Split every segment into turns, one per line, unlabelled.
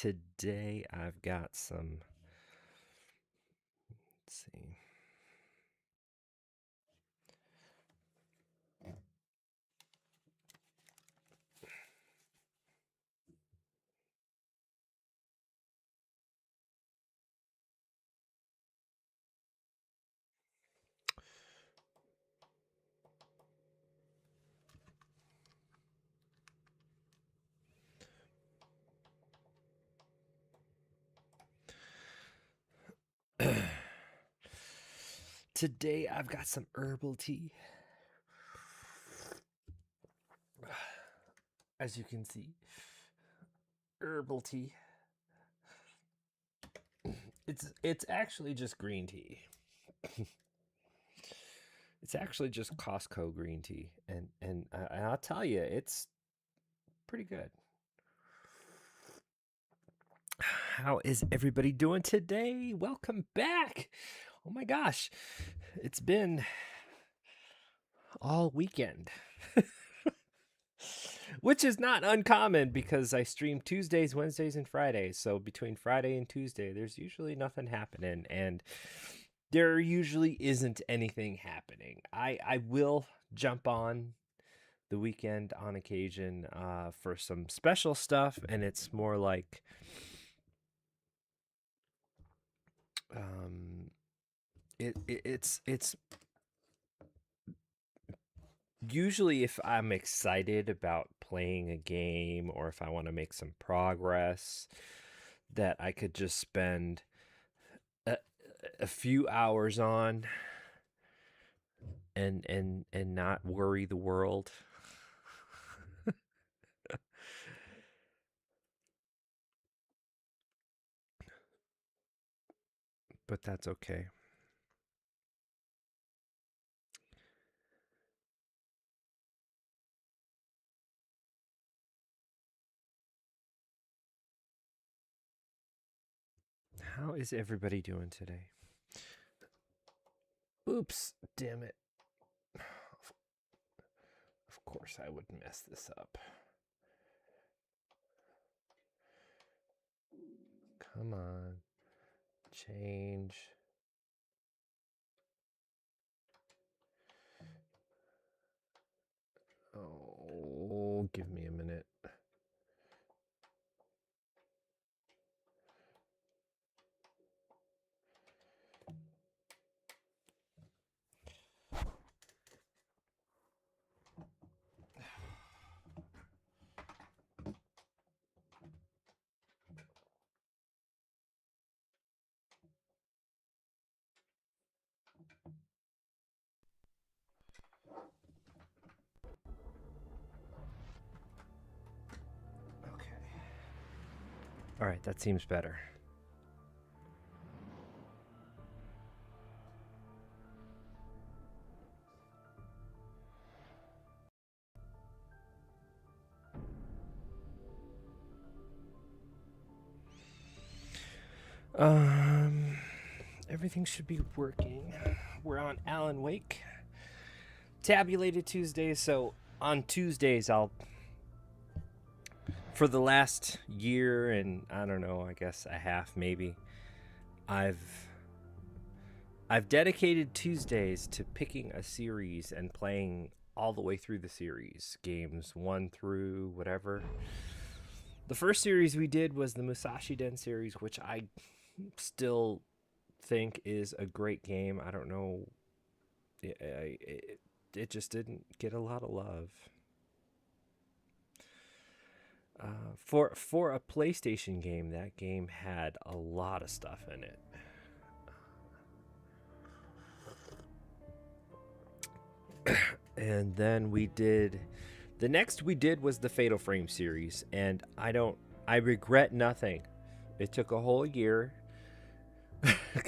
Today I've got some, let's see. Today I've got some herbal tea. As you can see, herbal tea. It's actually just green tea. It's actually just Costco green tea, and I'll tell you, it's pretty good. How is everybody doing today? Welcome back. Oh my gosh, it's been all weekend. Which is not uncommon because I stream Tuesdays, Wednesdays, and Fridays. So between Friday and Tuesday, there's usually nothing happening, and there usually isn't anything happening. I will jump on the weekend on occasion for some special stuff, and it's more like it's usually if I'm excited about playing a game or if I want to make some progress that I could just spend a few hours on and not worry the world. But that's okay. How is everybody doing today? Oops, damn it. Of course I would mess this up. Come on. Change. Oh, give me a minute. All right, that seems better. Everything should be working. We're on Alan Wake. Tabulated Tuesdays, so on Tuesdays for the last year and I don't know, I guess a half maybe, I've dedicated Tuesdays to picking a series and playing all the way through the series, games 1 through whatever. The first series we did was the Musashi Den series, which I still think is a great game. I don't know, it just didn't get a lot of love. For a PlayStation game, that game had a lot of stuff in it. And then the next we did was the Fatal Frame series, and I regret nothing. It took a whole year.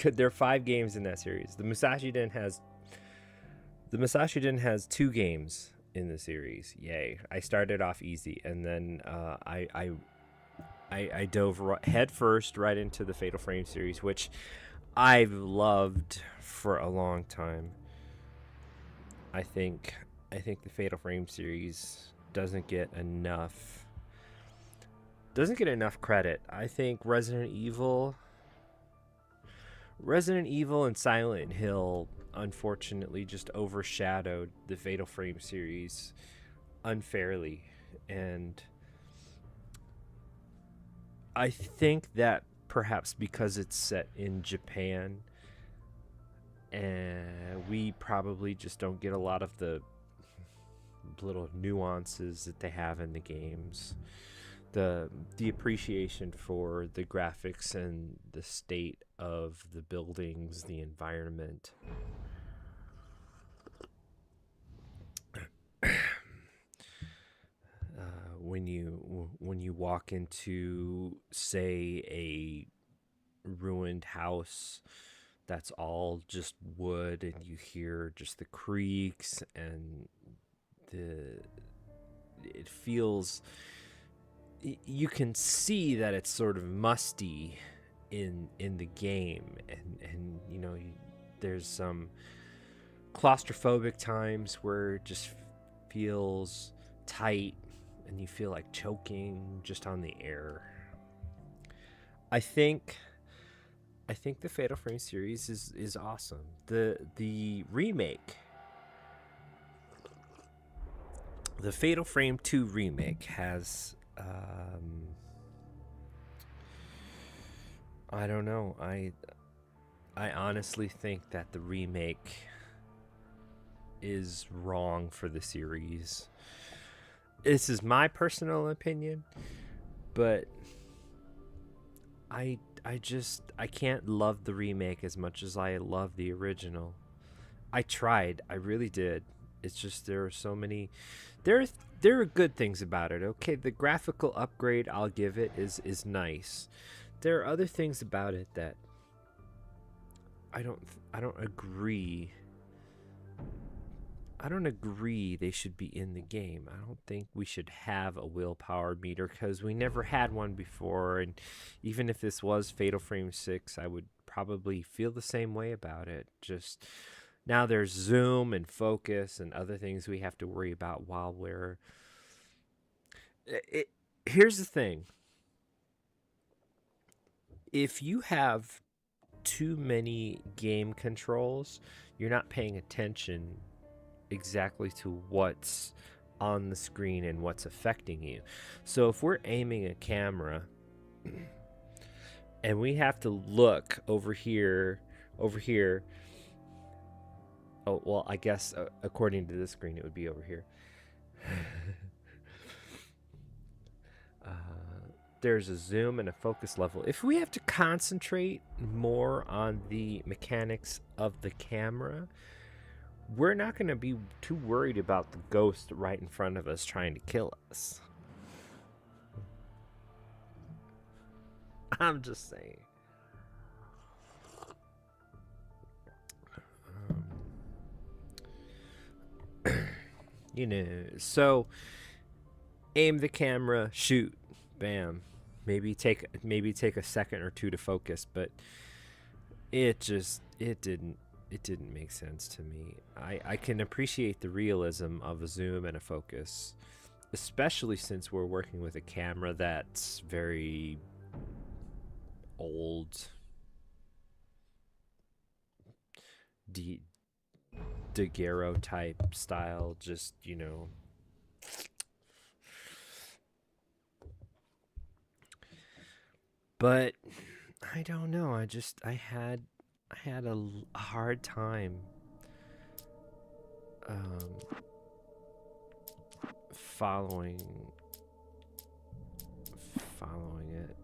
There are 5 games in that series. The Musashi Den has 2 games in the series. Yay. I started off easy, and then I dove head first right into the Fatal Frame series, which I've loved for a long time. I think the Fatal Frame series doesn't get enough doesn't get enough credit. I think Resident Evil and Silent Hill unfortunately just overshadowed the Fatal Frame series unfairly, and I think that perhaps because it's set in Japan, and we probably just don't get a lot of the little nuances that they have in the games. The appreciation for the graphics and the state of the buildings, the environment. When you walk into, say, a ruined house that's all just wood, and you hear just the creaks, and it feels, you can see that it's sort of musty in the game, and you know, there's some claustrophobic times where it just feels tight and you feel like choking just on the air. I think the Fatal Frame series is awesome. The remake, the Fatal Frame 2 remake, has I don't know. I honestly think that the remake is wrong for the series. This is my personal opinion, but I can't love the remake as much as I love the original. I tried. I really did. It's just there are so many. There are good things about it. Okay, the graphical upgrade, I'll give it, is nice. There are other things about it that I don't agree. I don't agree they should be in the game. I don't think we should have a willpower meter because we never had one before. And even if this was Fatal Frame 6, I would probably feel the same way about it. Just now there's zoom and focus and other things we have to worry about while we're... Here's the thing. If you have too many game controls, you're not paying attention exactly to what's on the screen and what's affecting you. So if we're aiming a camera and we have to look over here, oh, well, I guess according to this screen it would be over here. There's a zoom and a focus level. If we have to concentrate more on the mechanics of the camera, we're not going to be too worried about the ghost right in front of us trying to kill us. I'm just saying. You know, so aim the camera, shoot, bam. Maybe take a second or two to focus, but it didn't make sense to me. I can appreciate the realism of a zoom and a focus, especially since we're working with a camera that's very old, daguerreau type style, just, you know. But I don't know. I had a hard time following it.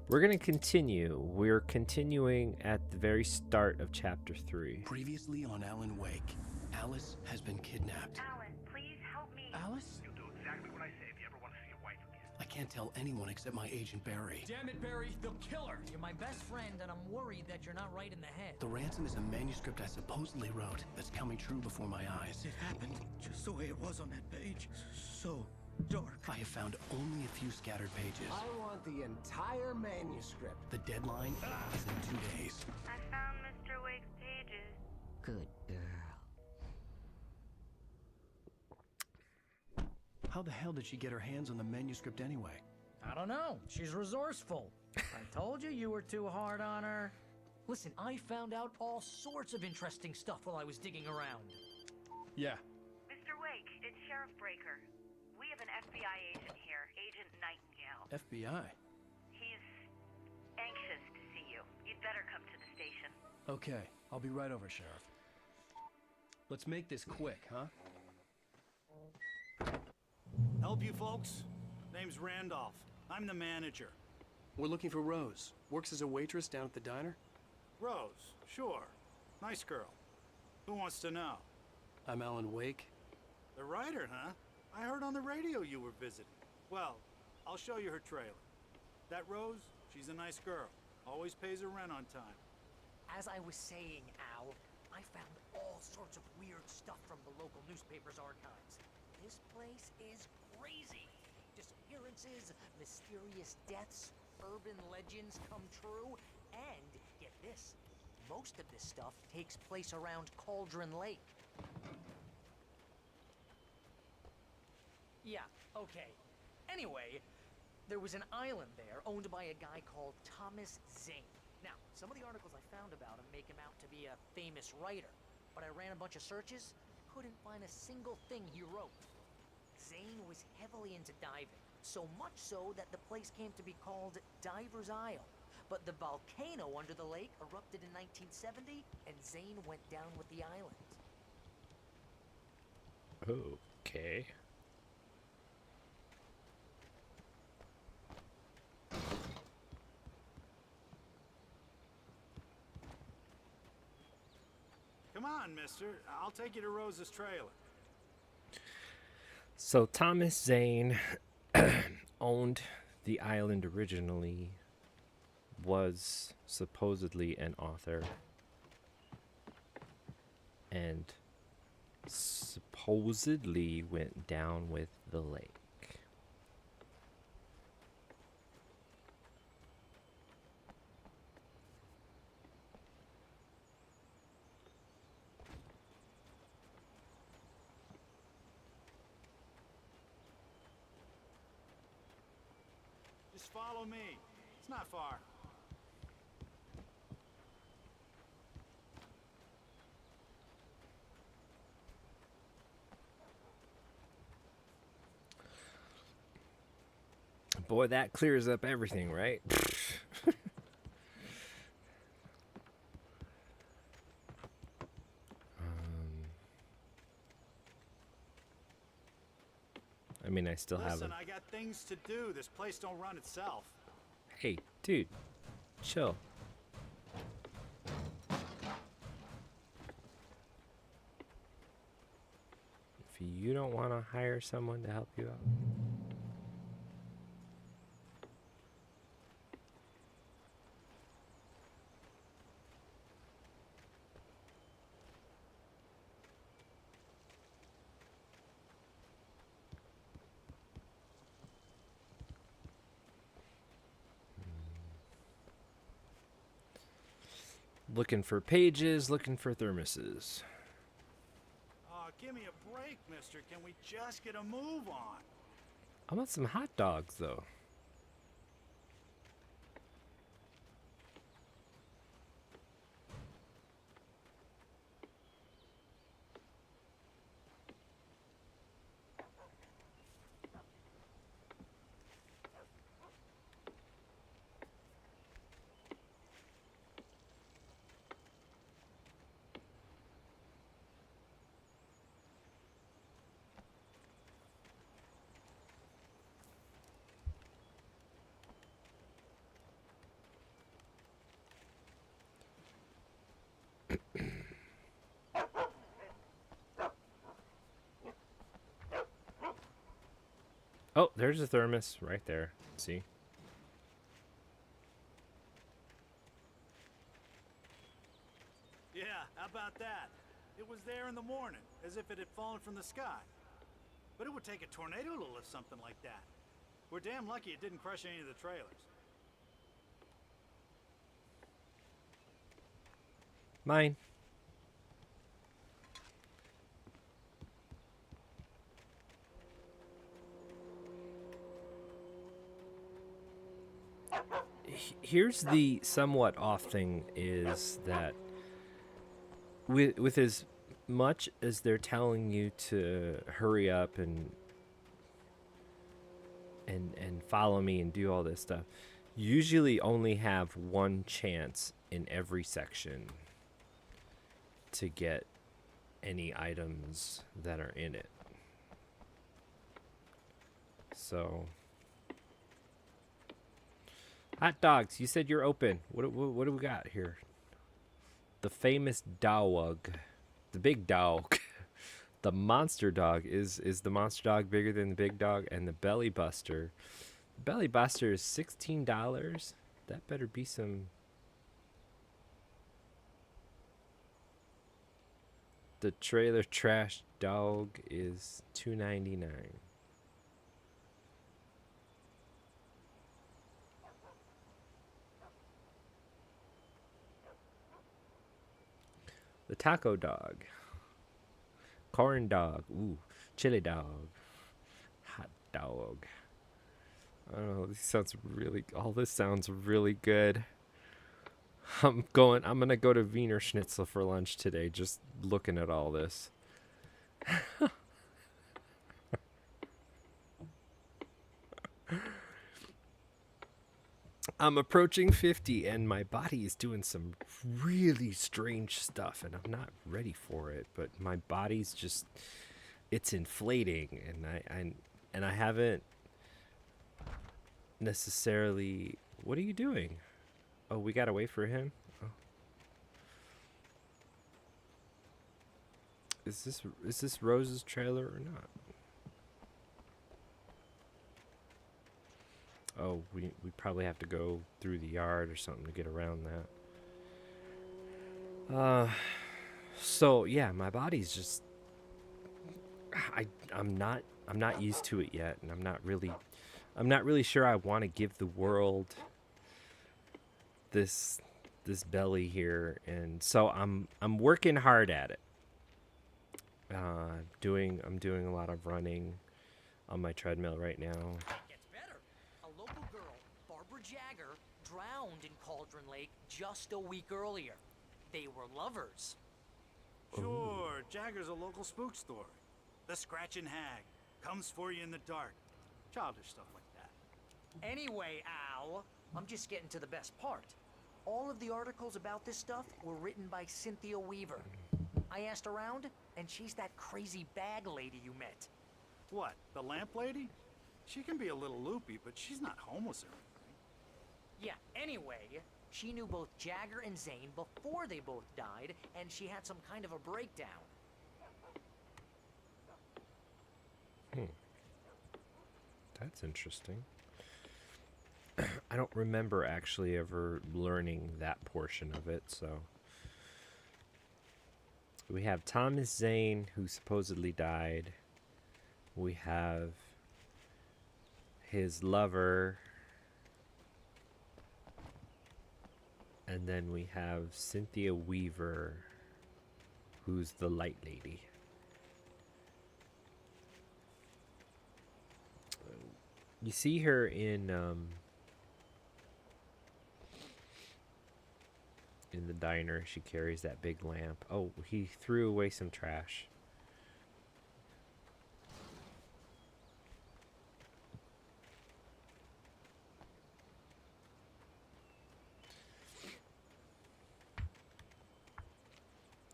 We're going to continue. We're continuing at the very start of chapter 3.
Previously on Alan Wake, Alice has been kidnapped.
Alan, please help me.
Alice?
You'll do exactly what I say if you ever want to see your wife again.
I can't tell anyone except my agent Barry.
Damn it, Barry, they'll kill her. You're my best friend, and I'm worried that you're not right in the head.
The ransom is a manuscript I supposedly wrote that's coming true before my eyes.
It happened just the way it was on that page. So dark.
I have found only a few scattered pages.
I want the entire manuscript.
The deadline is in 2 days.
I found Mr. Wake's pages.
Good girl.
How the hell did she get her hands on the manuscript anyway?
I don't know. She's resourceful. I told you you were too hard on her. Listen, I found out all sorts of interesting stuff while I was digging around.
Yeah.
Mr. Wake, it's Sheriff Breaker. We have an FBI agent here, Agent Nightingale.
FBI?
He's anxious to see you. You'd better come to the station.
Okay, I'll be right over, Sheriff. Let's make this quick, huh?
Help you folks? Name's Randolph. I'm the manager.
We're looking for Rose. Works as a waitress down at the diner.
Rose, sure. Nice girl. Who wants to know?
I'm Alan Wake.
The writer, huh? I heard on the radio you were visiting. Well, I'll show you her trailer. That Rose, she's a nice girl. Always pays her rent on time.
As I was saying, Al, I found all sorts of weird stuff from the local newspaper's archives. This place is crazy. Disappearances, mysterious deaths, urban legends come true, and, get this, most of this stuff takes place around Cauldron Lake. Yeah, okay. Anyway, there was an island there owned by a guy called Thomas Zane. Now, some of the articles I found about him make him out to be a famous writer, but I ran a bunch of searches, couldn't find a single thing he wrote. Zane was heavily into diving, so much so that the place came to be called Diver's Isle. But the volcano under the lake erupted in 1970, and Zane went down with the island.
Okay.
Come on, mister. I'll take you to Rose's trailer.
So Thomas Zane owned the island originally, was supposedly an author, and supposedly went down with the lake.
Just follow me. It's not far.
Boy, that clears up everything, right? I mean, I still have
Listen,
a...
I got things to do. This place don't run itself.
Hey, dude, chill. If you don't want to hire someone to help you out. Looking for pages, looking for thermoses.
Oh, give me a break, mister. Can we just get a move on?
I want some hot dogs, though. Oh, there's a thermos right there. See?
Yeah, how about that? It was there in the morning, as if it had fallen from the sky. But it would take a tornado to lift something like that. We're damn lucky it didn't crush any of the trailers.
Mine. Here's the somewhat off thing is that with as much as they're telling you to hurry up and follow me and do all this stuff, you usually only have one chance in every section to get any items that are in it. So, hot dogs, you said you're open. What do we got here? The famous dog, the big dog, the monster dog. Is the monster dog bigger than the big dog? And the belly buster. Belly buster is $16. That better be some. The trailer trash dog is $2.99. The taco dog. Corn dog. Ooh. Chili dog. Hot dog. I don't know. All this sounds really good. I'm gonna go to Wiener Schnitzel for lunch today, just looking at all this. I'm approaching 50 and my body is doing some really strange stuff and I'm not ready for it, but my body's just, it's inflating and I haven't necessarily. What are you doing? Oh, we gotta wait for him? Oh. Is this Rose's trailer or not? Oh, we probably have to go through the yard or something to get around that. So yeah, my body's just I'm not used to it yet, and I'm not really sure I want to give the world this belly here, and so I'm working hard at it. I'm doing a lot of running on my treadmill right now.
It gets better. A local girl, Barbara Jagger, drowned in Cauldron Lake just a week earlier. They were lovers.
Sure, Jagger's a local spook story. The Scratching Hag comes for you in the dark. Childish stuff like that.
Anyway, Al, I'm just getting to the best part. All of the articles about this stuff were written by Cynthia Weaver. I asked around, and she's that crazy bag lady you met.
What, the lamp lady? She can be a little loopy, but she's not homeless or anything.
Yeah, anyway, she knew both Jagger and Zane before they both died, and she had some kind of a breakdown.
That's interesting. I don't remember actually ever learning that portion of it, so. We have Thomas Zane, who supposedly died. We have his lover. And then we have Cynthia Weaver, who's the light lady. You see her in the diner. She carries that big lamp. Oh, he threw away some trash.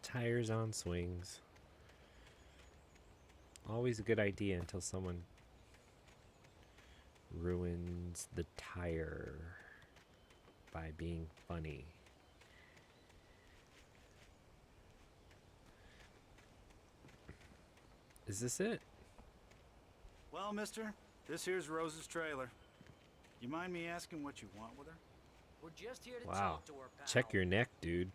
Tires on swings. Always a good idea until someone ruins the tire by being funny. Is this it?
Well, mister, this here's Rose's trailer. You mind me asking what you want with her?
We're just here to
Wow.
talk to her, pal.
Check your neck, dude.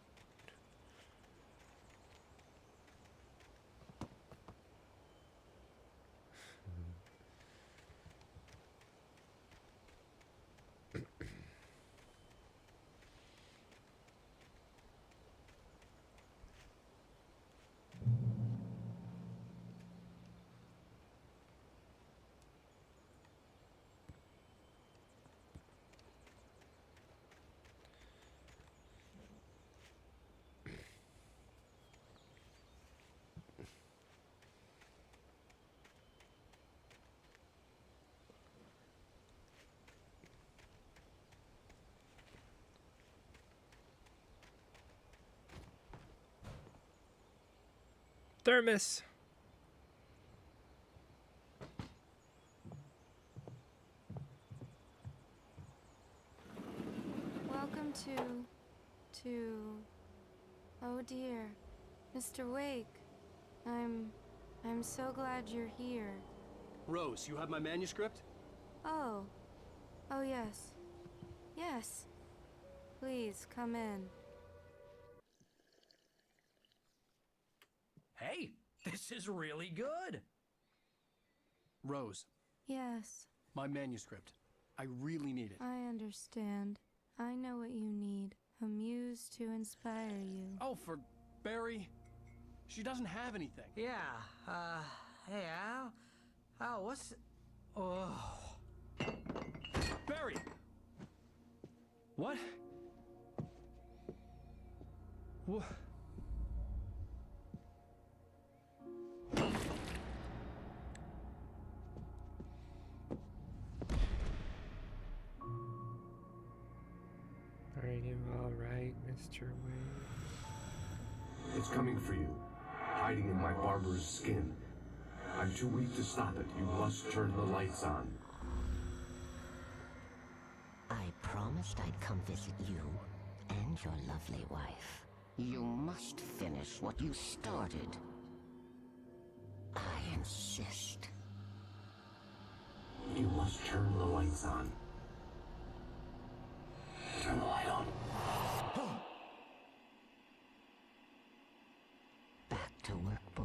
Thermos.
Welcome to... Oh dear, Mr. Wake. I'm so glad you're here.
Rose, you have my manuscript?
Oh. Oh yes. Yes. Please, come in.
Hey, this is really good. Rose,
Yes,
my manuscript. I really need it.
I understand. I know what you need. A muse to inspire you.
Oh, for Barry? She doesn't have anything.
Yeah, hey, Al, what's... Oh...
Barry! What? What?
Are you all right, Mr. Wayne?
It's coming for you, hiding in my barber's skin. I'm too weak to stop it. You must turn the lights on.
I promised I'd come visit you and your lovely wife. You must finish what you started. I insist.
You must turn the lights on. Turn the light on.
Back to work, boy.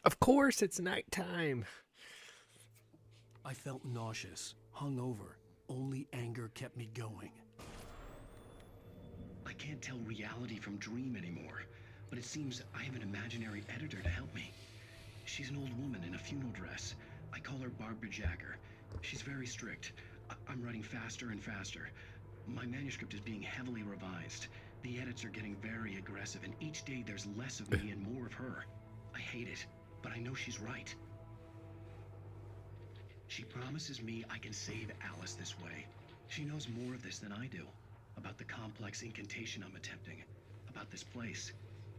Of course, it's nighttime.
I felt nauseous, hungover. Only anger kept me going.
I can't tell reality from dream anymore, but it seems I have an imaginary editor to help me. She's an old woman in a funeral dress. I call her Barbara Jagger. She's very strict. I'm writing faster and faster. My manuscript is being heavily revised. The edits are getting very aggressive, and each day there's less of me and more of her. I hate it, but I know she's right. She promises me I can save Alice this way. She knows more of this than I do. About the complex incantation I'm attempting. About this place.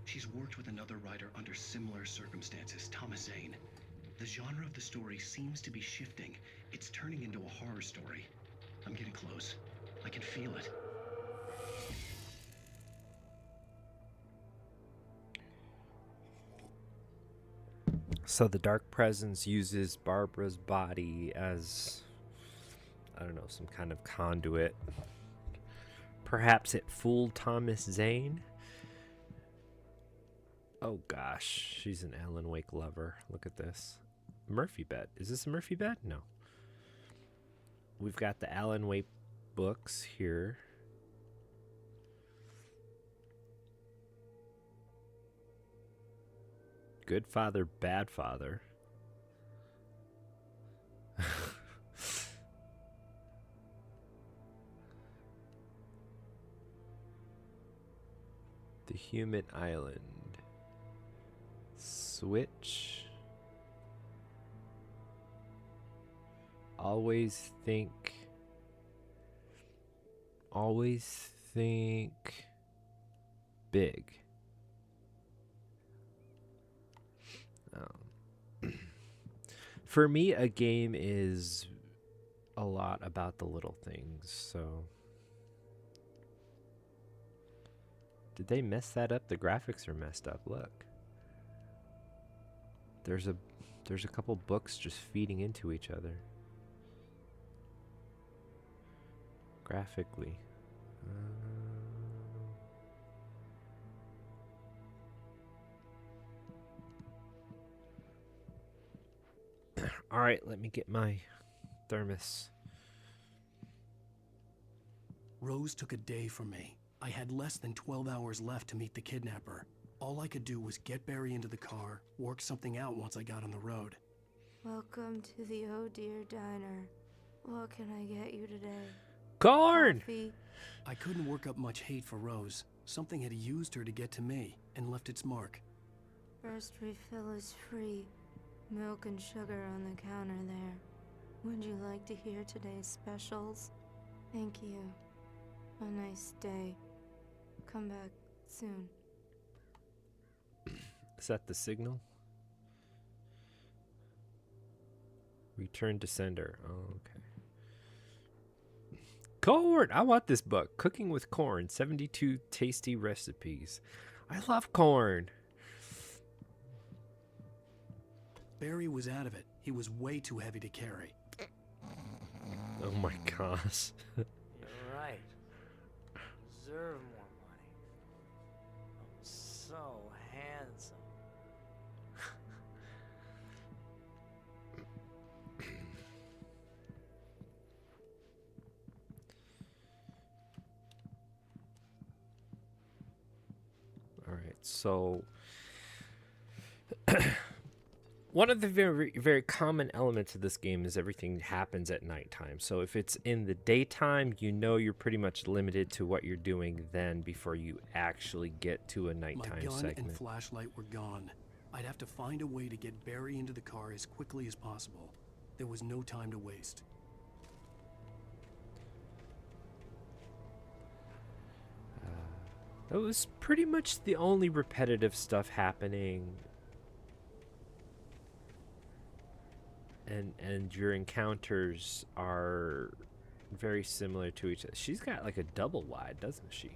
She's worked with another writer under similar circumstances, Thomas Zane. The genre of the story seems to be shifting. It's turning into a horror story. I'm getting close. I can feel it.
So the Dark Presence uses Barbara's body as, I don't know, some kind of conduit. Perhaps it fooled Thomas Zane? Oh gosh, she's an Alan Wake lover. Look at this. Murphy bed. Is this a Murphy bed? No. We've got the Alan Wake books here. Good father, bad father. The Human Island. Switch. Always think big. For me, a game is a lot about the little things, so... Did they mess that up? The graphics are messed up, look. There's a couple books just feeding into each other. Graphically. All right, let me get my thermos.
Rose took a day from me. I had less than 12 hours left to meet the kidnapper. All I could do was get Barry into the car, work something out once I got on the road.
Welcome to the Oh Dear Diner. What can I get you today?
Corn!
Coffee?
I couldn't work up much hate for Rose. Something had used her to get to me and left its mark.
First refill is free. Milk and sugar on the counter there. Would you like to hear today's specials? Thank you. A nice day. Come back soon.
Is that the signal? Return to sender. Oh, okay. Corn! I want this book. Cooking with Corn. 72 tasty recipes. I love corn.
Barry was out of it. He was way too heavy to carry.
Oh my gosh.
You're right. Deserve more money. I'm so handsome.
All right, so one of the very, very common elements of this game is everything happens at nighttime. So if it's in the daytime, you know you're pretty much limited to what you're doing then before you actually get to a nighttime
My gun
segment.
and flashlight were gone. I'd have to find a way to get Barry into the car as quickly as possible. There was no time to waste.
That was pretty much the only repetitive stuff happening. And your encounters are very similar to each other. She's got like a double wide, doesn't she?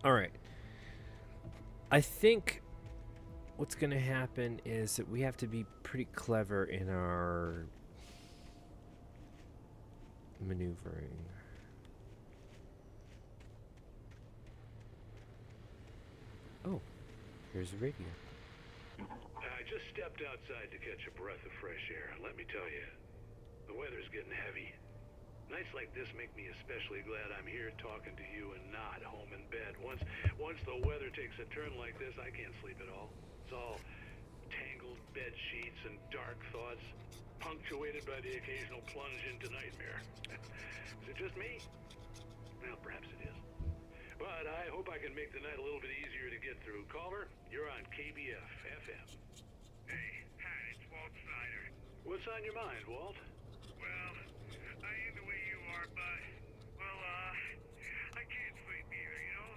All right. I think what's going to happen is that we have to be pretty clever in our maneuvering. Oh, here's the radio.
I just stepped outside to catch a breath of fresh air. Let me tell you, the weather's getting heavy. Nights like this make me especially glad I'm here talking to you and not home in bed. Once the weather takes a turn like this, I can't sleep at all. It's all tangled bed sheets and dark thoughts, punctuated by the occasional plunge into nightmare. Is it just me? Well, perhaps it is. But I hope I can make the night a little bit easier to get through. Caller, you're on KBF FM.
Hey, Pat, it's Walt Snyder.
What's on your mind, Walt?
Well, I am the way you are, but, well, I can't sleep either, you know?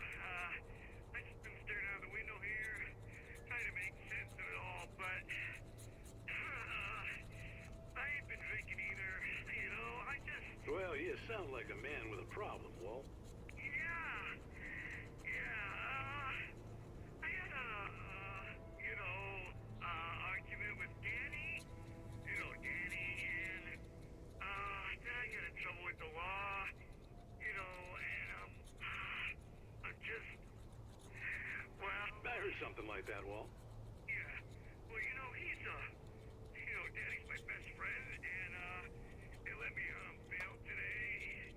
I just been staring out the window here, trying to make sense of it all, but, I ain't been drinking either, you know? I just...
Well, you sound like a man with a problem, Walt.
I had a, argument with Danny. You know Danny, and, then I got in trouble with the law, you know, and, I'm just, well...
I heard something like that, Walt.
Yeah, well, you know, Danny's my best friend, and, they let me on bail today,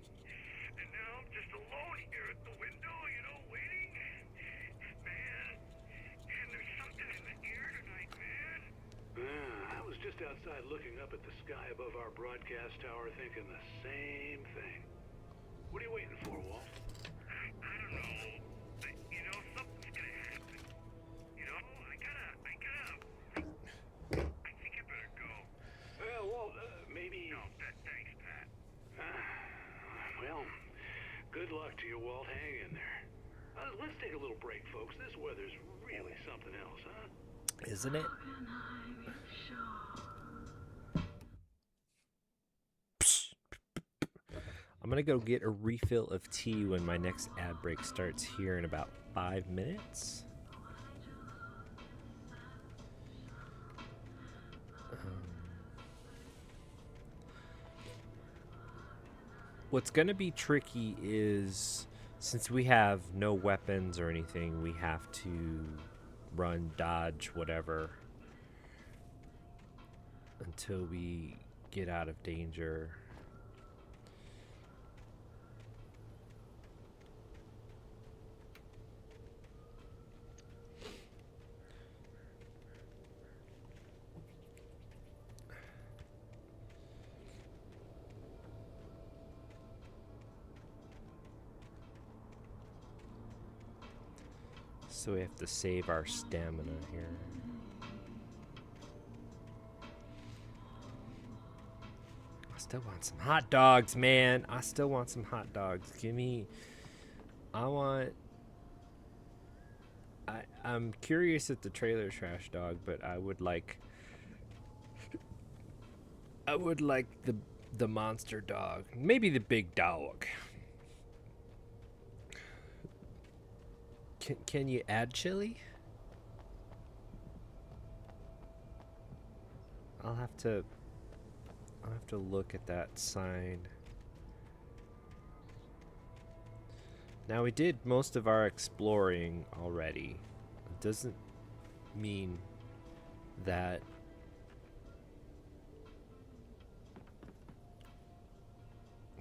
and now I'm just alone here at the window, you know, waiting. Man, and there's something in the air tonight, man.
I was just outside looking up at the sky above our broadcast tower thinking the same thing. What are you waiting for, Walt?
I don't know. You know, something's gonna happen. You know, I think I better go.
Walt, maybe...
No, thanks, Pat.
Well, good luck to you, Walt. Hang in there. Let's take a little break, folks. This weather's really something else, huh?
Isn't it? I'm gonna go get a refill of tea when my next ad break starts here in about 5 minutes. What's gonna be tricky is, since we have no weapons or anything, we have to run, dodge, whatever, until we get out of danger. So we have to save our stamina here. I still want some hot dogs, man. I still want some hot dogs. Give me... I'm curious if the trailer trash dog, but I would like the monster dog. Maybe the big dog. Can you add chili? I'll have to look at that sign. Now we did most of our exploring already. It doesn't mean that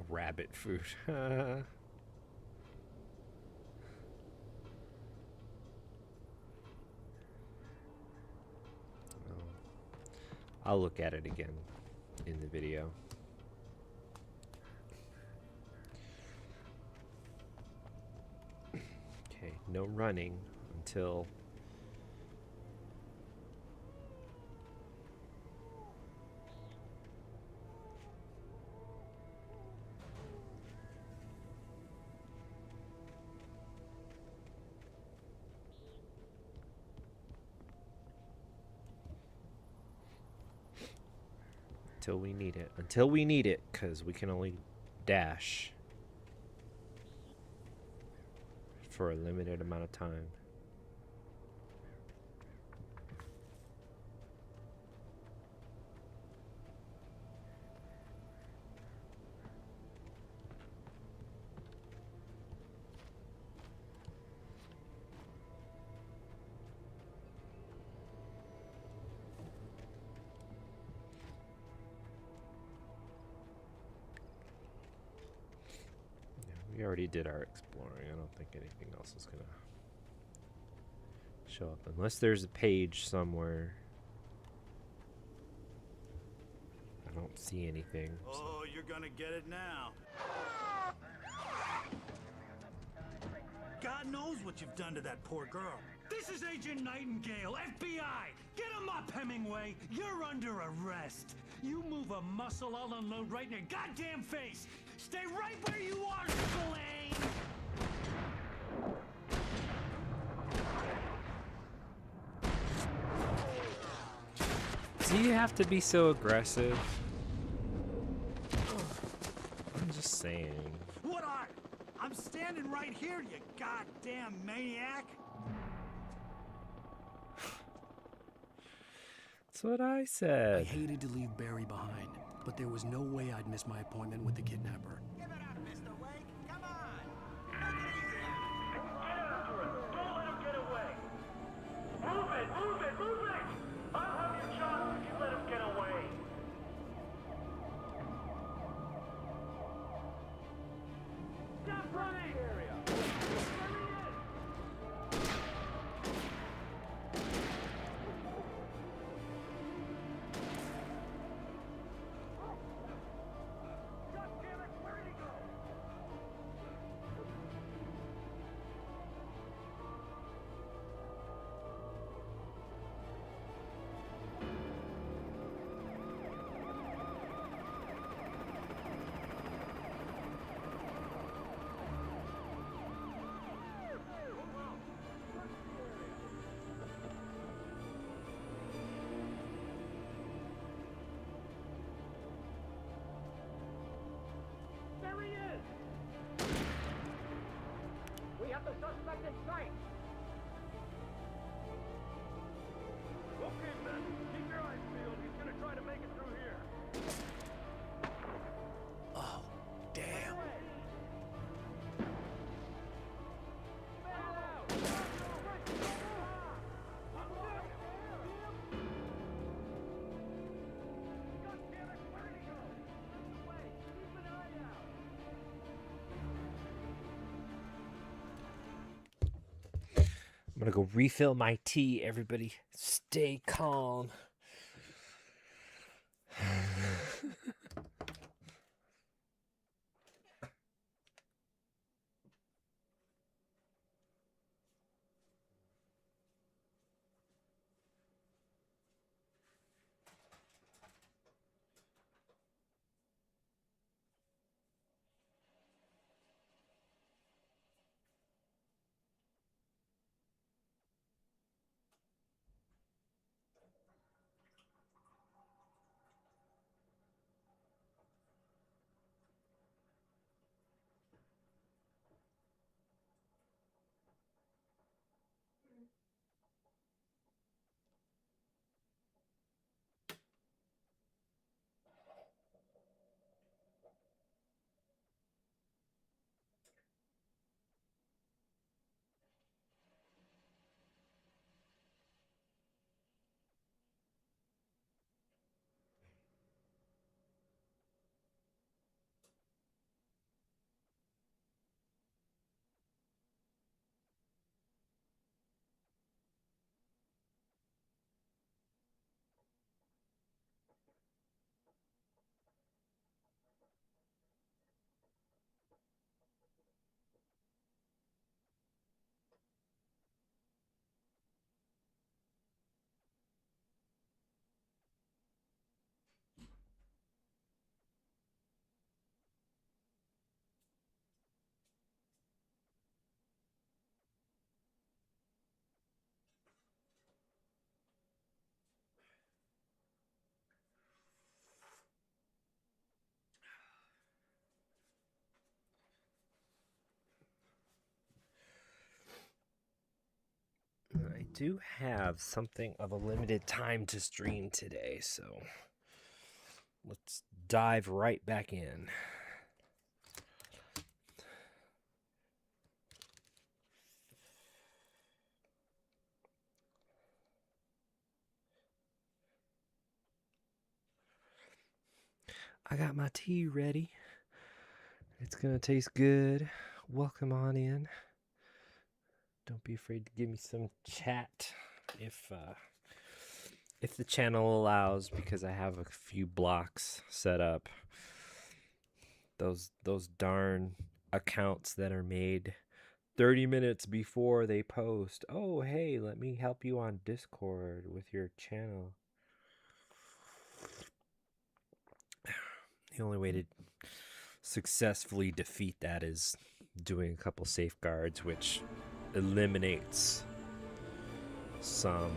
rabbit food. I'll look at it again in the video. Okay, no running until we need it. Until we need it, because we can only dash for a limited amount of time. We already did our exploring. I don't think anything else is gonna show up unless there's a page somewhere. I don't see anything.
Oh, you're gonna get it now. God knows what you've done to that poor girl.
This is Agent Nightingale, FBI! Get him up, Hemingway! You're under arrest! You move a muscle, I'll unload right in your goddamn face! Stay right where you are, Spillane!
Do you have to be so aggressive? I'm just saying.
What are? I'm standing right here, you goddamn maniac!
That's what I said.
I hated to leave Barry behind, but there was no way I'd miss my appointment with the kidnapper.
Give it up, Mr. Wake. Come on. Take it easy. Get after him. Don't let him get away. Move it, move it, move it. I'll have your chance if you let him get away. Stop running. Area. There he is! We have the suspect in sight! Okay, men. Keep your eyes peeled. He's gonna try to make it through here.
Oh, damn.
I'm gonna go refill my tea. Everybody stay calm. do have something of a limited time to stream today, so let's dive right back in. I got my tea ready. It's gonna taste good. Welcome on in. Don't be afraid to give me some chat if the channel allows, because I have a few blocks set up. Those darn accounts that are made 30 minutes before they post. Oh, hey, let me help you on Discord with your channel. The only way to successfully defeat that is doing a couple safeguards, which eliminates some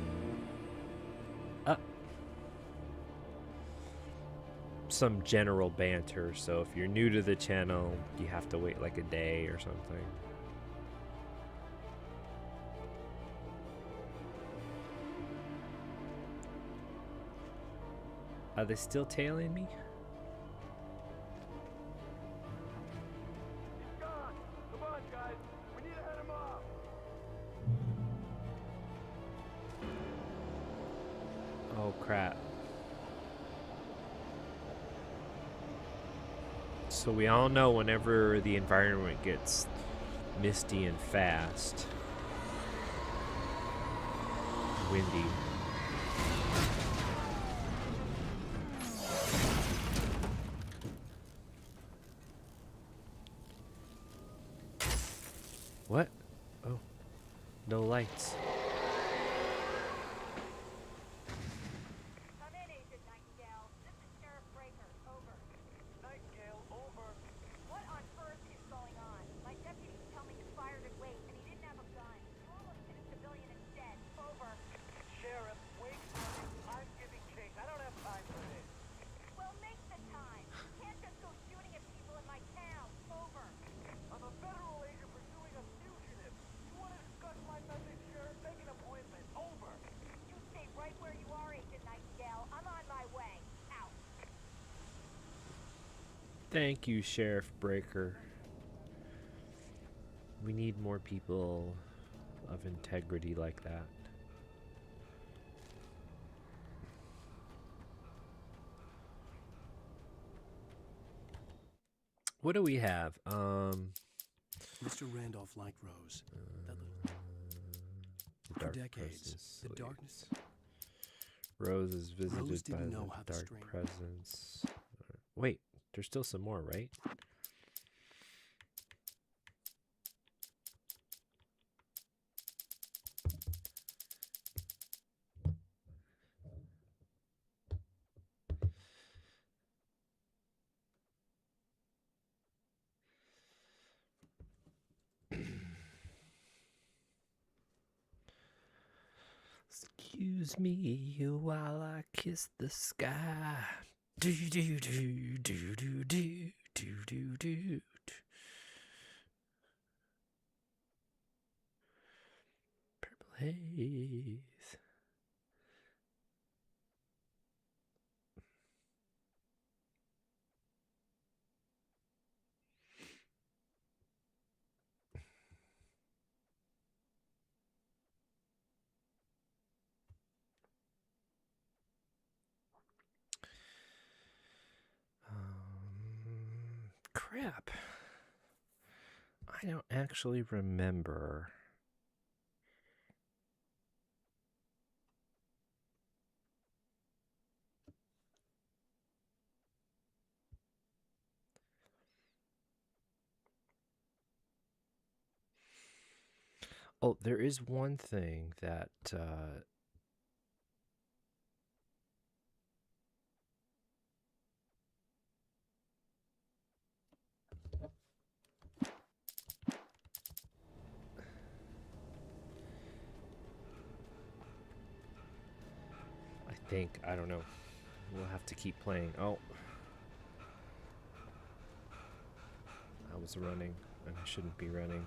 general banter. So if you're new to the channel, you have to wait like a day or something. Are they still tailing me?
He's gone. Come on, guys. We need to head him off.
Oh crap. So we all know whenever the environment gets misty and fast, windy, what? Oh, no lights.
Come in, Agent Nightingale. This is Sheriff Breaker. Over.
Nightingale, over.
What on earth is going on? My deputies tell me you fired at Wake, and he didn't have a gun. You almost hit a civilian instead. Over.
Sheriff, Wake's running. I'm giving chase. I don't have time for this.
Well, make the time. You can't just go shooting at people in my town. Over.
I'm a federal agent pursuing a fugitive. You want to discuss my message, Sheriff? Make an appointment. Over.
You stay right where you are, Agent Nightingale. I'm on my way. Out.
Thank you, Sheriff Breaker. We need more people of integrity like that. What do we have?
Mr. Randolph liked Rose. For decades, the darkness.
Rose is visited
Rose
by
didn't
the
know how the
dark
string-
presence. Wait, there's still some more, right? Excuse me while I kiss the sky. Do do do do do do do do do. Purple haze. Crap. I don't actually remember. Oh, there is one thing that I don't know. We'll have to keep playing. Oh. I was running, and I shouldn't be running.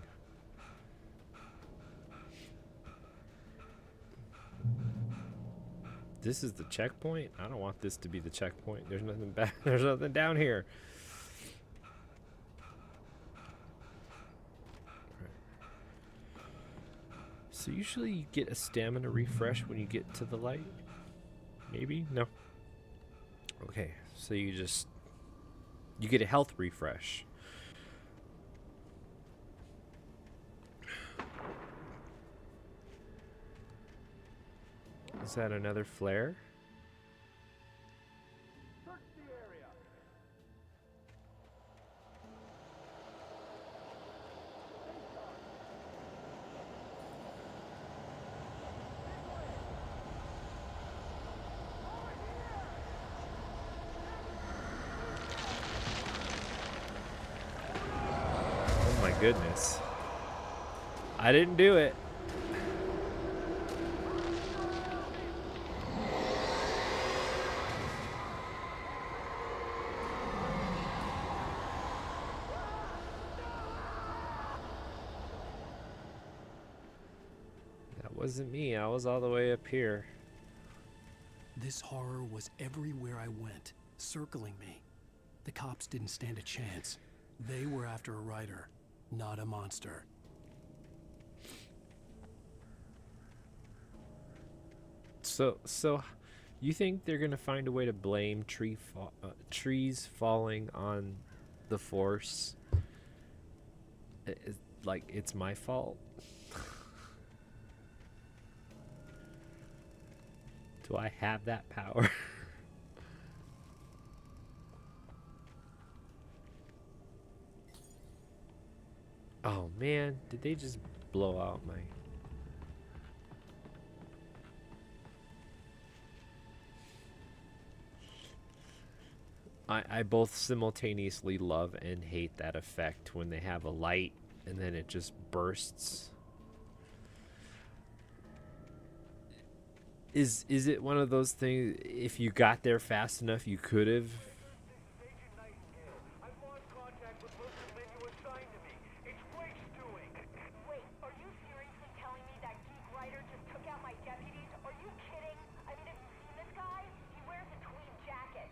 This is the checkpoint? I don't want this to be the checkpoint. There's nothing back. There's nothing down here. So usually you get a stamina refresh when you get to the light. Maybe? No. Okay, so you get a health refresh. Is that another flare?
Search the area.
Oh my goodness. I didn't do it. That wasn't me. I was all the way up here.
This horror was everywhere I went, circling me. The cops didn't stand a chance. They were after a writer, not a monster.
So, you think they're gonna find a way to blame trees falling on the Force? Like it's my fault? Do I have that power? Oh man, did they just blow out my... I both simultaneously love and hate that effect when they have a light and then it just bursts. Is it one of those things, if you got there fast enough, you could have?
Wait, are you seriously telling me that geek writer just took out my deputies? Are you kidding? I mean, have you seen this guy? He wears a tweed jacket.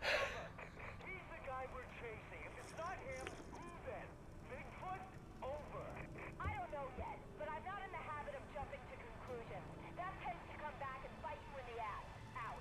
He's the guy we're chasing. If it's not him, who then? Bigfoot? Over.
I don't know yet, but I'm not in the habit of jumping to conclusions. That tends to come back and bite you in the ass. Out.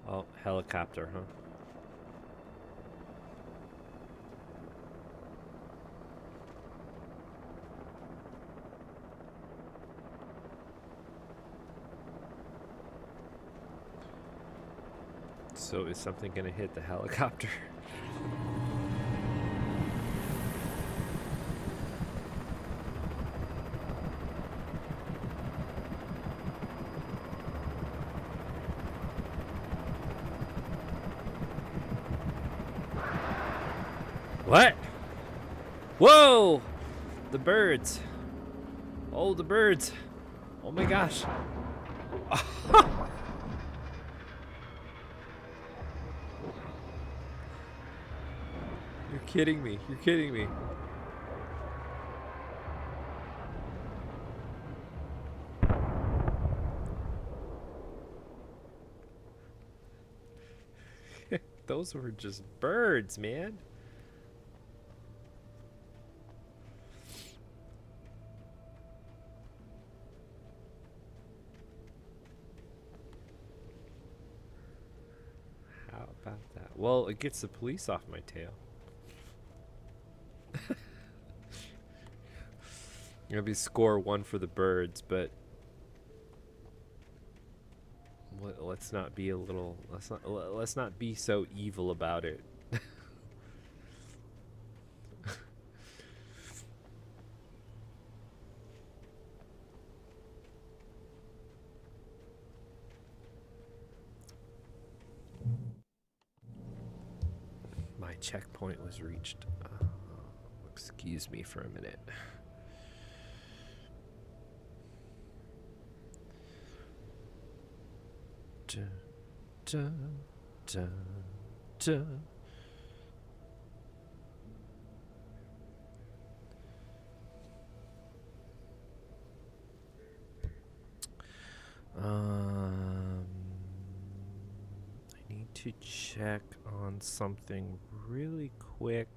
Oh, helicopter, huh? So is something gonna hit the helicopter? What? Whoa! The birds. Oh, the birds. Oh my gosh. You're kidding me. You're kidding me. Those were just birds, man. How about that? Well, it gets the police off my tail. Gonna be score 1 for the birds, but let's not be a little. Let's not be so evil about it. My checkpoint was reached. Excuse me for a minute. Dun, dun, dun, dun. I need to check on something really quick.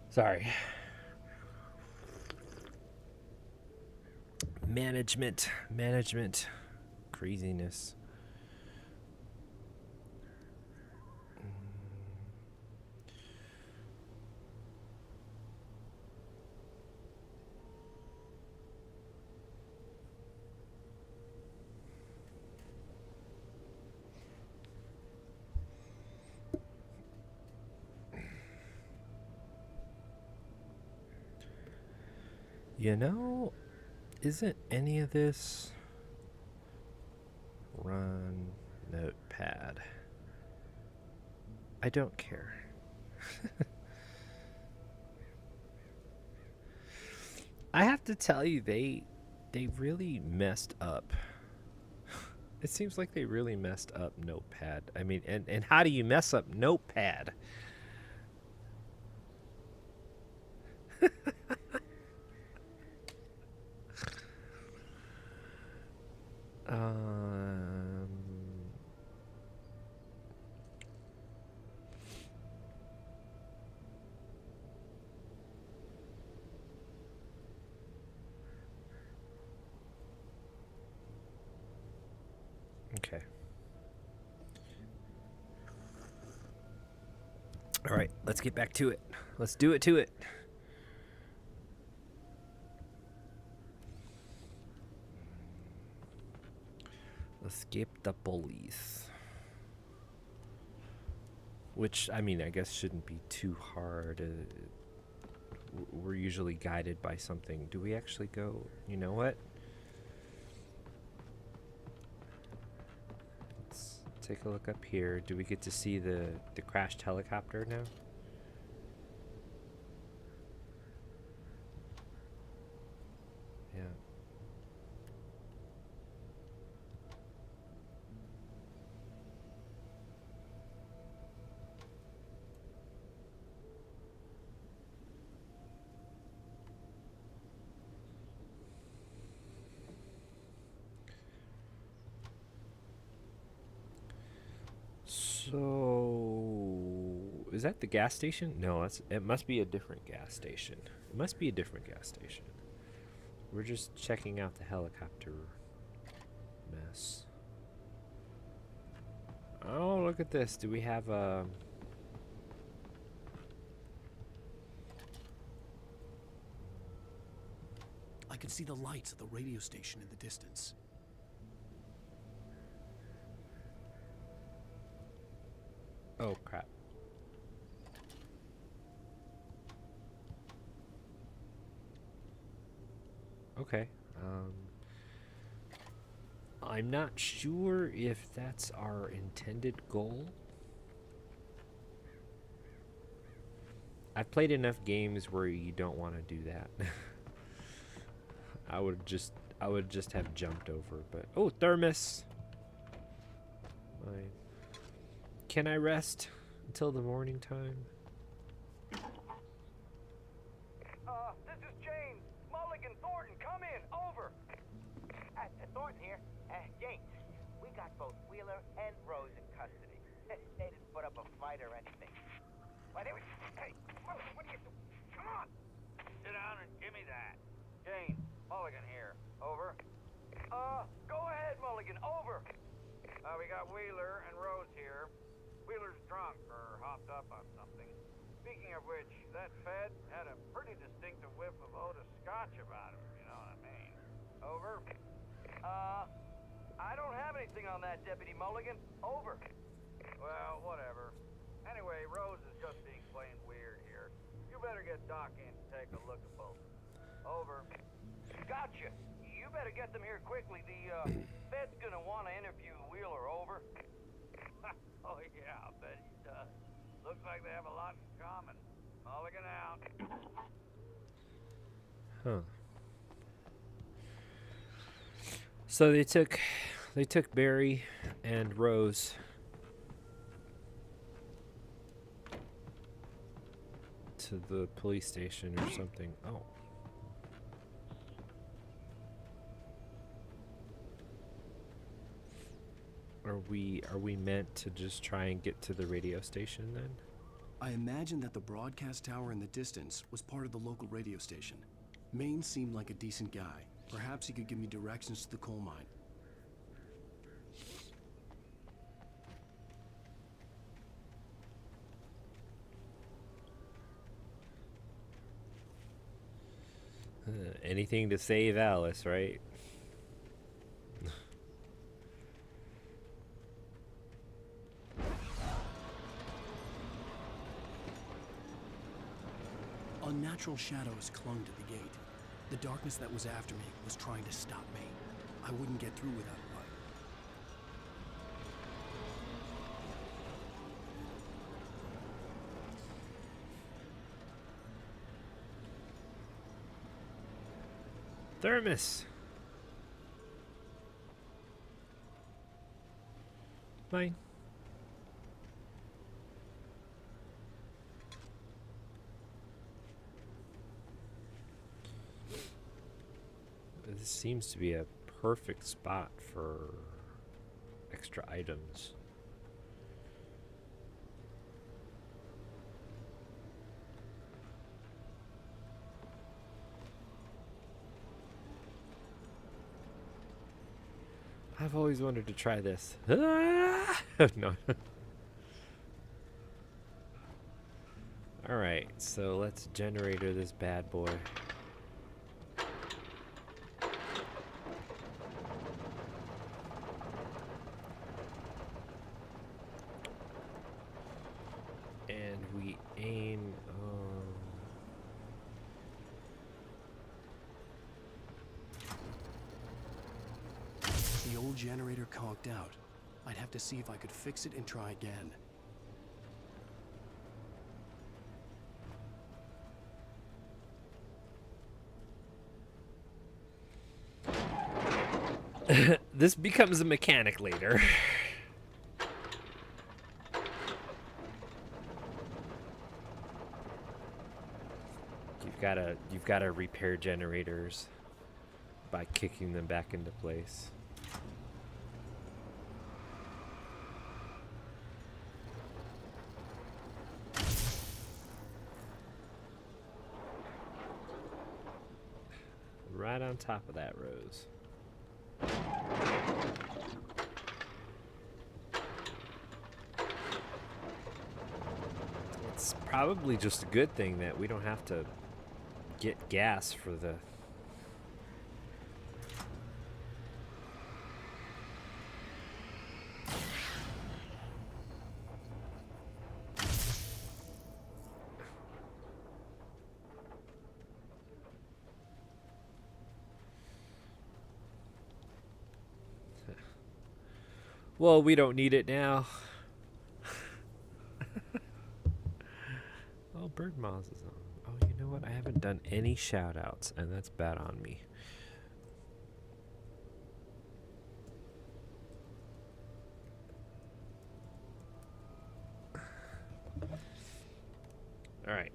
Sorry. Management, craziness. You know, isn't any of this run notepad? I don't care. I have to tell you, they really messed up. It seems like they really messed up Notepad. I mean, and how do you mess up Notepad? Okay. All right, let's get back to it. Let's do it to it. Escape the bullies. Which, I mean, I guess shouldn't be too hard. We're usually guided by something. Do we actually go? You know what? Let's take a look up here. Do we get to see the crashed helicopter now? Yeah. So, is that the gas station? No, it must be a different gas station. It must be a different gas station. We're just checking out the helicopter mess. Oh, look at this. Do we have a...
I could see the lights at the radio station in the distance.
Oh, crap. Okay. I'm not sure if that's our intended goal. I've played enough games where you don't want to do that. I would just have jumped over, but oh, thermos. Fine. Can I rest until the morning time?
This is James. Mulligan, Thornton, come in. Over.
Thornton here. James, we got both Wheeler and Rose in custody. They didn't put up a fight or anything. Why, they were... Hey, Mulligan, what are you doing? Come on!
Sit down and give me that. James, Mulligan here. Over. Go ahead, Mulligan. Over. We got Wheeler and Rose here. Wheeler's drunk or hopped up on something. Speaking of which, that Fed had a pretty distinctive whiff of Otis Scotch about him, you know what I mean. Over. I don't have anything on that, Deputy Mulligan. Over. Well, whatever. Anyway, Rose is just being plain weird here. You better get Doc in to take a look at both. Over. Gotcha. You better get them here quickly. The Fed's gonna want to interview Wheeler. Over. Oh yeah, I'll bet he does. Looks like they have a lot in common. Mulligan out.
Huh. So they took Barry and Rose to the police station or something. Oh. Are we meant to just try and get to the radio station then?
I imagine that the broadcast tower in the distance was part of the local radio station. Maine seemed like a decent guy. Perhaps he could give me directions to the coal mine.
Anything to save Alice, right?
Unnatural shadows clung to the gate. The darkness that was after me was trying to stop me. I wouldn't get through without a light.
Thermos. Fine. This seems to be a perfect spot for extra items. I've always wanted to try this. No. Alright, so let's generator this bad boy. And we aim...
The old generator conked out. I'd have to see if I could fix it and try again.
This becomes a mechanic later. You've gotta repair generators by kicking them back into place. Right on top of that, Rose. It's probably just a good thing that we don't have to get gas for the... Well, we don't need it now. Oh Bird Moz is on. Oh, you know what? I haven't done any shout outs, and that's bad on me. All right.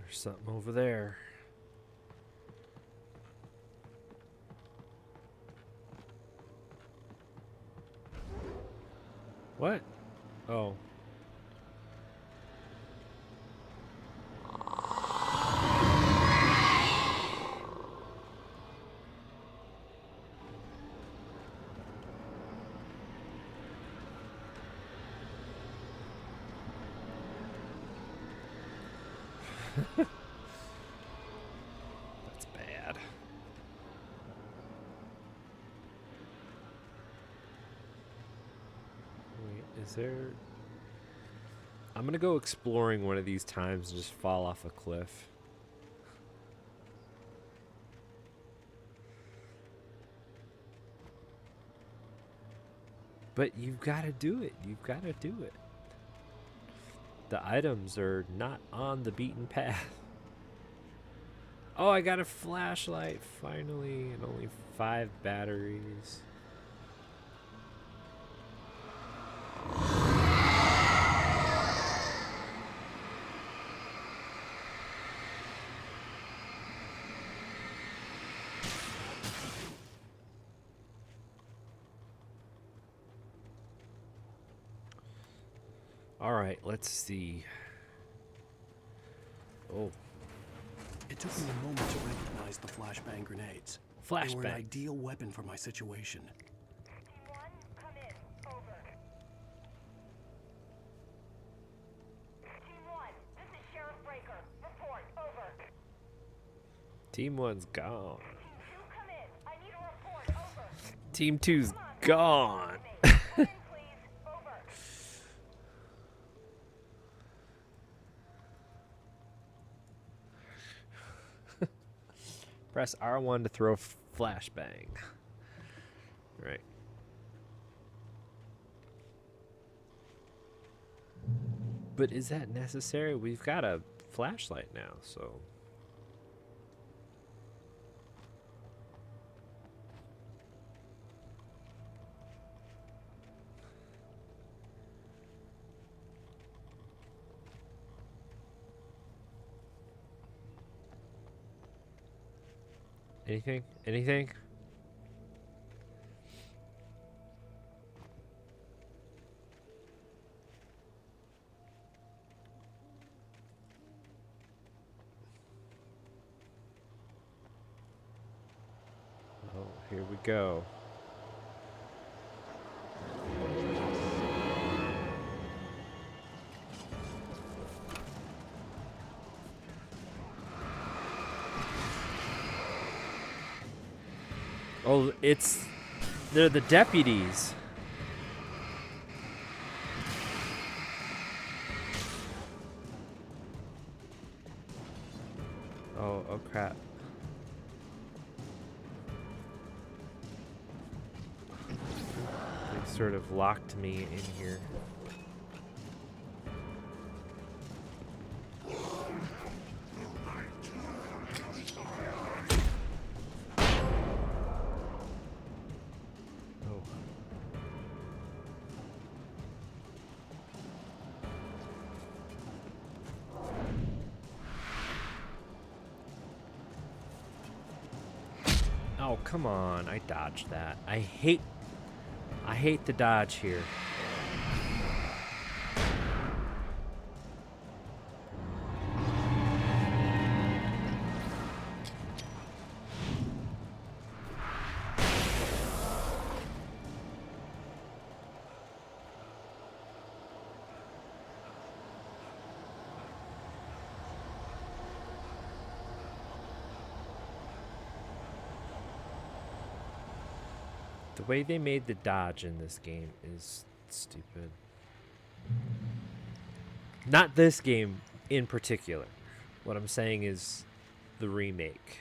There's something over there. What? Oh. That's bad. Wait, is there... I'm gonna go exploring one of these times and just fall off a cliff. But you've got to do it. You've got to do it. The items are not on the beaten path. Oh, I got a flashlight finally, and only 5 batteries. All right, let's see. Oh.
It took me a moment to recognize the flashbang grenades. They were an ideal weapon for my situation.
Team 1, come in. Over. Team 1, this is Sheriff Breaker. Report. Over.
Team 1's gone.
Team 2, come in. I need a report. Over.
Team 2's gone.
Come in, please. Over.
Press R1 to throw flashbang. Right. But is that necessary? We've got a flashlight now, so... Anything? Anything? Oh, here we go. Oh, they're the deputies. Oh crap. They sort of locked me in here. Oh, come on. I dodged that. I hate the dodge here. The way they made the dodge in this game is stupid. Not this game in particular. What I'm saying is the remake.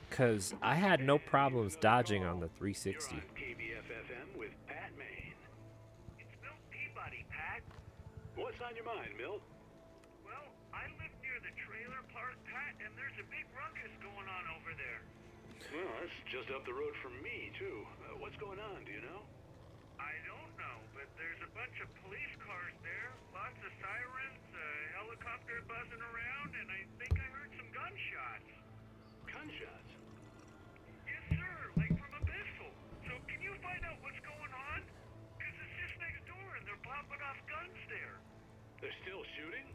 Because I had no problems dodging on the 360.
KBFFM with Pat Maine. It's Milt Peabody, Pat. What's on your mind, Milt? Well, I live near the trailer park, Pat, and there's a big ruckus going on over there. Well, that's just up the road from me, too. What's going on, do you know? I don't know, but there's a bunch of police cars there, lots of sirens, a helicopter buzzing around, and I think I heard some gunshots. Gunshots? Yes, sir, like from a pistol. So can you find out what's going on? Because it's just next door and they're popping off guns there. They're still shooting?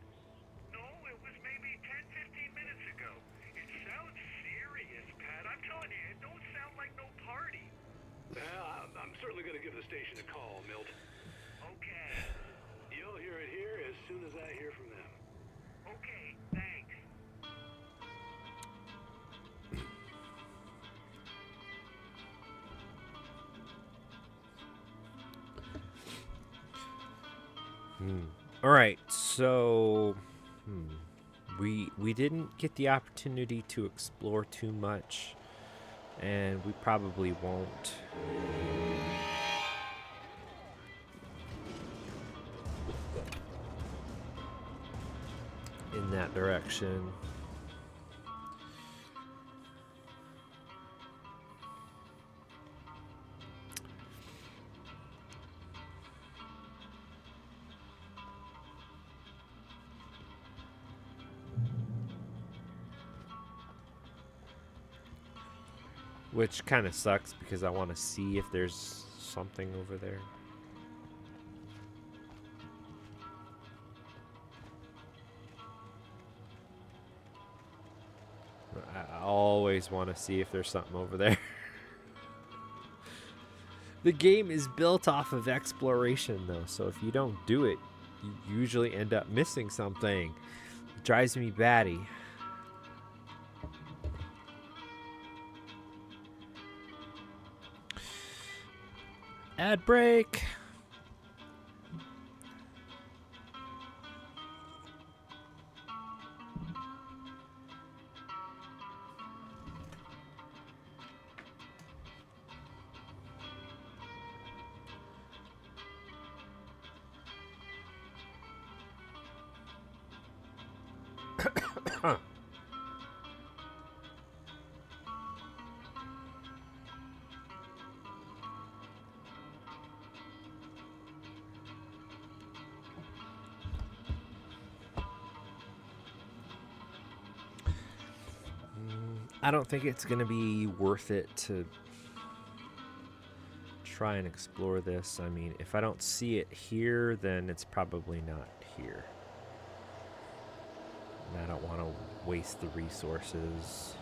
No, it was maybe 10, 15 minutes ago. It sounds serious, Pat. I'm telling you, it don't sound like no party. Well, I'm certainly going to give the station a call, Milt. Okay. You'll hear it here as soon as I hear from them. Okay, thanks.
All right, so we didn't get the opportunity to explore too much, and we probably won't. In that direction. Which kind of sucks because I want to see if there's something over there. I always want to see if there's something over there. The game is built off of exploration, though, so if you don't do it, you usually end up missing something. It drives me batty. Ad break. I don't think it's going to be worth it to try and explore this. I mean, if I don't see it here, then it's probably not here. And I don't want to waste the resources.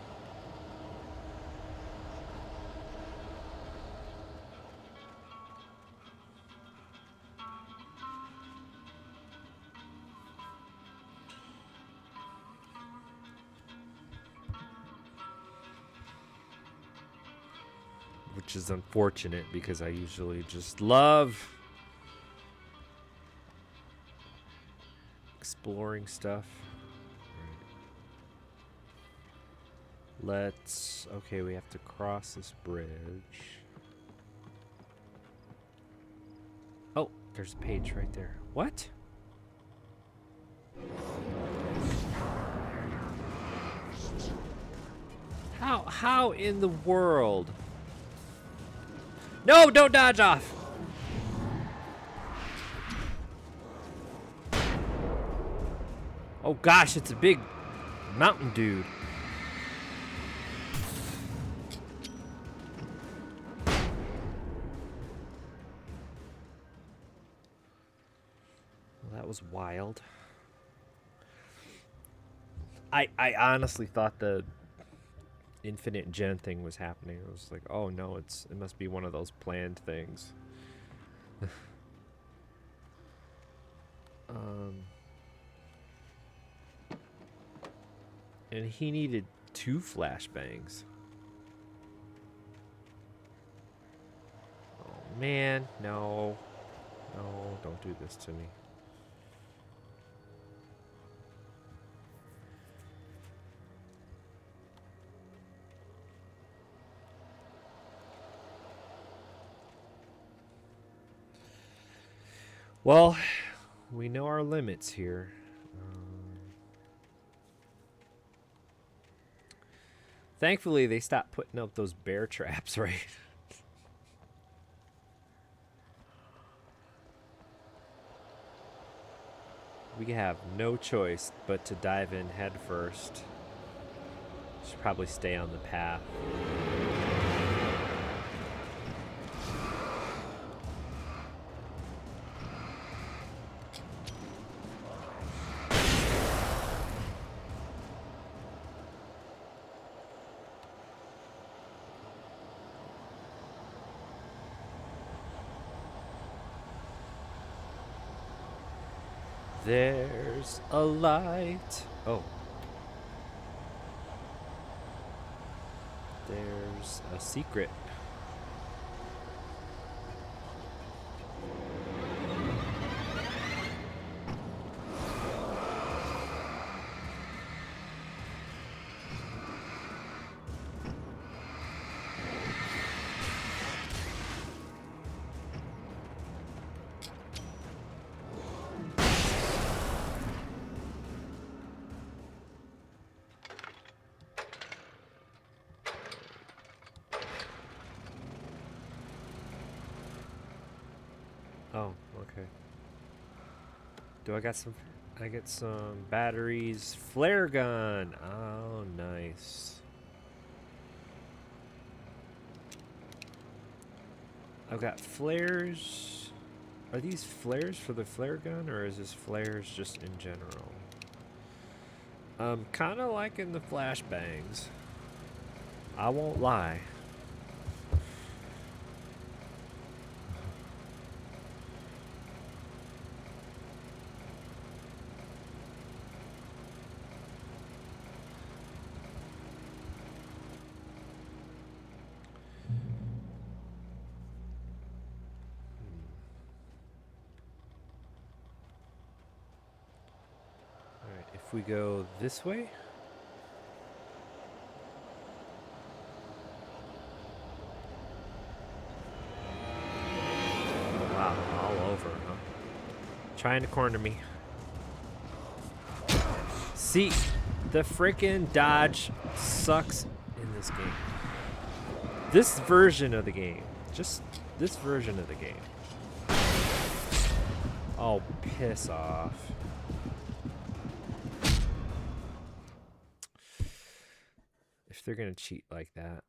Which is unfortunate because I usually just love exploring stuff. Let's... Okay, we have to cross this bridge. Oh, there's a page right there. What? How in the world? No, don't dodge off. Oh gosh, it's a big mountain dude. Well, that was wild. I honestly thought the infinite gen thing was happening. I was like, oh no, it must be one of those planned things. And he needed 2 flashbangs. Man, no. No, don't do this to me. Well, we know our limits here. Thankfully, they stopped putting up those bear traps, right? We have no choice but to dive in head first. Should probably stay on the path. There's a light. Oh. There's a secret. Oh, okay. Do I got some? I get some batteries. Flare gun. Oh, nice. I've got flares. Are these flares for the flare gun, or is this flares just in general? I'm kind of liking the flashbangs. I won't lie. If we go this way? Wow, all over, huh? Trying to corner me. See, the freaking dodge sucks in this game. This version of the game. Just this version of the game. Oh, piss off. They're gonna cheat like that.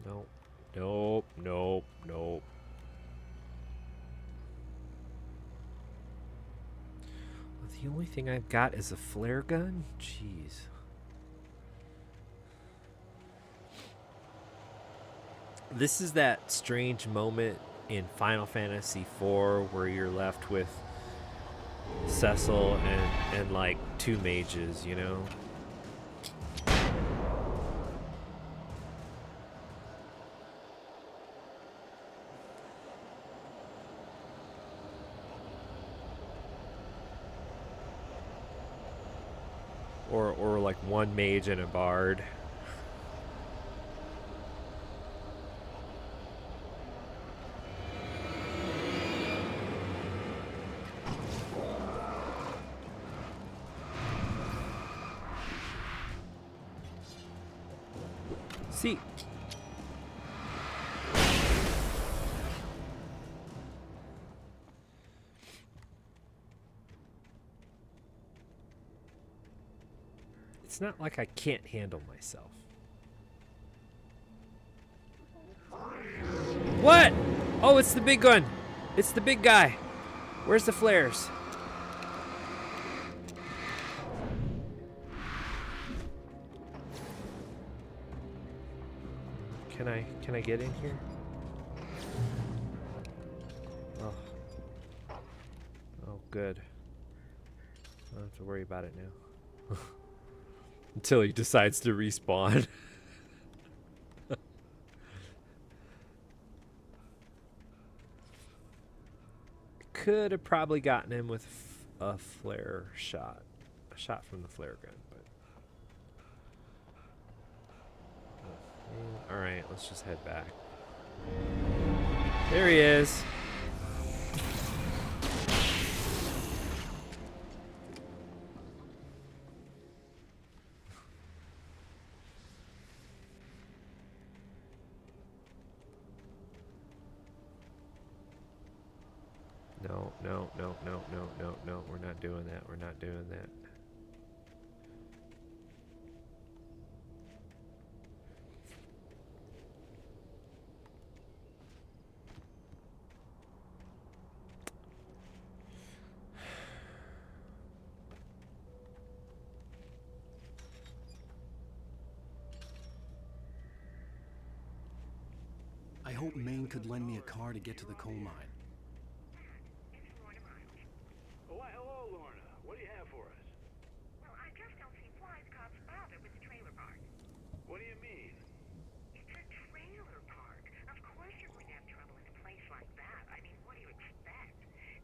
Nope. Nope. Nope. Nope. The only thing I've got is a flare gun? Jeez. This is that strange moment in Final Fantasy IV where you're left with Cecil and like two mages, you know? Or like one mage and a bard. See. It's not like I can't handle myself. What? Oh, it's the big one. It's the big guy. Where's the flares? Can I get in here? Oh. Oh, good. I don't have to worry about it now. Until he decides to respawn. Could have probably gotten him with a flare shot. A shot from the flare gun, but... Alright, let's just head back. There he is. No, we're not doing that. We're not doing that.
I hope Maine could lend me a car to get to the coal mine.
Oh, why, hello, Lorna. What do you have for us?
Well, I just don't see why the cops bother with the trailer park.
What do you mean?
It's a trailer park. Of course you're going to have trouble in a place like that. I mean, what do you expect?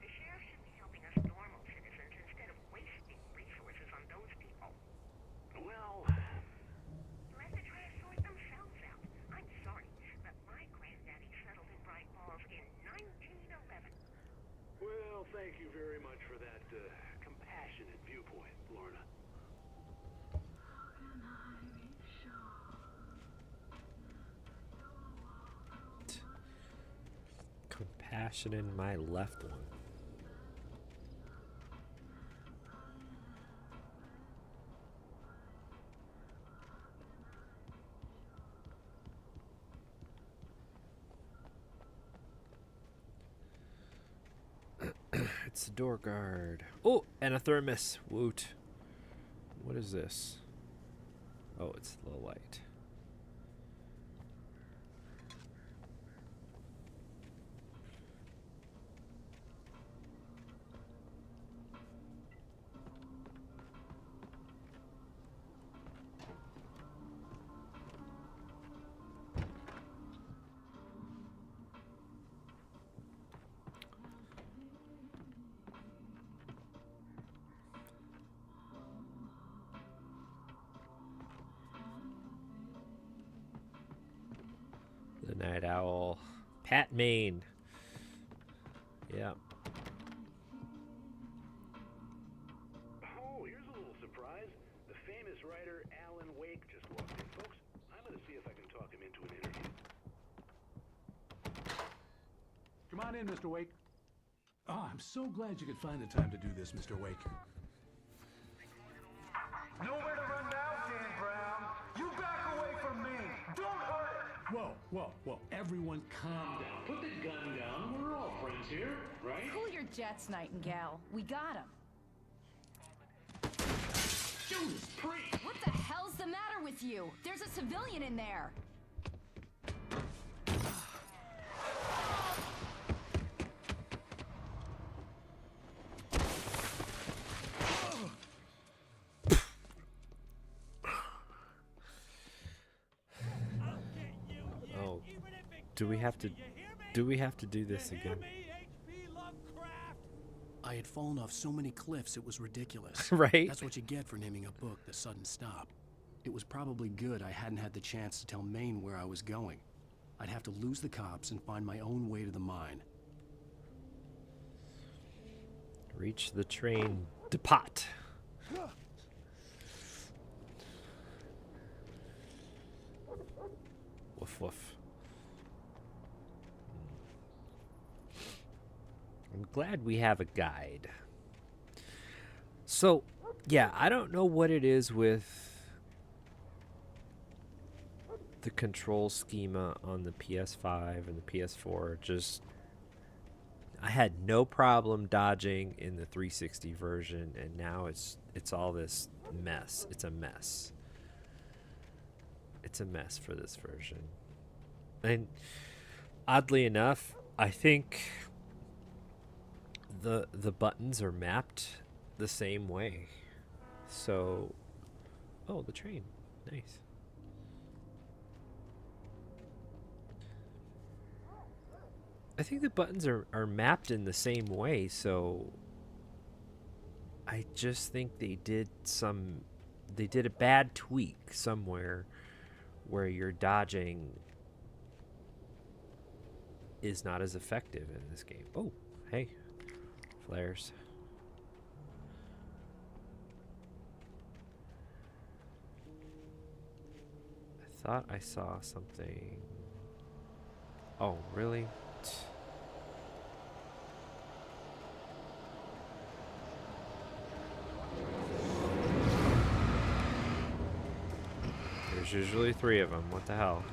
The sheriff should be helping us normal citizens instead of wasting resources on those people.
Well...
Let the trash sort themselves out. I'm sorry, but my granddaddy settled in Bright Falls in 1911.
Well, thank you very much for that compassionate viewpoint, Lorna.
Compassion in my left one. It's a door guard. Oh, and a thermos. Woot. What is this? Oh, it's the light. The Night Owl. Pat Maine. Yeah.
Oh, here's a little surprise. The famous writer Alan Wake just walked in, folks. I'm going to see if I can talk him into an interview.
Come on in, Mr. Wake. Oh, I'm so glad you could find the time to do this, Mr. Wake.
Nowhere to run now, Dan Brown. You back away from me. Don't hurt it.
Whoa. Everyone calm down. Put the gun down. We're all friends here, right?
Cool your jets, Nightingale. We got him.
Judas Priest!
What the hell's the matter with you? There's a civilian in there.
Oh. Do we have to do this again?
I had fallen off so many cliffs it was ridiculous.
Right?
That's what you get for naming a book The Sudden Stop. It was probably good I hadn't had the chance to tell Maine where I was going. I'd have to lose the cops and find my own way to the mine.
Reach the train depot. Woof woof. I'm glad we have a guide. So, yeah, I don't know what it is with the control schema on the PS5 and the PS4. Just, I had no problem dodging in the 360 version, and now it's all this mess. It's a mess. It's a mess for this version. And oddly enough, I think the buttons are mapped the same way. So, oh, the train. Nice. I think the buttons are mapped in the same way, so I just think they did a bad tweak somewhere where your dodging is not as effective in this game. Oh, hey. Flares. I thought I saw something. Oh, really? There's usually 3 of them. What the hell?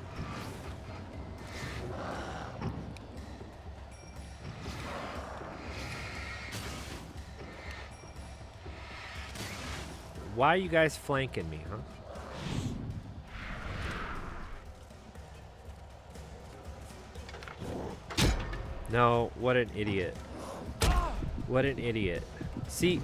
Why are you guys flanking me, huh? No, what an idiot. What an idiot. See?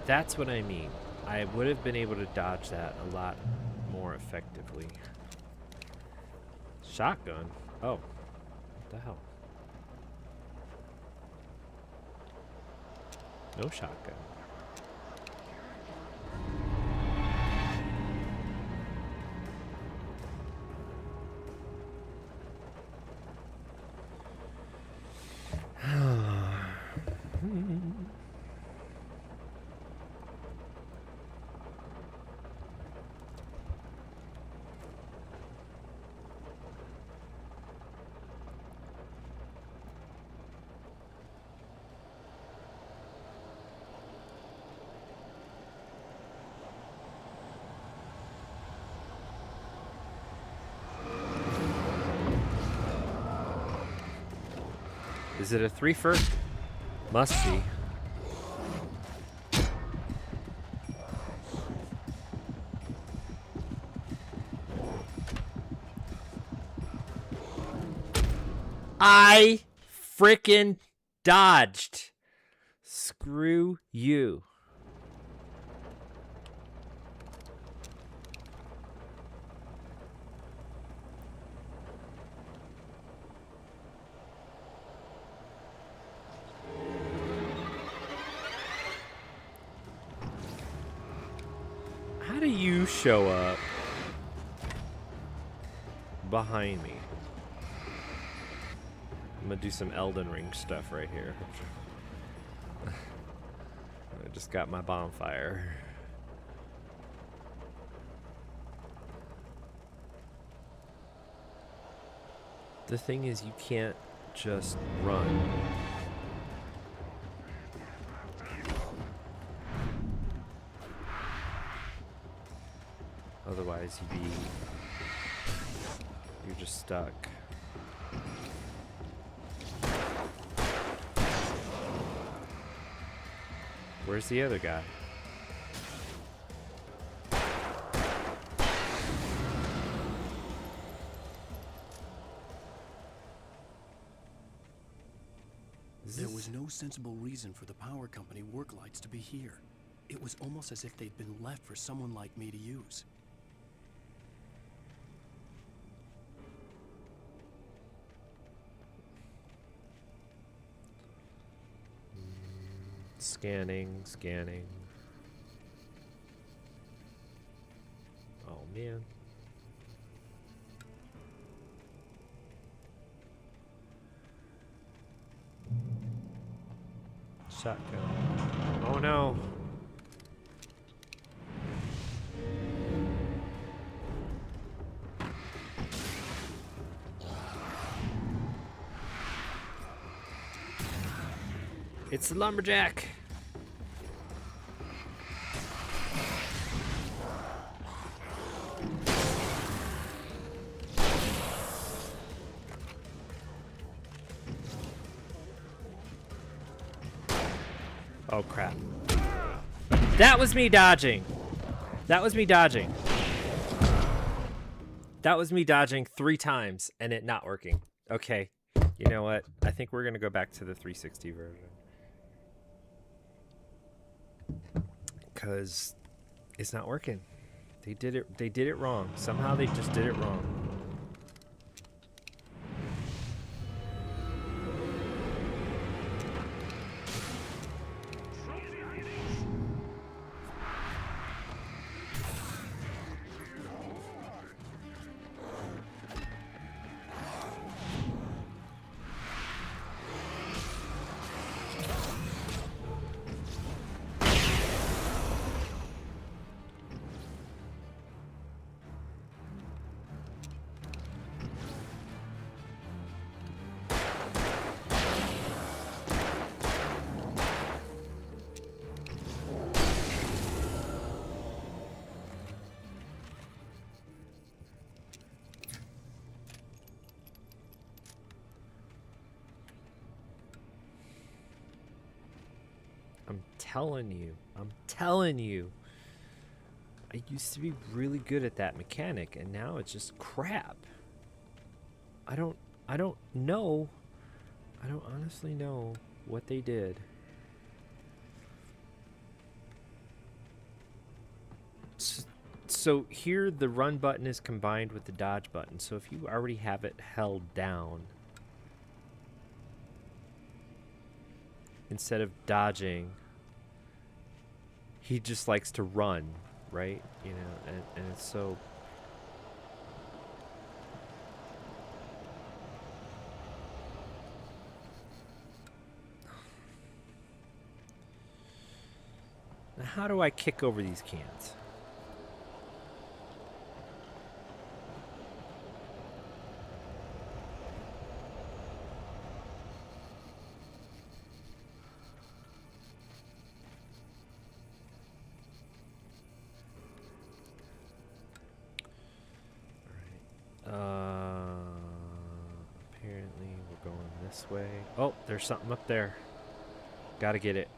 That's what I mean. I would have been able to dodge that a lot more effectively. Shotgun? Oh. What the hell? No shotgun. Is it a 3-fer? Must be. I frickin' dodged. Screw you. How do you show up behind me? I'm gonna do some Elden Ring stuff right here. I just got my bonfire. The thing is, you can't just run. Otherwise, you're just stuck. Where's the other guy?
There was no sensible reason for the power company work lights to be here. It was almost as if they'd been left for someone like me to use.
Scanning. Oh, man. Shotgun. Oh, no. It's the lumberjack. Oh, crap. That was me dodging. That was me dodging. That was me dodging 3 times and it not working. Okay. You know what? I think we're going to go back to the 360 version. Because it's not working. They did it wrong. Somehow they just did it wrong. I'm telling you. I used to be really good at that mechanic, and now it's just crap. I don't know. I don't honestly know what they did. So here the run button is combined with the dodge button. So if you already have it held down, instead of dodging, he just likes to run, right? You know, and it's so... Now, how do I kick over these cans? Apparently we're going this way. Oh, there's something up there. Gotta get it.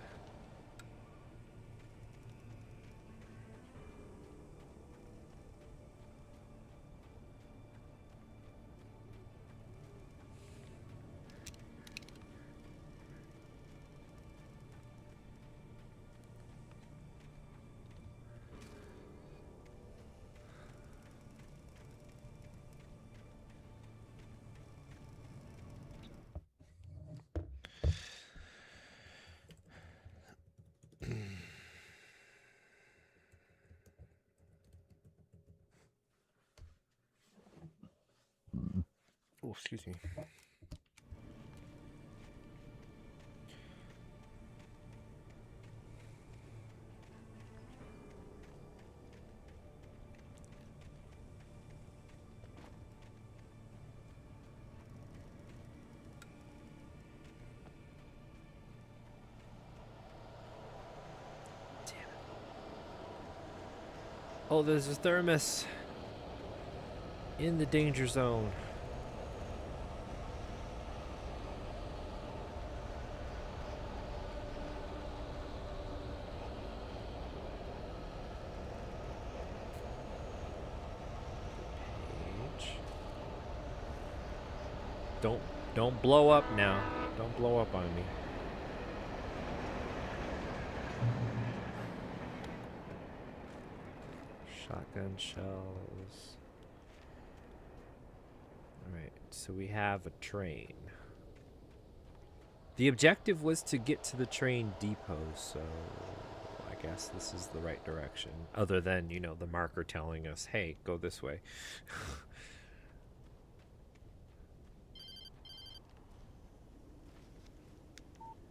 Oh, excuse me. Oh, there's a thermos in the danger zone. Don't blow up now. Don't blow up on me. Shotgun shells. Alright, so we have a train. The objective was to get to the train depot, so I guess this is the right direction. Other than, you know, the marker telling us, hey, go this way.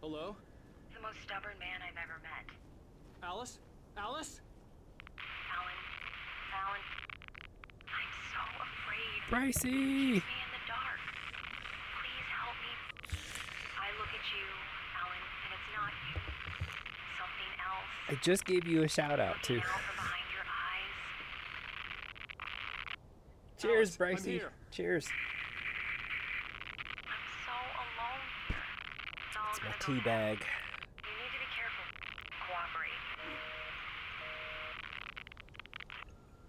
Hello?
The most stubborn man I've ever met.
Alice? Alice?
Alan, I'm so afraid.
Pricey!
Keep me in the dark. Please help me. I look at you, Alan, and it's not you. Something else.
I just gave you a shout out too.
Out from behind your eyes.
Cheers,
Alice,
Pricey. Cheers.
I'm so alone here. It's all
It's my
gonna
tea
go down.
bag.
You need to be careful.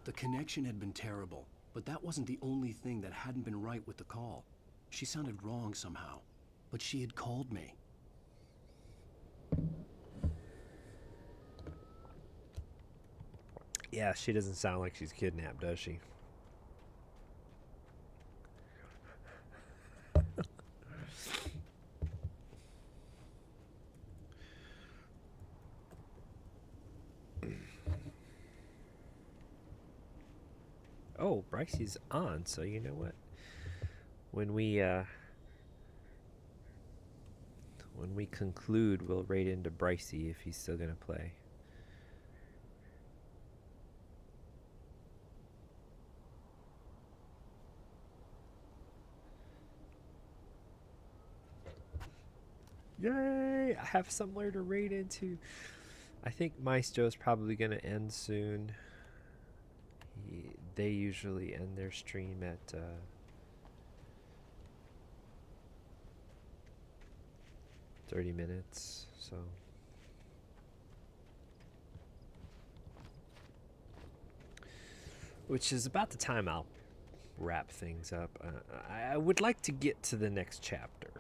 The connection had been terrible, but that wasn't the only thing that hadn't been right with the call. She sounded wrong somehow, but she had called me.
Yeah, she doesn't sound like she's kidnapped, does she? Oh, Brycey's on, so you know what? When we conclude, we'll raid into Brycey if he's still gonna play. Yay! I have somewhere to raid into. I think Maestro's probably gonna end soon. They usually end their stream at 30 minutes, so which is about the time I'll wrap things up. I would like to get to the next chapter.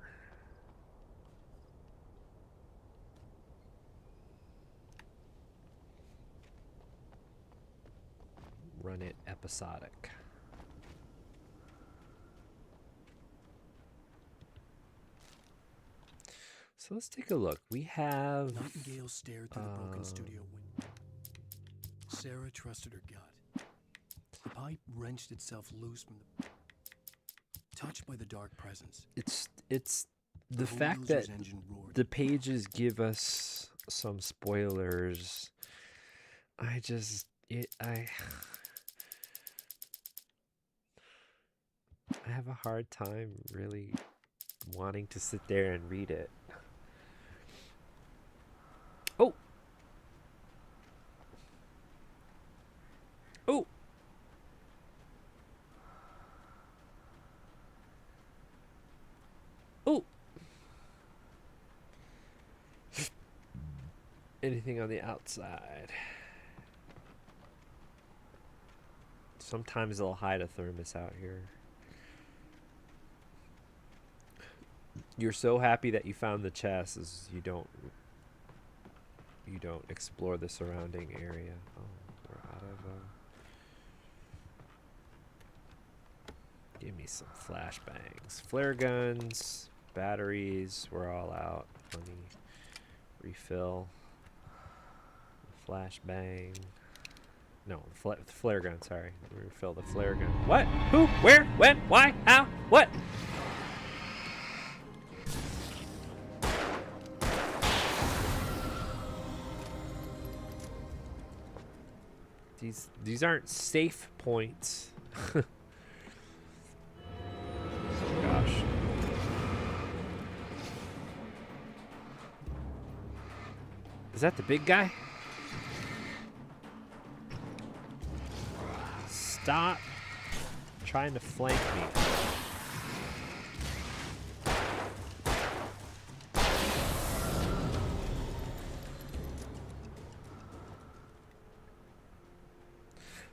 Run it episodic. So let's take a look. We have...
Nightingale stared through the broken studio window. Sarah trusted her gut. The pipe wrenched itself loose from the... Touched by the dark presence.
It's the fact that the pages give us some spoilers. I have a hard time really wanting to sit there and read it. Oh! Oh! Oh! Anything on the outside? Sometimes they'll hide a thermos out here. You're so happy that you found the chest as you don't explore the surrounding area. Oh, we're out of give me some flashbangs. Flare guns, batteries, we're all out. Money. Refill. Flashbang. No, flare gun, sorry. Refill the flare gun. What? Who? Where? When? Why? How? What? These aren't safe points. Oh gosh. Is that the big guy? Stop trying to flank me.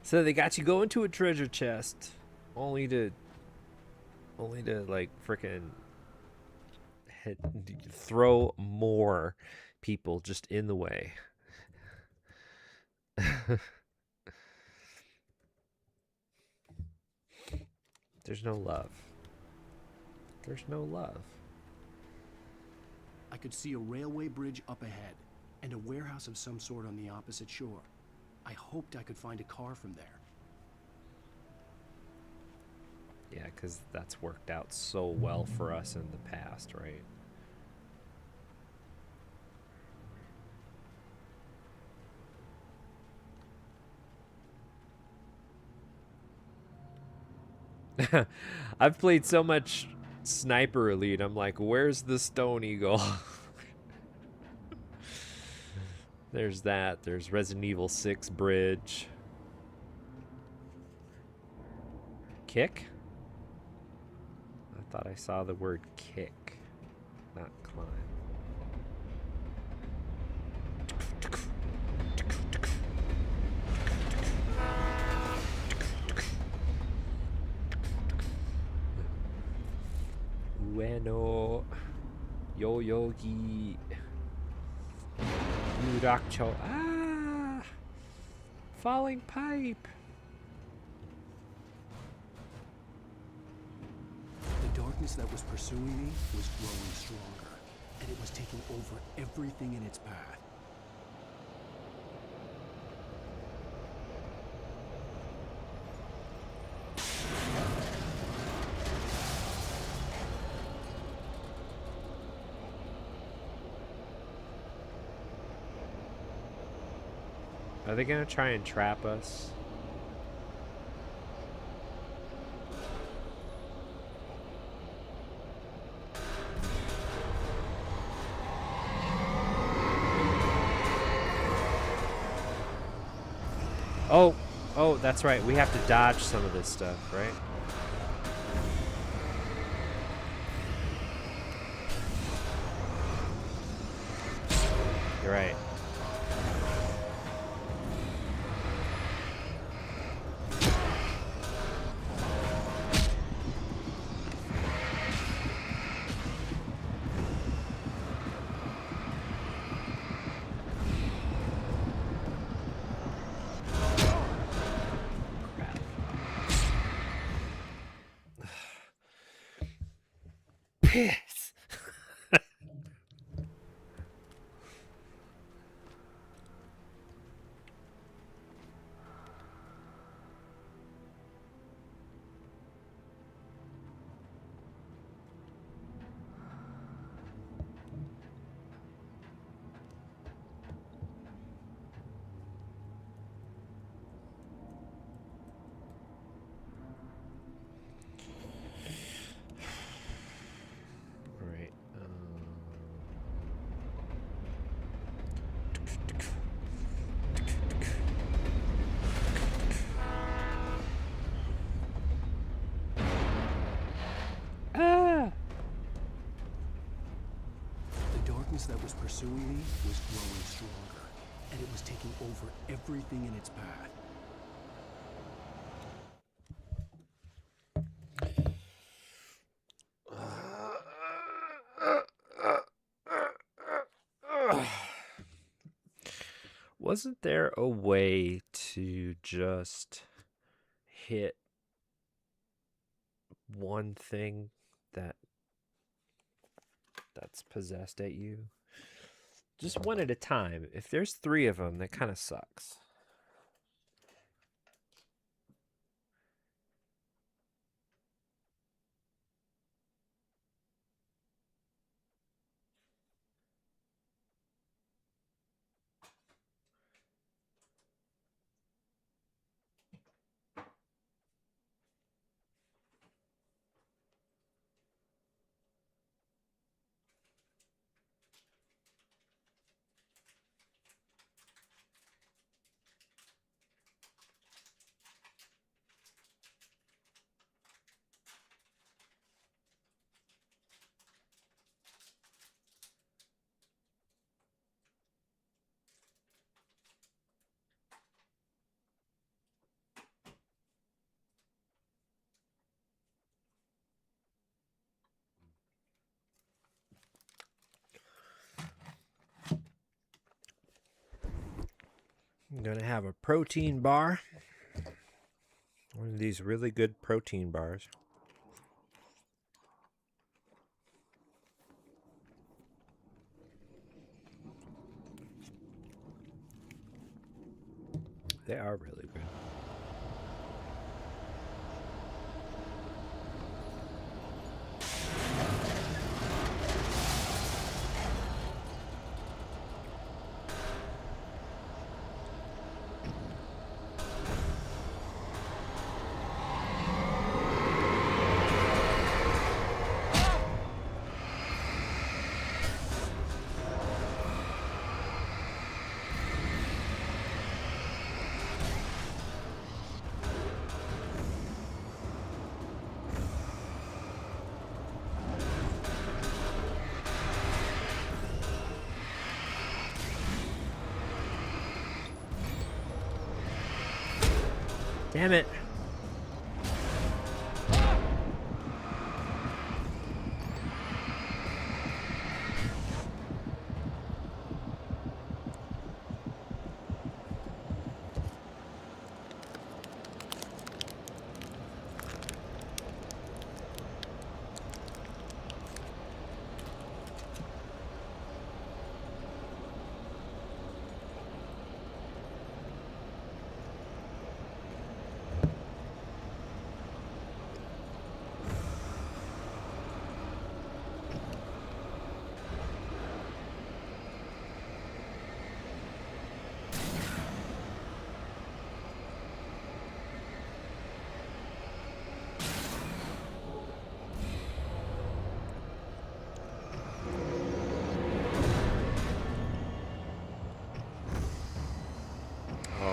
So they got you going to a treasure chest, only to like frickin' throw more people just in the way. There's no love. There's no love.
I could see a railway bridge up ahead and a warehouse of some sort on the opposite shore. I hoped I could find a car from there.
Yeah, because that's worked out so well for us in the past, right? I've played so much Sniper Elite, I'm like, where's the Stone Eagle? There's that. There's Resident Evil 6 bridge. Kick? I thought I saw the word kick, not climb. Ueno. Yoyogi. Yurakcho. Ah! Falling pipe.
The darkness that was pursuing me was growing stronger, and it was taking over everything in its path.
Are they gonna try and trap us? Oh, that's right. We have to dodge some of this stuff, right? You're right. Piss. Right. Ah!
The darkness that was pursuing me was growing stronger, and it was taking over everything in its path.
Wasn't there a way to just hit one thing that's possessed at you? Just one at a time. If there's 3 of them, that kind of sucks. I'm gonna have a protein bar. One of these really good protein bars. They are really good. Damn it.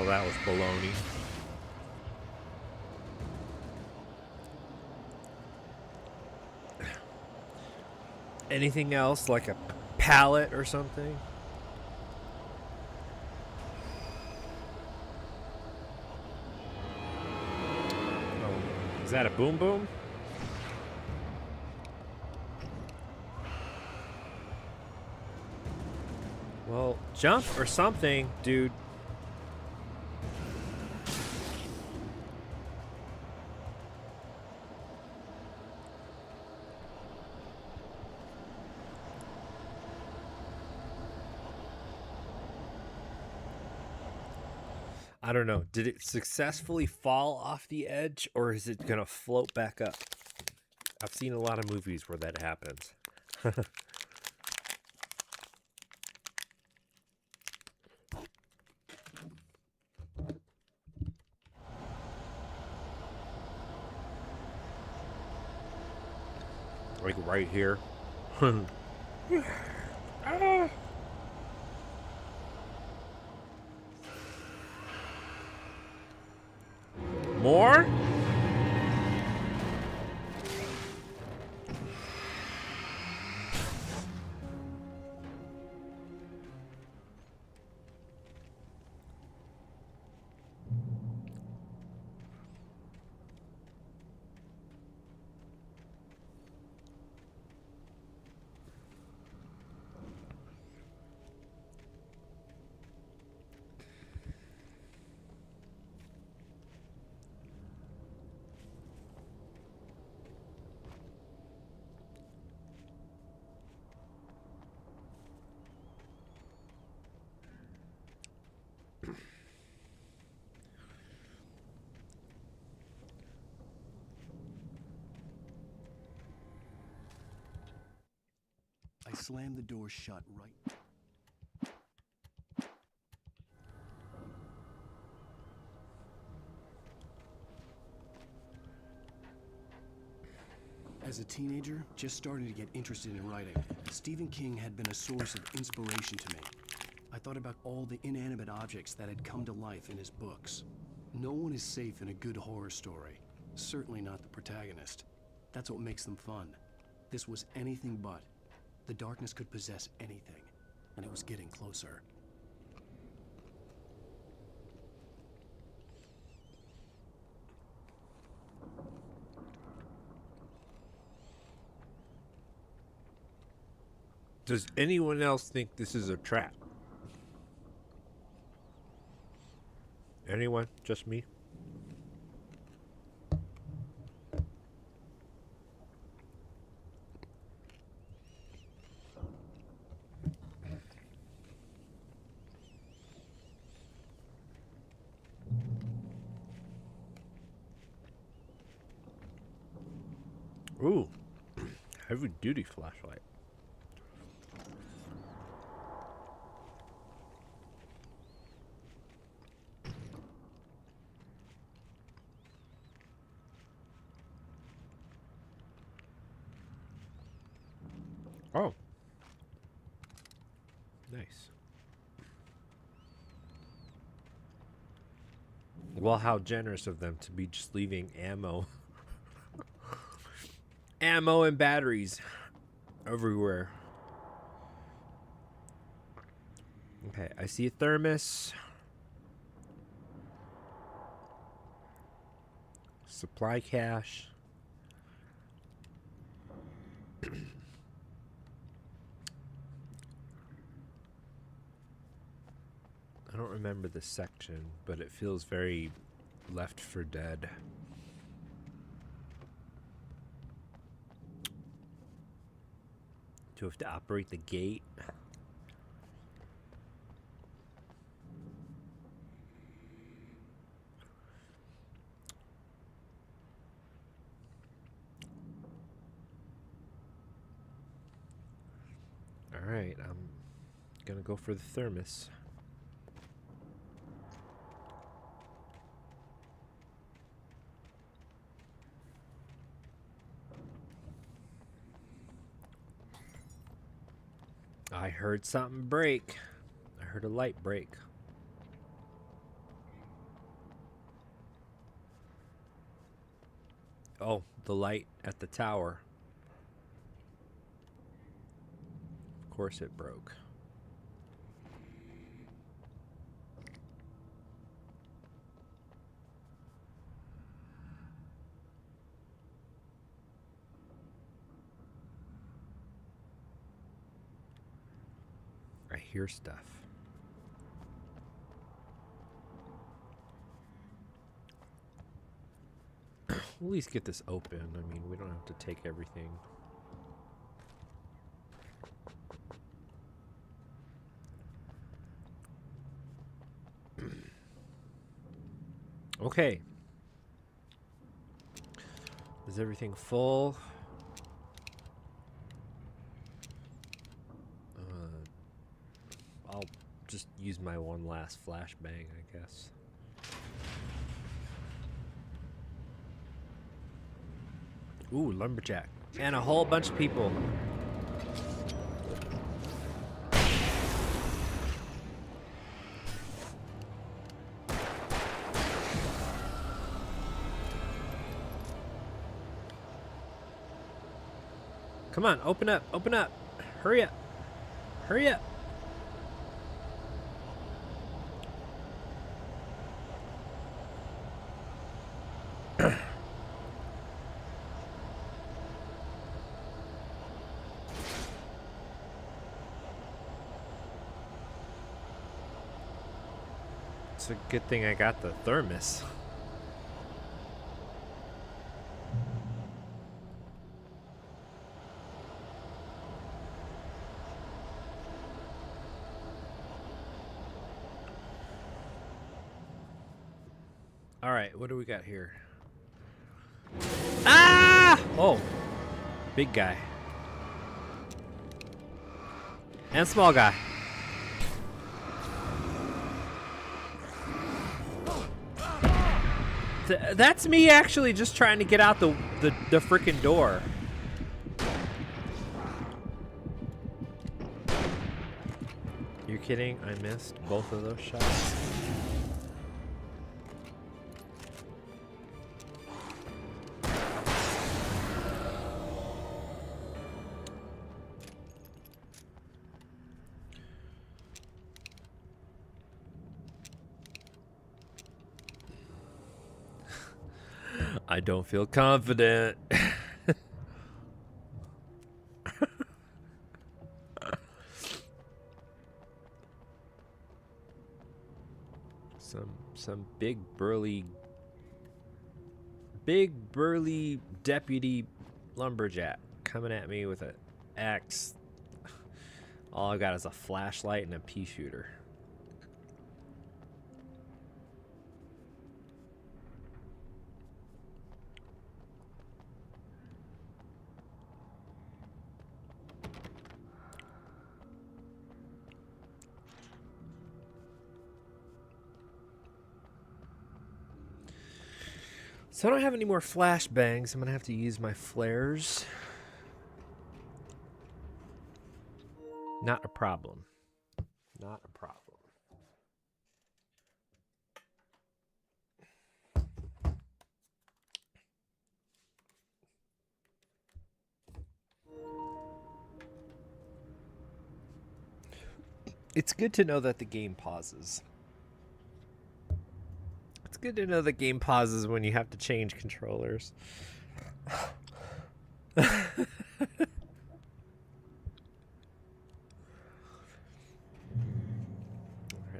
Well, that was baloney. Anything else, like a pallet or something? Oh, is that a boom boom? Well, jump or something, dude. I don't know. Did it successfully fall off the edge, or is it going to float back up? I've seen a lot of movies where that happens. Like right here. More?
I slammed the door shut right. As a teenager, just starting to get interested in writing, Stephen King had been a source of inspiration to me. I thought about all the inanimate objects that had come to life in his books. No one is safe in a good horror story. Certainly not the protagonist. That's what makes them fun. This was anything but. The darkness could possess anything, and it was getting closer.
Does anyone else think this is a trap? Anyone? Just me? Ooh, heavy duty flashlight. Oh. Nice. Well, how generous of them to be just leaving ammo. Ammo and batteries everywhere. Okay, I see a thermos. Supply cache. I don't remember this section, but it feels very Left 4 Dead. Do you have to operate the gate? Alright, I'm gonna go for the thermos. I heard something break. I heard a light break. Oh, the light at the tower. Of course it broke. I hear stuff. We'll at least get this open. I mean, we don't have to take everything. Okay. Is everything full? I'll just use my one last flashbang, I guess. Ooh, lumberjack. And a whole bunch of people. Come on, open up, open up. Hurry up. Hurry up. It's a good thing I got the thermos. All right, what do we got here? Ah! Oh, big guy. And small guy. That's me actually just trying to get out the frickin' door. You're kidding? I missed both of those shots. I don't feel confident. Some big burly deputy lumberjack coming at me with an axe. All I got is a flashlight and a pea shooter. So I don't have any more flashbangs. I'm gonna have to use my flares. Not a problem. Not a problem. It's good to know that the game pauses. It's good to know the game pauses when you have to change controllers. Alright,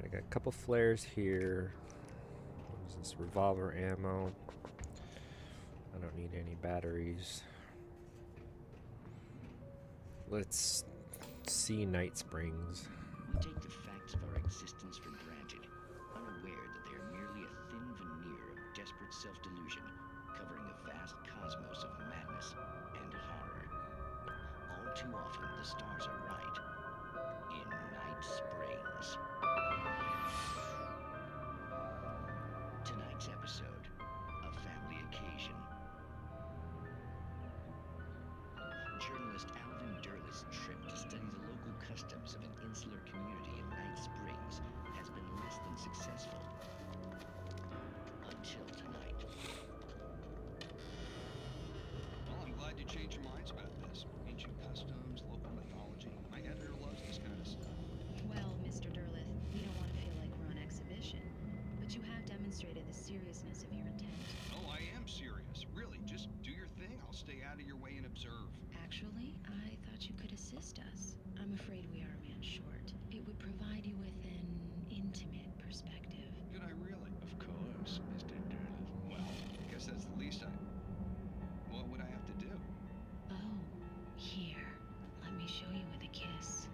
I got a couple flares here. What is this? Revolver ammo. I don't need any batteries. Let's see Night Springs.
We take the facts of our existence for granted, unaware that they are merely a thin veneer of desperate self-delusion, covering a vast cosmos of madness and horror. All too often, the stars are right. In Night Springs. Tonight's episode, a family occasion. Journalist Alvin Durley's trip to study the local customs of an insular community in Night Springs has been less than successful. Until tonight.
demonstrated the seriousness of your intent.
Oh, I am serious. Really, just do your thing. I'll stay out of your way and observe.
Actually, I thought you could assist us. I'm afraid we are a man short. It would provide you with an intimate perspective.
Could I really? Of course, Mr. Durley. Well, I guess that's the least I... What would I have to do?
Oh, here. Let me show you with a kiss.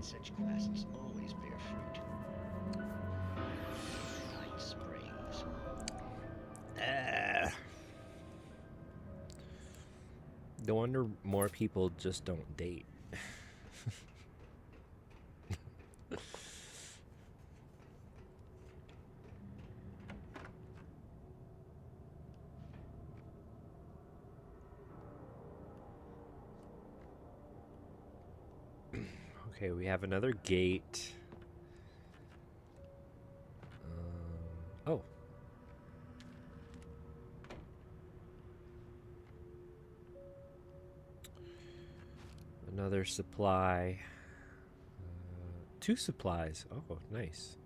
Such quests always bear fruit. Night Springs.
No wonder more people just don't date. Okay, we have another gate. Oh. Another supply. 2 supplies. Oh, nice.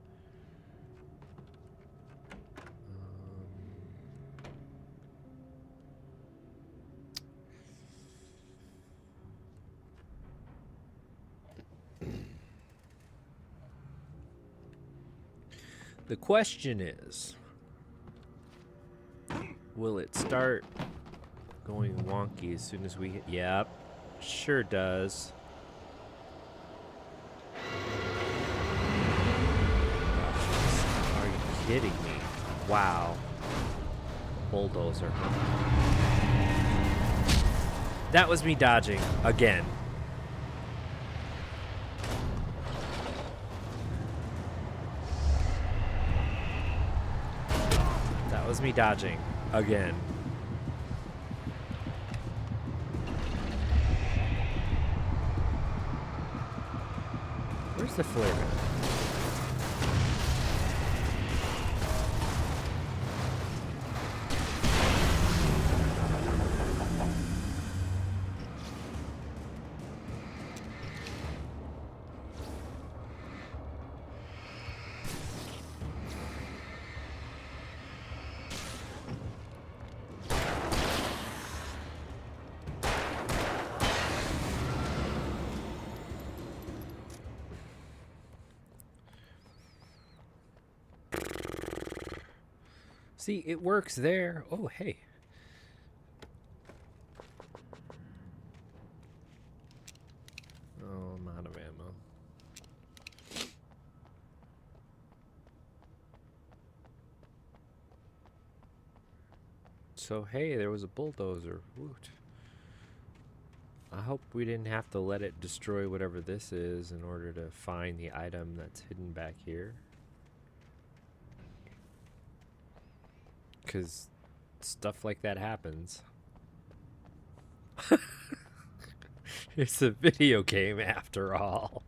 The question is, will it start going wonky as soon as we hit? Yep, sure does. Are you kidding me? Wow. Bulldozer. That was me dodging again. That was me dodging again. Where's the flare gun? See, it works there. Oh, hey. Oh, I'm out of ammo. So, hey, there was a bulldozer. Woot. I hope we didn't have to let it destroy whatever this is in order to find the item that's hidden back here. Because stuff like that happens. It's a video game after all.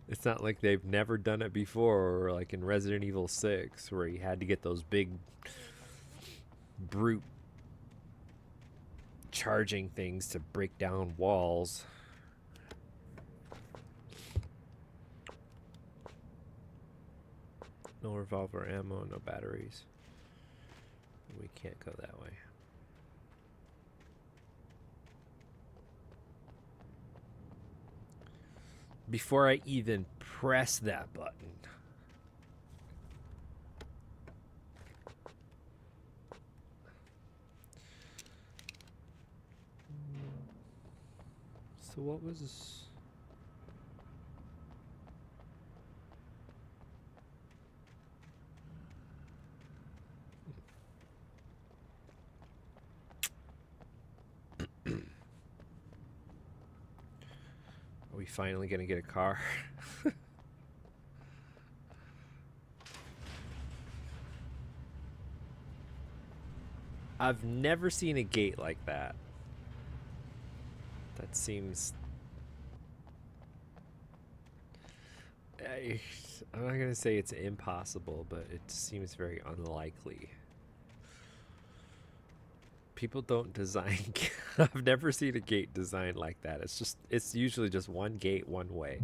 It's not like they've never done it before, or like in Resident Evil 6, where you had to get those big brute charging things to break down walls. No revolver ammo, no batteries. We can't go that way. Before I even press that button. So what was... we finally gonna get a car? I've never seen a gate like that. That seems... I'm not gonna say it's impossible, but it seems very unlikely. People don't design... I've never seen a gate designed like that. It's usually just one gate, one way.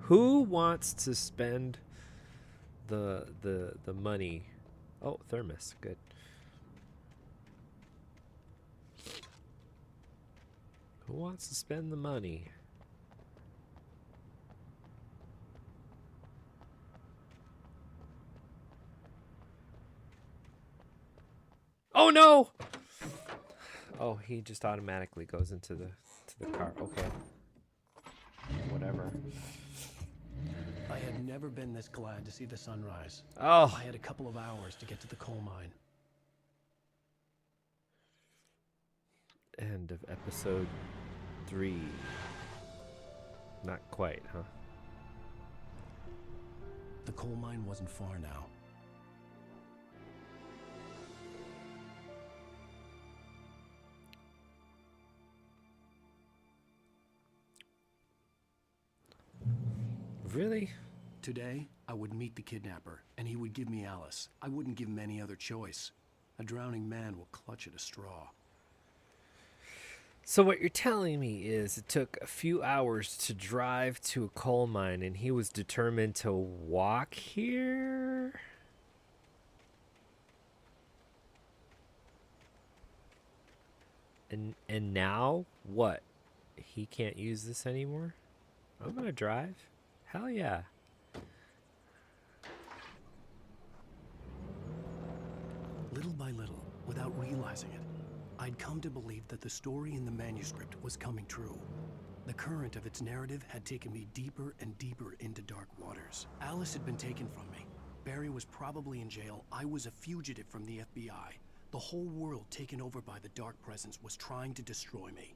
Who wants to spend the money? Oh, thermos, good. Who wants to spend the money? Oh no! Oh, he just automatically goes into the car. Okay. Whatever.
I had never been this glad to see the sunrise.
Oh.
I had a couple of hours to get to the coal mine.
End of episode 3. Not quite, huh?
The coal mine wasn't far now.
Really?
Today, I would meet the kidnapper, and he would give me Alice. I wouldn't give him any other choice. A drowning man will clutch at a straw.
So what you're telling me is it took a few hours to drive to a coal mine, and he was determined to walk here? And now, what? He can't use this anymore? I'm gonna drive. Hell yeah.
Little by little, without realizing it, I'd come to believe that the story in the manuscript was coming true. The current of its narrative had taken me deeper and deeper into dark waters. Alice had been taken from me. Barry was probably in jail. I was a fugitive from the FBI. The whole world taken over by the dark presence was trying to destroy me.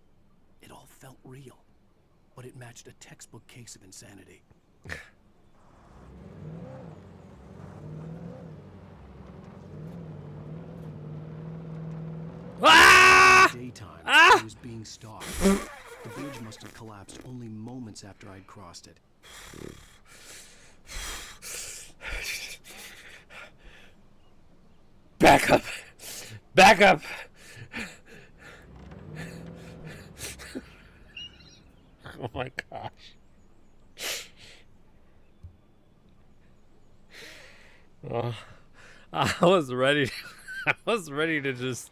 It all felt real, but it matched a textbook case of insanity. Daytime, I was being stalked. The bridge must have collapsed only moments after I'd crossed it.
Back up! Back up! Oh my gosh. Oh, I was ready to just...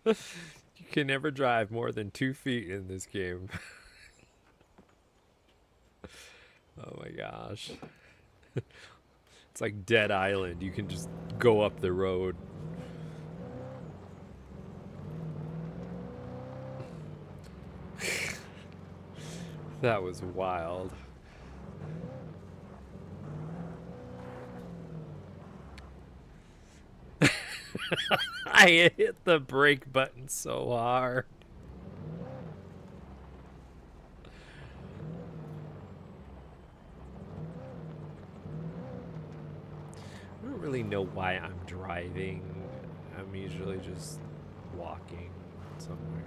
You can never drive more than 2 feet in this game. Oh my gosh. It's like Dead Island. You can just go up the road. That was wild. I hit the brake button so hard. I don't really know why I'm driving. I'm usually just walking somewhere.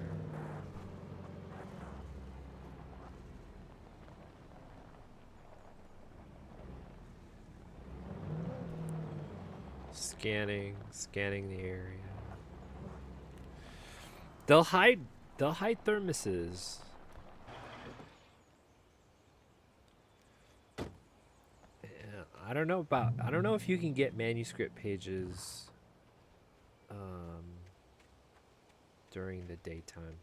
Scanning the area. They'll hide thermoses. Yeah, I don't know if you can get manuscript pages during the daytime.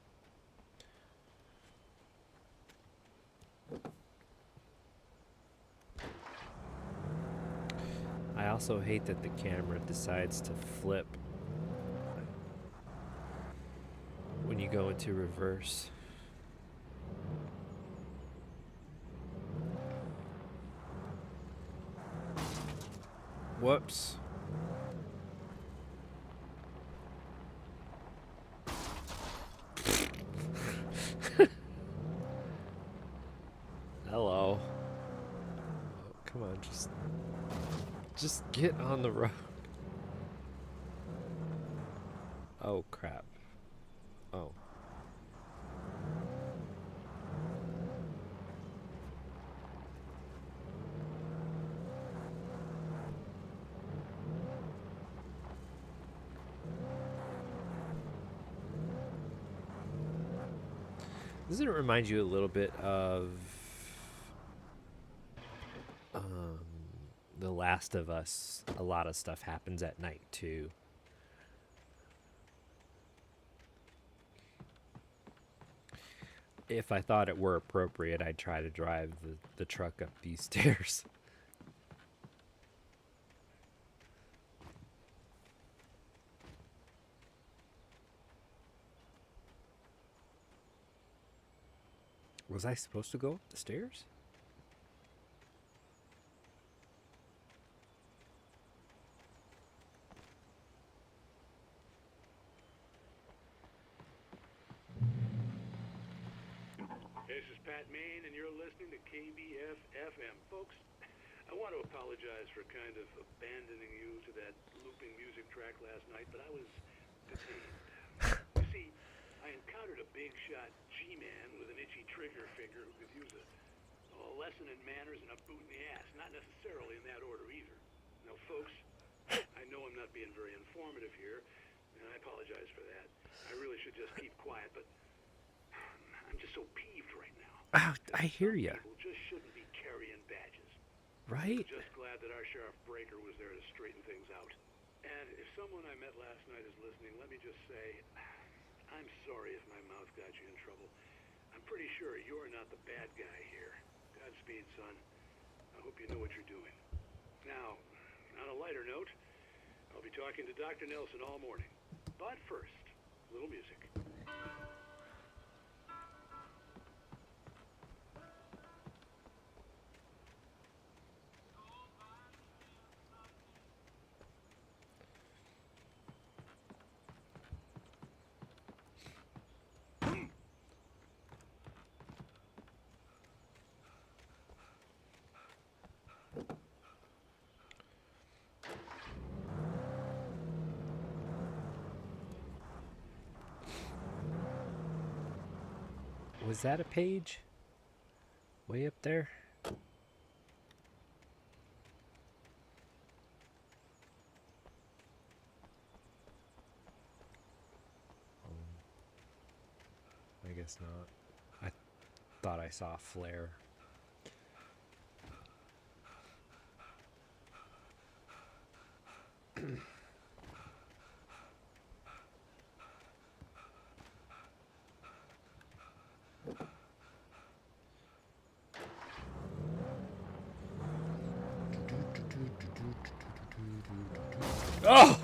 I also hate that the camera decides to flip when you go into reverse. Whoops. Just get on the road. Oh, crap. Oh. Doesn't it remind you a little bit of The Last of Us? A lot of stuff happens at night too. If I thought it were appropriate, I'd try to drive the truck up these stairs. Was I supposed to go up the stairs?
This is Pat Main, and you're listening to KBF-FM. Folks, I want to apologize for kind of abandoning you to that looping music track last night, but I was detained. You see, I encountered a big-shot G-man with an itchy trigger finger who could use a lesson in manners and a boot in the ass. Not necessarily in that order either. Now, folks, I know I'm not being very informative here, and I apologize for that. I really should just keep quiet, but I'm just so peeved right now.
Oh, I hear you.
People just shouldn't be carrying badges.
Right?
I'm just glad that our Sheriff Breaker was there to straighten things out. And if someone I met last night is listening, let me just say, I'm sorry if my mouth got you in trouble. I'm pretty sure you're not the bad guy here. Godspeed, son. I hope you know what you're doing. Now, on a lighter note, I'll be talking to Dr. Nelson all morning. But first, a little music.
Was that a page? Way up there? I guess not. I thought I saw a flare. Oh!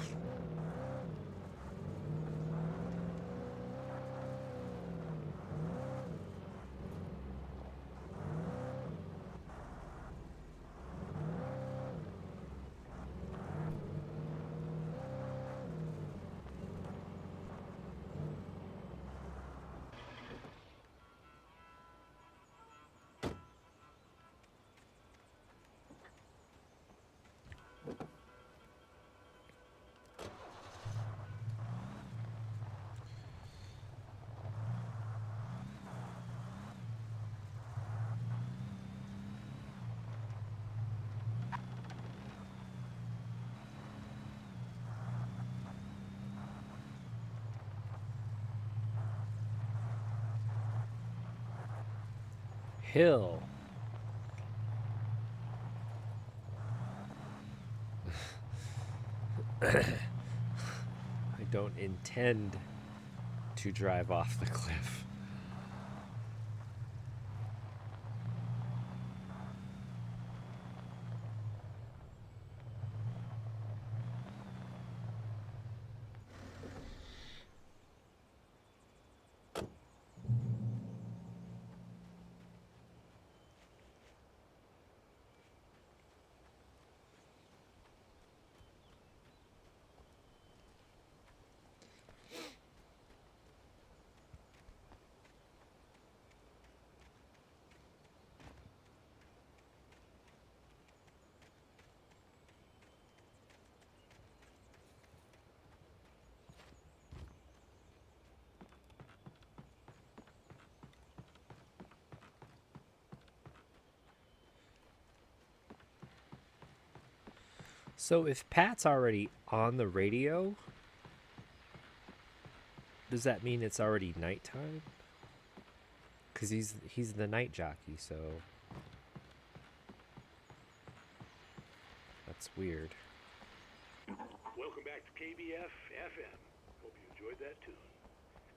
Hill. I don't intend to drive off the cliff. So if Pat's already on the radio, does that mean it's already nighttime? Because he's the night jockey, so that's weird.
Welcome back to KBF FM. Hope you enjoyed that tune.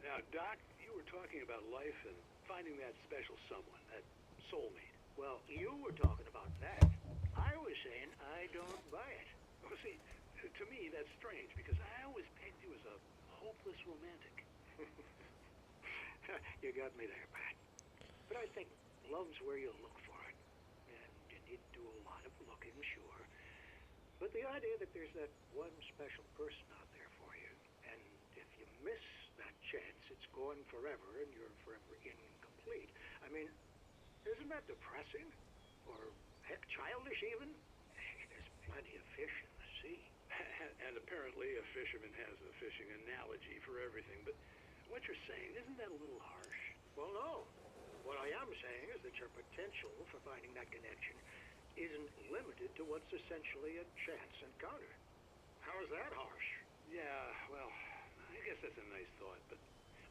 Now, Doc, you were talking about life and finding that special someone, that soulmate.
Well, you were talking about that. I was saying I don't buy it.
Well, see, to me that's strange because I always pegged you as a hopeless romantic.
You got me there, Pat. But I think love's where you look for it. And you need to do a lot of looking, sure. But the idea that there's that one special person out there for you, and if you miss that chance, it's gone forever and you're forever incomplete. I mean, isn't that depressing? Or, heck, childish even? There's plenty of fish in the sea.
And apparently a fisherman has a fishing analogy for everything, but what you're saying, isn't that a little harsh?
Well, no. What I am saying is that your potential for finding that connection isn't limited to what's essentially a chance encounter. How is that harsh?
Yeah, well, I guess that's a nice thought, but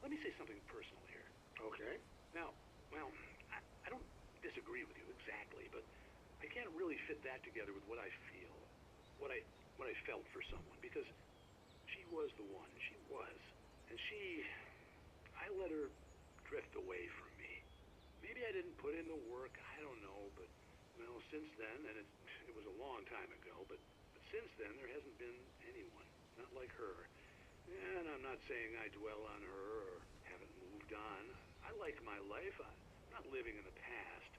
let me say something personal here.
Okay.
Now, well, I don't disagree with you exactly, but I can't really fit that together with what I feel, what I felt for someone, because she was the one. She was. And I let her drift away from me. Maybe I didn't put in the work, I don't know, but, well, since then, and it was a long time ago, but since then there hasn't been anyone, not like her. And I'm not saying I dwell on her or haven't moved on. I like my life. I'm not living in the past,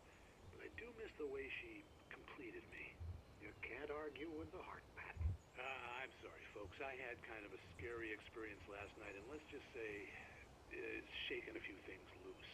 but I do miss the way she completed me.
You can't argue with the heart, Pat.
I'm sorry, folks. I had kind of a scary experience last night, and let's just say it's shaken a few things loose.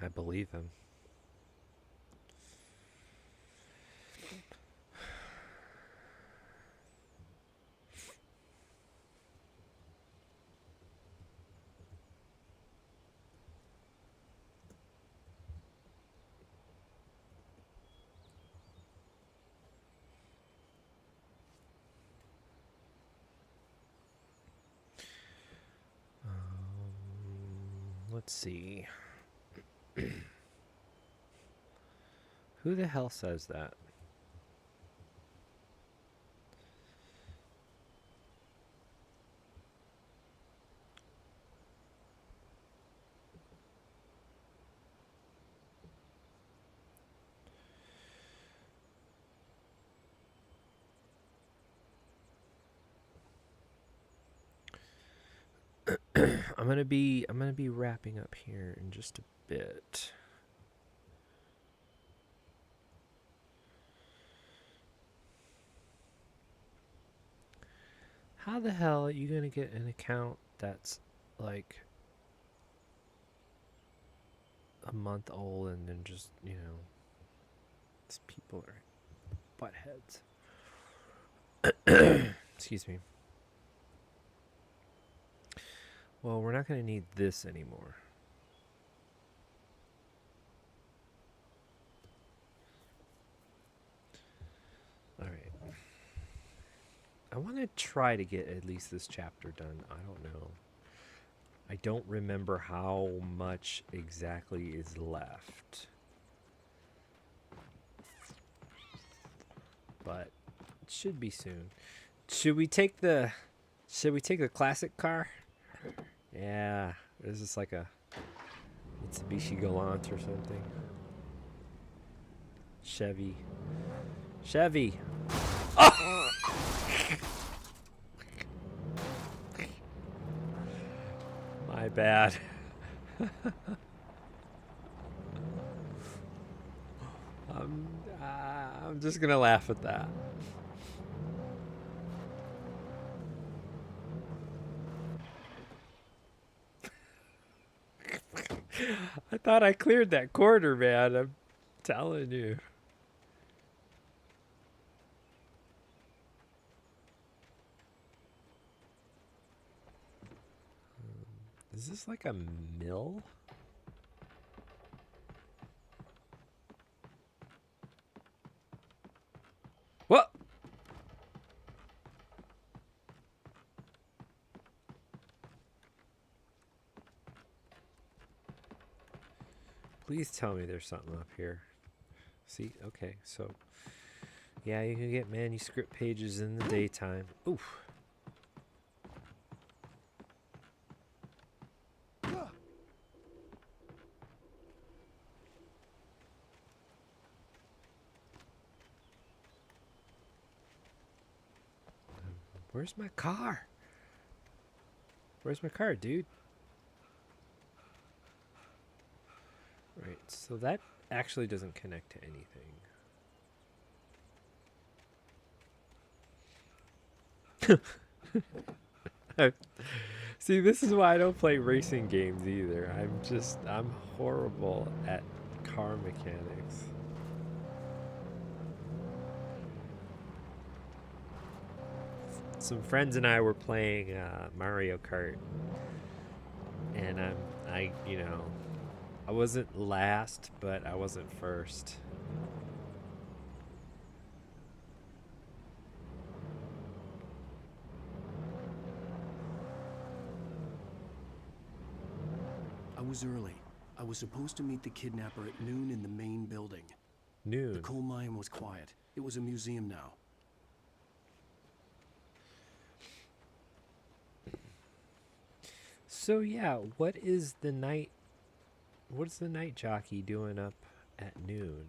I believe him. Let's see. Who the hell says that? I'm gonna be wrapping up here in just a bit. How the hell are you gonna get an account that's like a month old and then just, you know, these people are buttheads. Excuse me. Well, we're not going to need this anymore. All right. I want to try to get at least this chapter done. I don't know. I don't remember how much exactly is left. But it should be soon. Should we take the classic car? Yeah, this is like a Mitsubishi Galant or something. Chevy. Oh! My bad. I'm just gonna laugh at that. I thought I cleared that corner, man. I'm telling you. Is this like a mill? What? Please tell me there's something up here. See, okay, so yeah, you can get manuscript pages in the daytime. Oof. Where's my car? Where's my car, dude? Right, so that actually doesn't connect to anything. See, this is why I don't play racing games either. I'm horrible at car mechanics. Some friends and I were playing Mario Kart, and I wasn't last, but I wasn't first.
I was early. I was supposed to meet the kidnapper at noon in the main building.
Noon?
The coal mine was quiet. It was a museum now.
So yeah, what's the night jockey doing up at noon?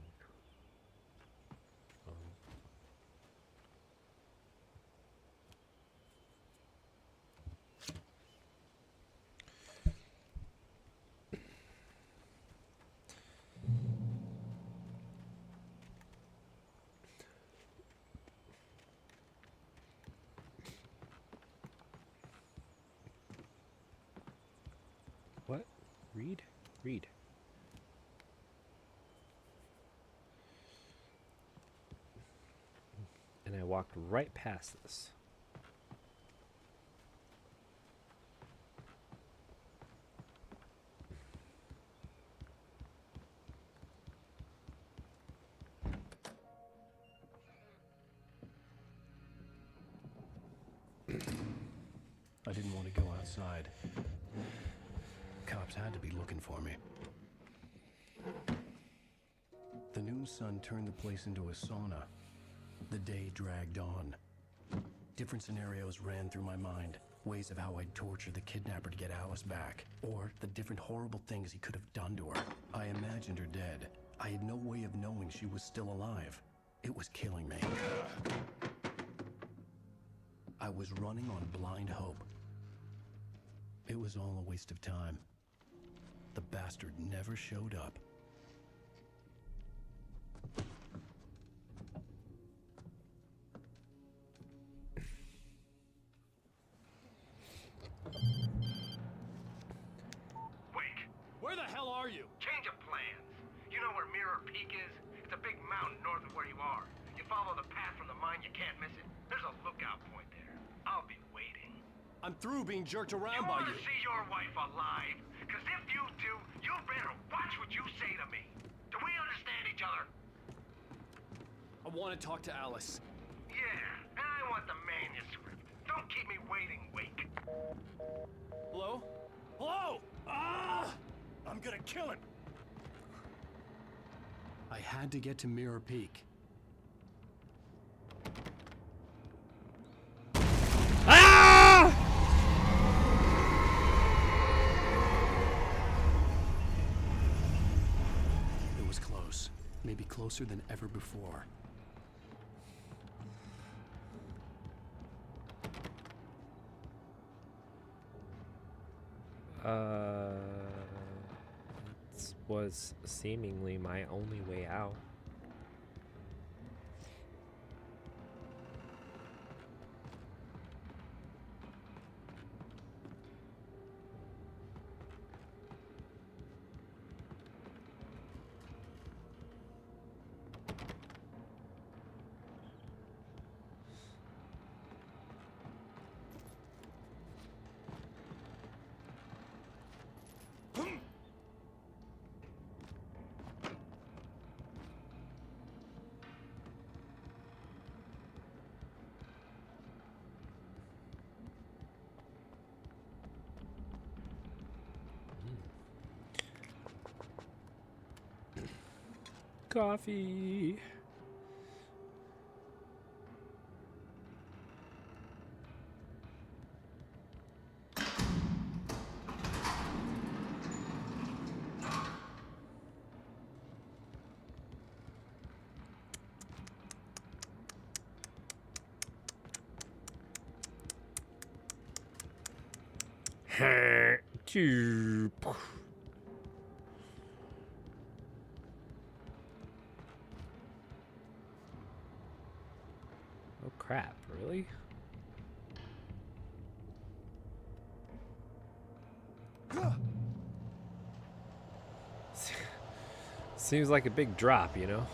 What? Read? Read. And I walked right past this.
I didn't want to go outside. Cops had to be looking for me. The noon sun turned the place into a sauna. The day dragged on. Different scenarios ran through my mind. Ways of how I'd torture the kidnapper to get Alice back. Or the different horrible things he could have done to her. I imagined her dead. I had no way of knowing she was still alive. It was killing me. I was running on blind hope. It was all a waste of time. The bastard never showed up.
Wake, where the hell are you? Change of plans. You know where Mirror Peak is? It's a big mountain north of where you are. You follow the path from the mine, you can't miss it. There's a lookout point there. I'll be waiting.
I'm through being jerked around by you.
You want to see your wife alive? Because if you do, you better watch what you say to me. Do we understand each other?
I want to talk to Alice.
Yeah, and I want the manuscript. Don't keep me waiting, Wake.
Hello?
Hello! Ah! I'm gonna kill him.
I had to get to Mirror Peak.
Ah!
It was close. Maybe closer than ever before.
This was seemingly my only way out. Coffee. Oh crap, really? Seems like a big drop, you know?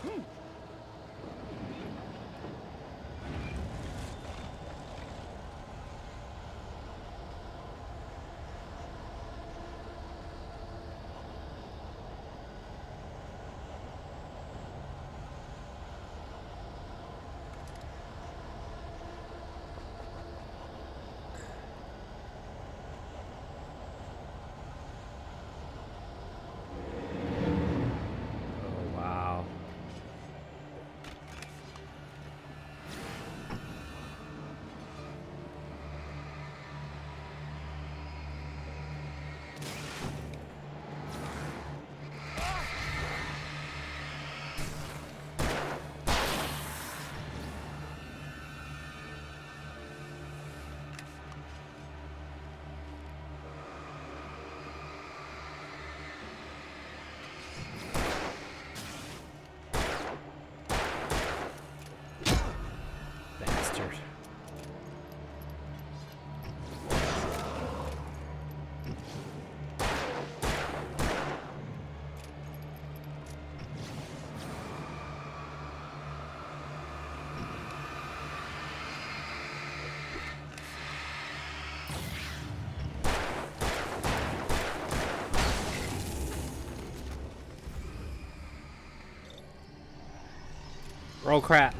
Oh crap.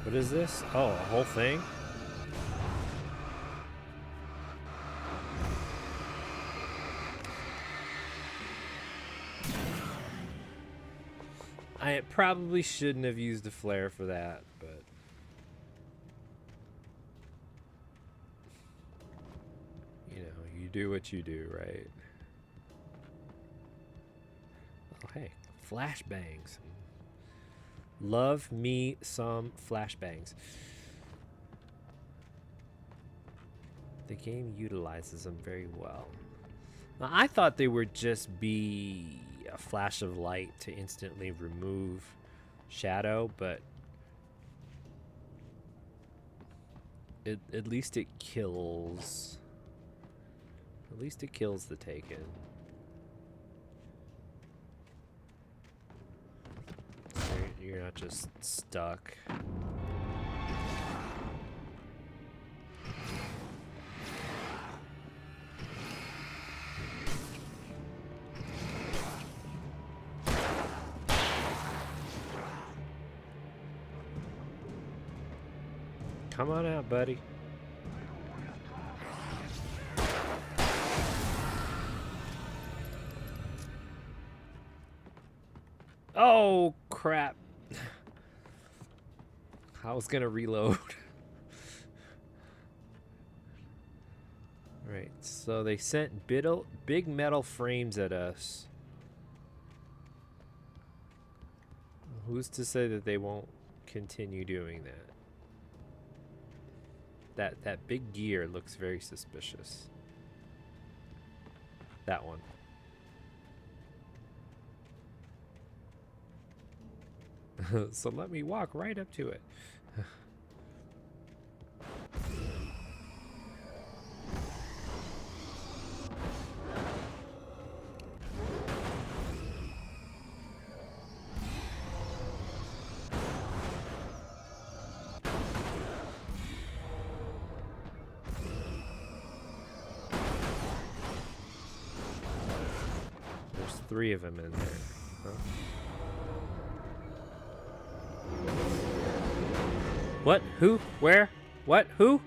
What is this? Oh, a whole thing? I probably shouldn't have used a flare for that, but you know, you do what you do, right? Oh, hey, flashbangs. Love me some flashbangs. The game utilizes them very well. Now, I thought they would just be a flash of light to instantly remove shadow, but at least it kills. At least it kills the Taken. So you're not just stuck. Come on out, buddy. Oh, crap. I was gonna reload. Right, so they sent big metal frames at us. Who's to say that they won't continue doing that? That big gear looks very suspicious. That one. So let me walk right up to it. There's 3 of them in there. Huh? What? Who? Where? What? Who?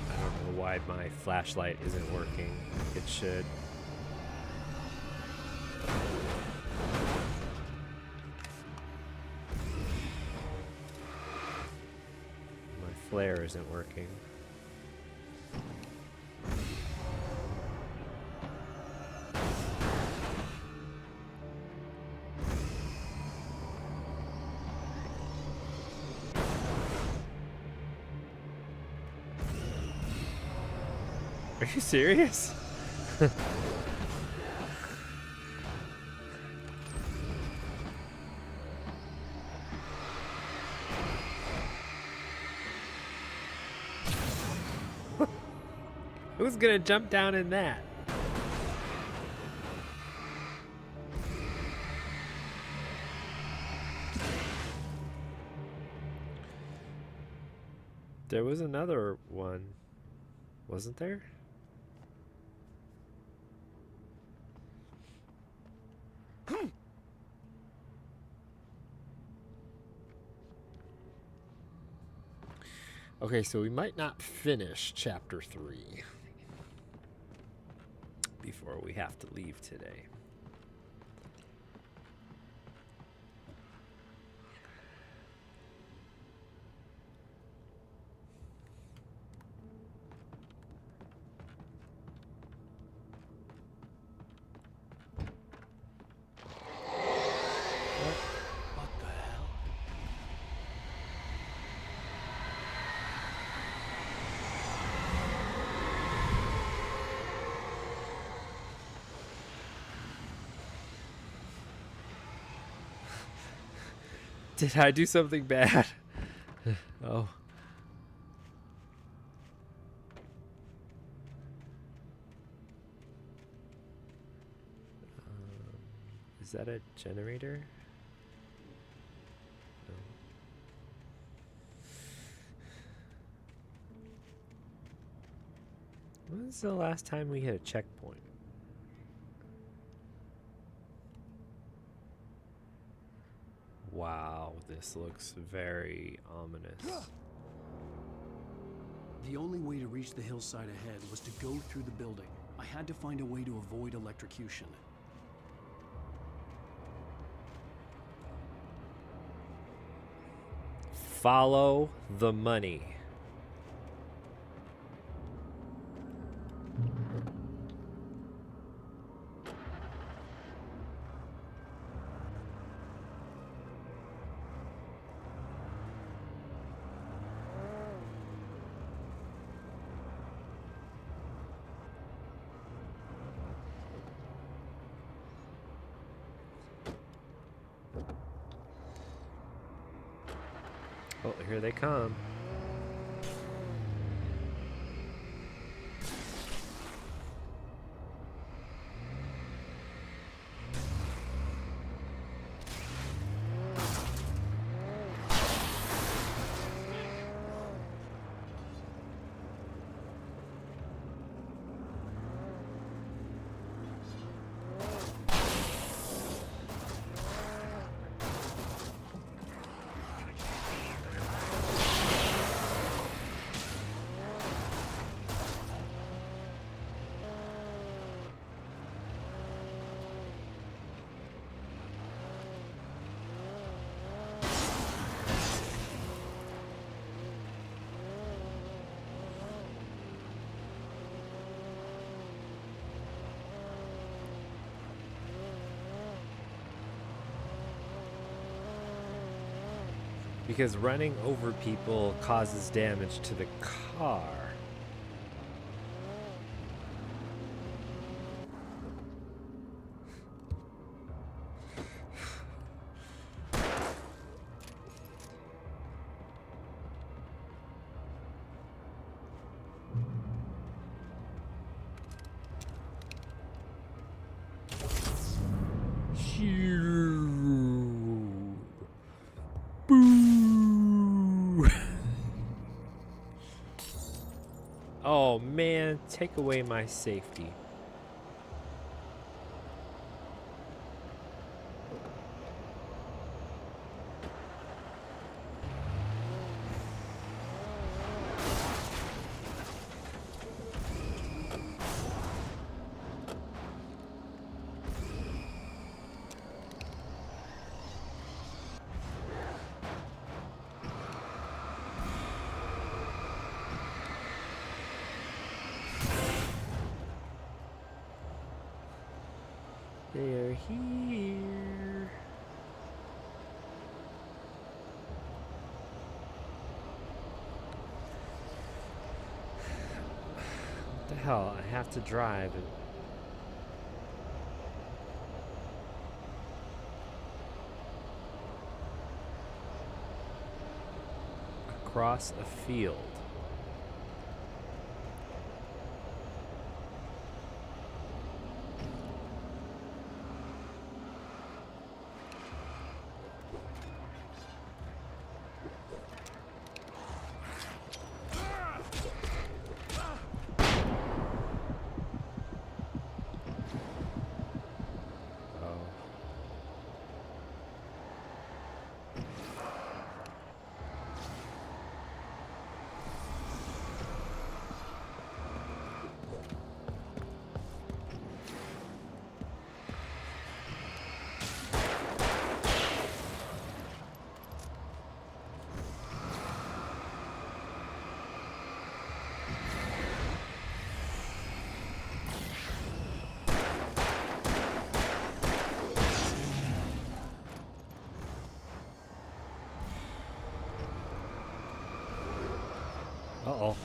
I don't know why my flashlight isn't working. It should. My flare isn't working. Are you serious? Who's gonna jump down in that? There was another one, wasn't there? Okay, so we might not finish chapter 3 before we have to leave today. Did I do something bad? Oh. Is that a generator? No. When was the last time we hit a checkpoint? Wow, this looks very ominous.
The only way to reach the hillside ahead was to go through the building. I had to find a way to avoid electrocution.
Follow the money. Oh, here they come. Because running over people causes damage to the car. Oh man, take away my safety. They're here. What the hell? I have to drive it. Across a field. Uh-oh.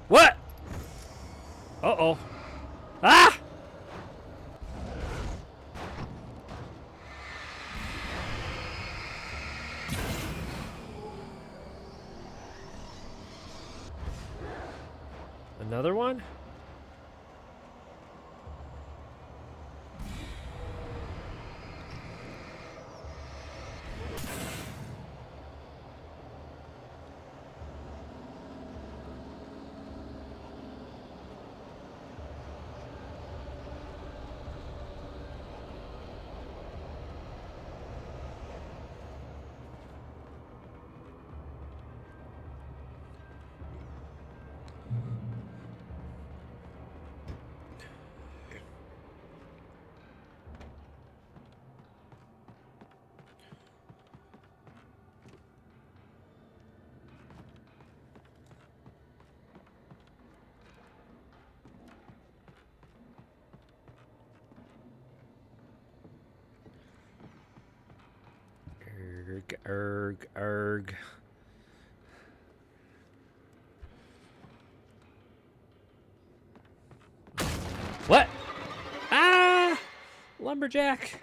What? Uh-oh. Ah! Another one? Erg. What? Ah! Lumberjack.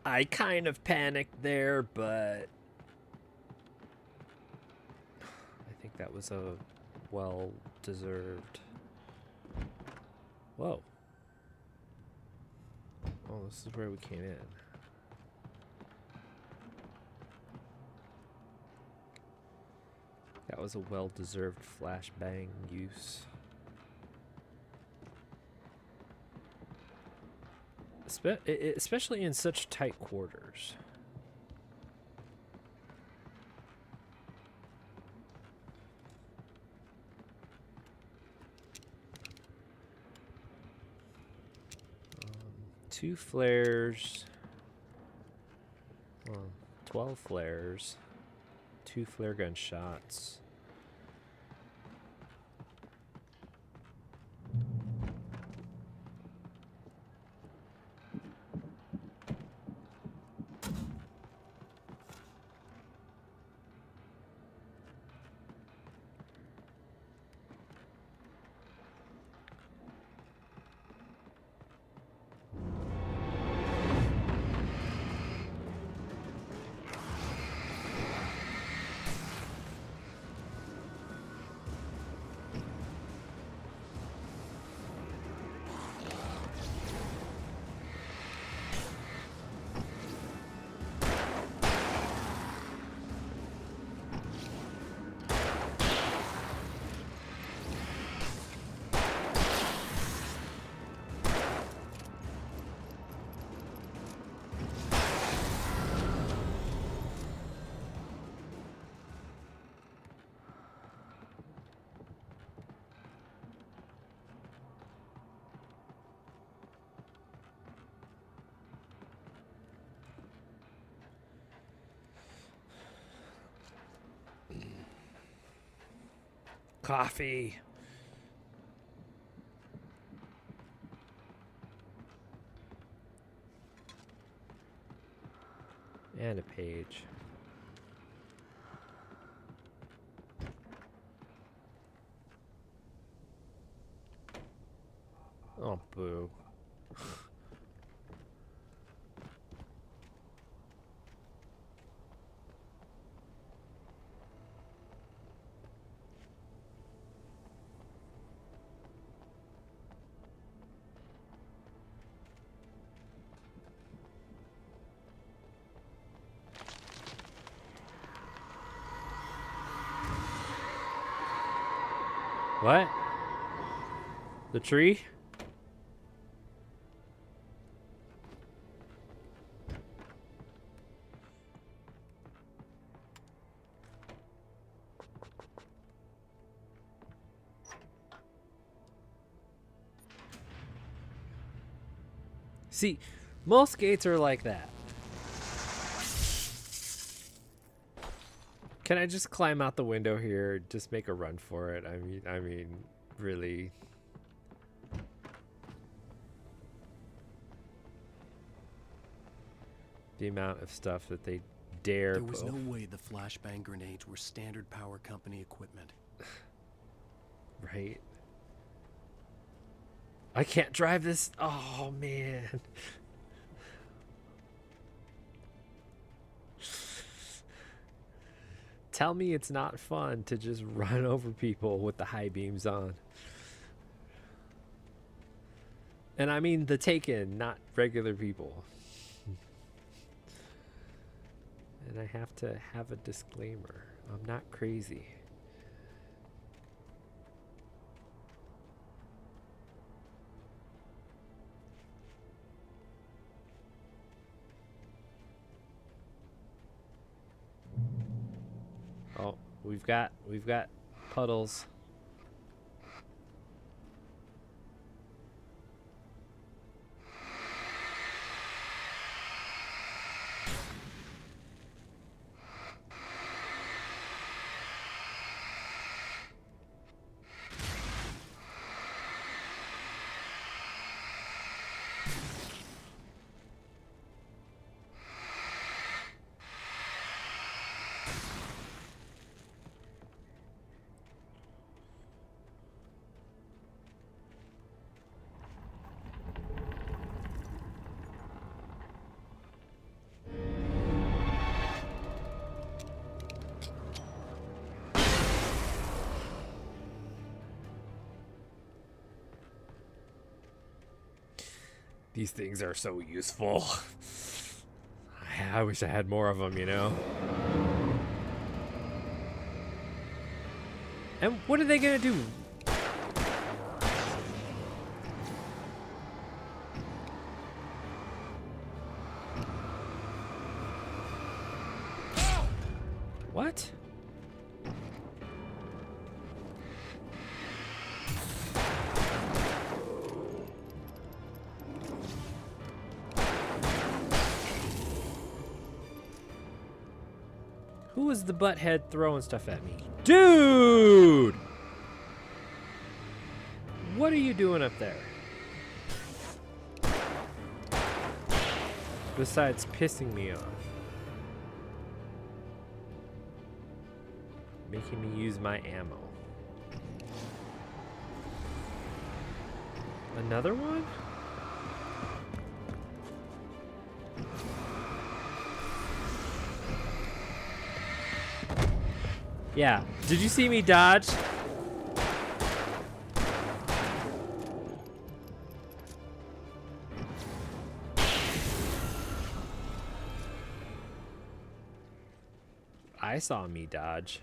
I kind of panicked there, but I think that was a well-deserved. Whoa. Oh, this is where we came in. That was a well-deserved flashbang use. Especially in such tight quarters. Two flares. Well, 12 flares. 2 flare gun shots. Coffee. And a page. Oh, boo. What? The tree? See, most gates are like that. Can I just climb out the window here? Just make a run for it. I mean, really. The amount of stuff that they dare.
There was no way the flashbang grenades were standard power company equipment.
Right? I can't drive this. Oh, man. Tell me it's not fun to just run over people with the high beams on. And I mean the Taken, not regular people. And I have to have a disclaimer. I'm not crazy. Oh, we've got puddles. These things are so useful. I wish I had more of them, you know? And what are they gonna do? What? Who was the butthead throwing stuff at me? Dude! What are you doing up there? Besides pissing me off. Making me use my ammo. Another one? Yeah. Did you see me dodge? I saw me dodge.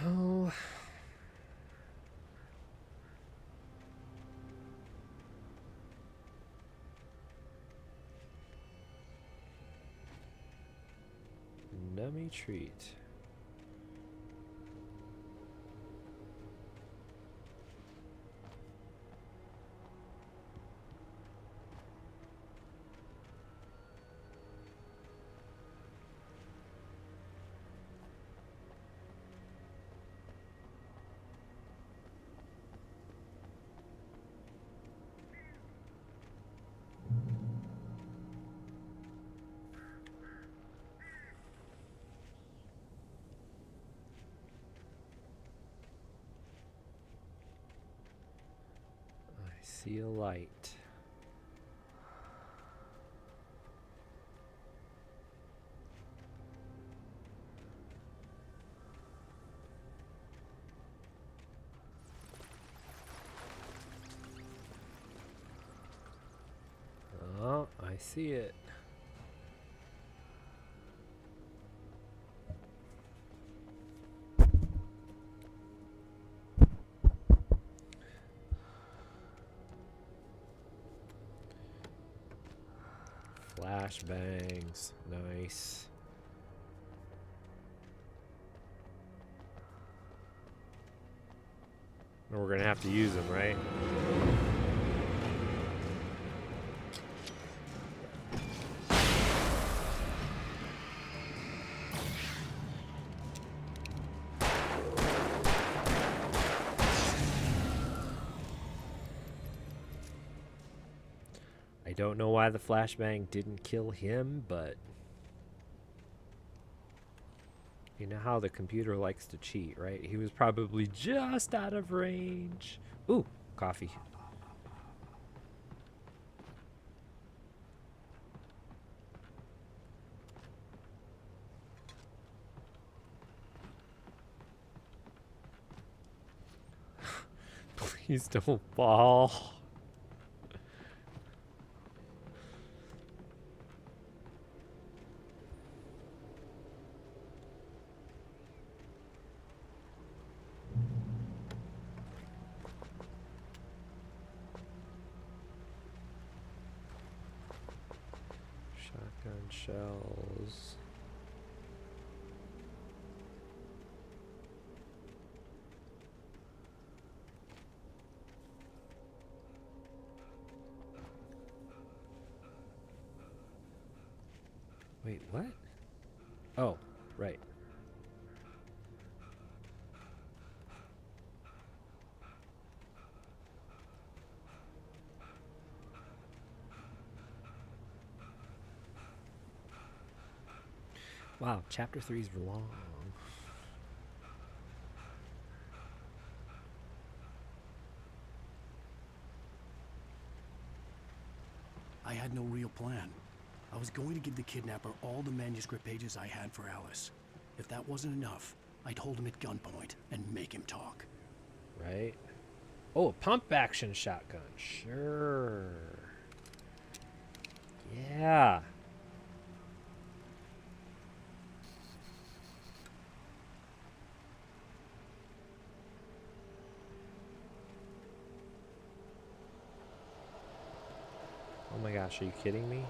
Oh, nummy treat. See a light. Oh, I see it. Flashbangs. Nice. We're gonna have to use them, right? I don't know why the flashbang didn't kill him, but you know how the computer likes to cheat, right? He was probably just out of range. Ooh, coffee. Please don't fall. Shotgun shells. Wait, what? Oh, right. Wow, chapter 3 is long.
I had no real plan. I was going to give the kidnapper all the manuscript pages I had for Alice. If that wasn't enough, I'd hold him at gunpoint and make him talk.
Right? Oh, a pump action shotgun. Sure. Yeah. Oh my gosh, are you kidding me?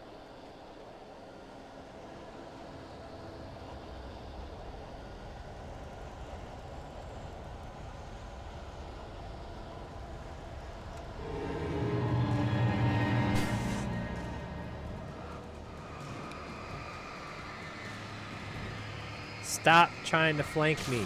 Stop trying to flank me.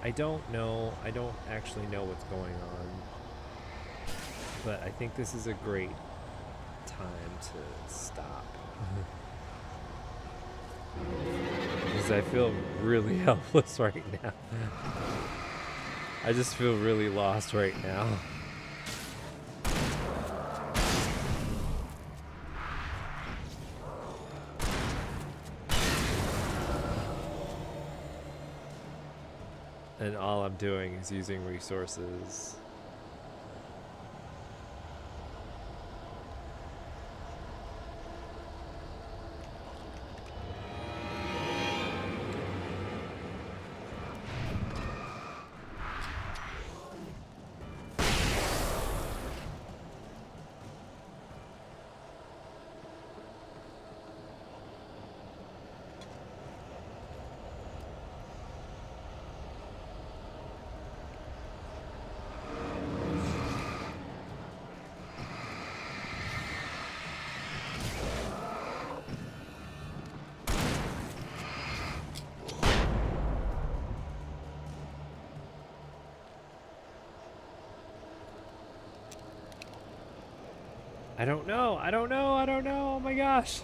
I don't know. I don't actually know what's going on. But I think this is a great time to stop. Because I feel really helpless right now. I just feel really lost right now. And all I'm doing is using resources. I don't know. I don't know. I don't know. Oh my gosh.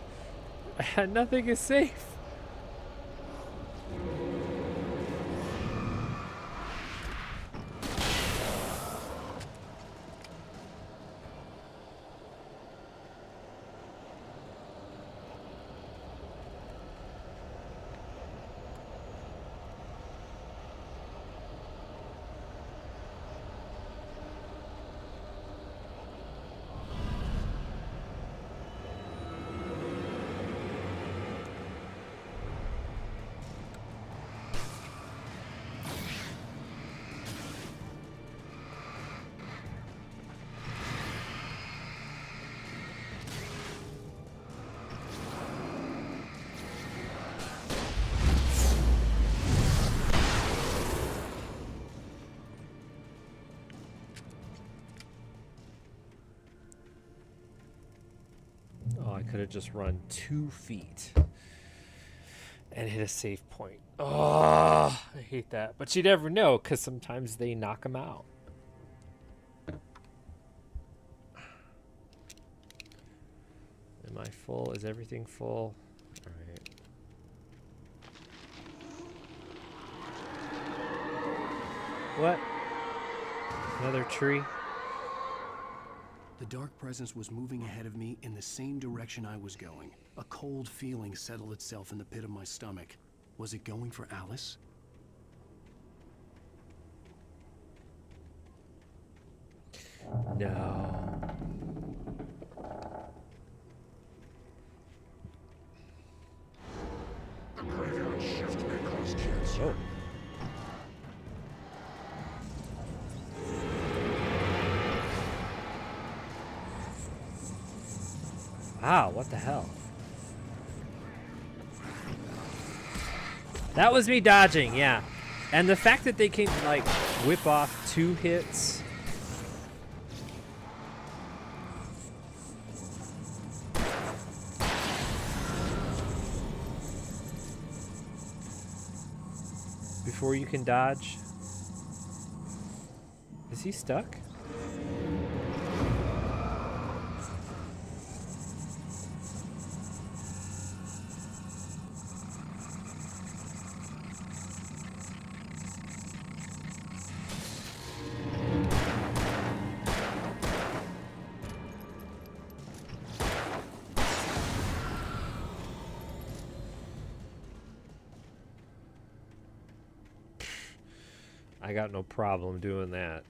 Nothing is safe. I could have just run 2 feet and hit a save point. Oh, I hate that. But you never know, because sometimes they knock them out. Am I full? Is everything full? All right. What? Another tree?
The dark presence was moving ahead of me in the same direction I was going. A cold feeling settled itself in the pit of my stomach. Was it going for Alice?
No.
The graveyard shift may cause cancer.
Oh. Wow, what the hell? That was me dodging, yeah. And the fact that they can, like, whip off 2 hits. Before you can dodge. Is he stuck? I got no problem doing that.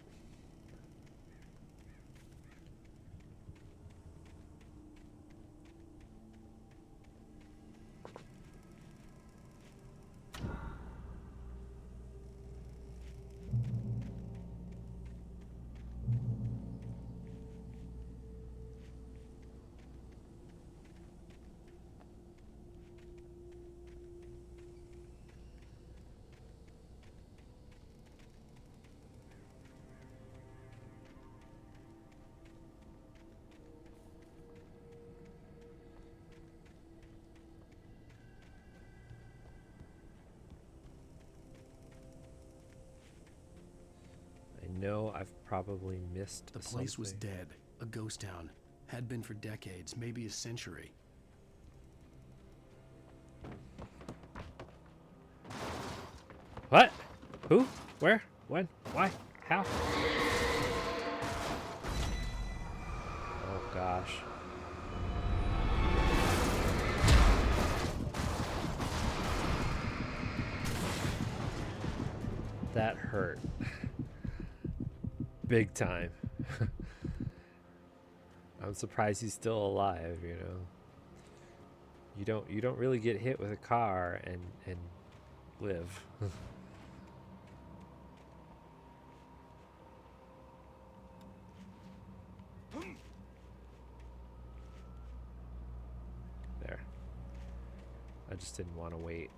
know I've probably missed
The place was dead. A ghost town. Had been for decades, maybe a century.
What? Who? Where? When? Why? How? Oh gosh. That hurt. Big time. I'm surprised he's still alive, you know. You don't really get hit with a car and live. There. I just didn't want to wait.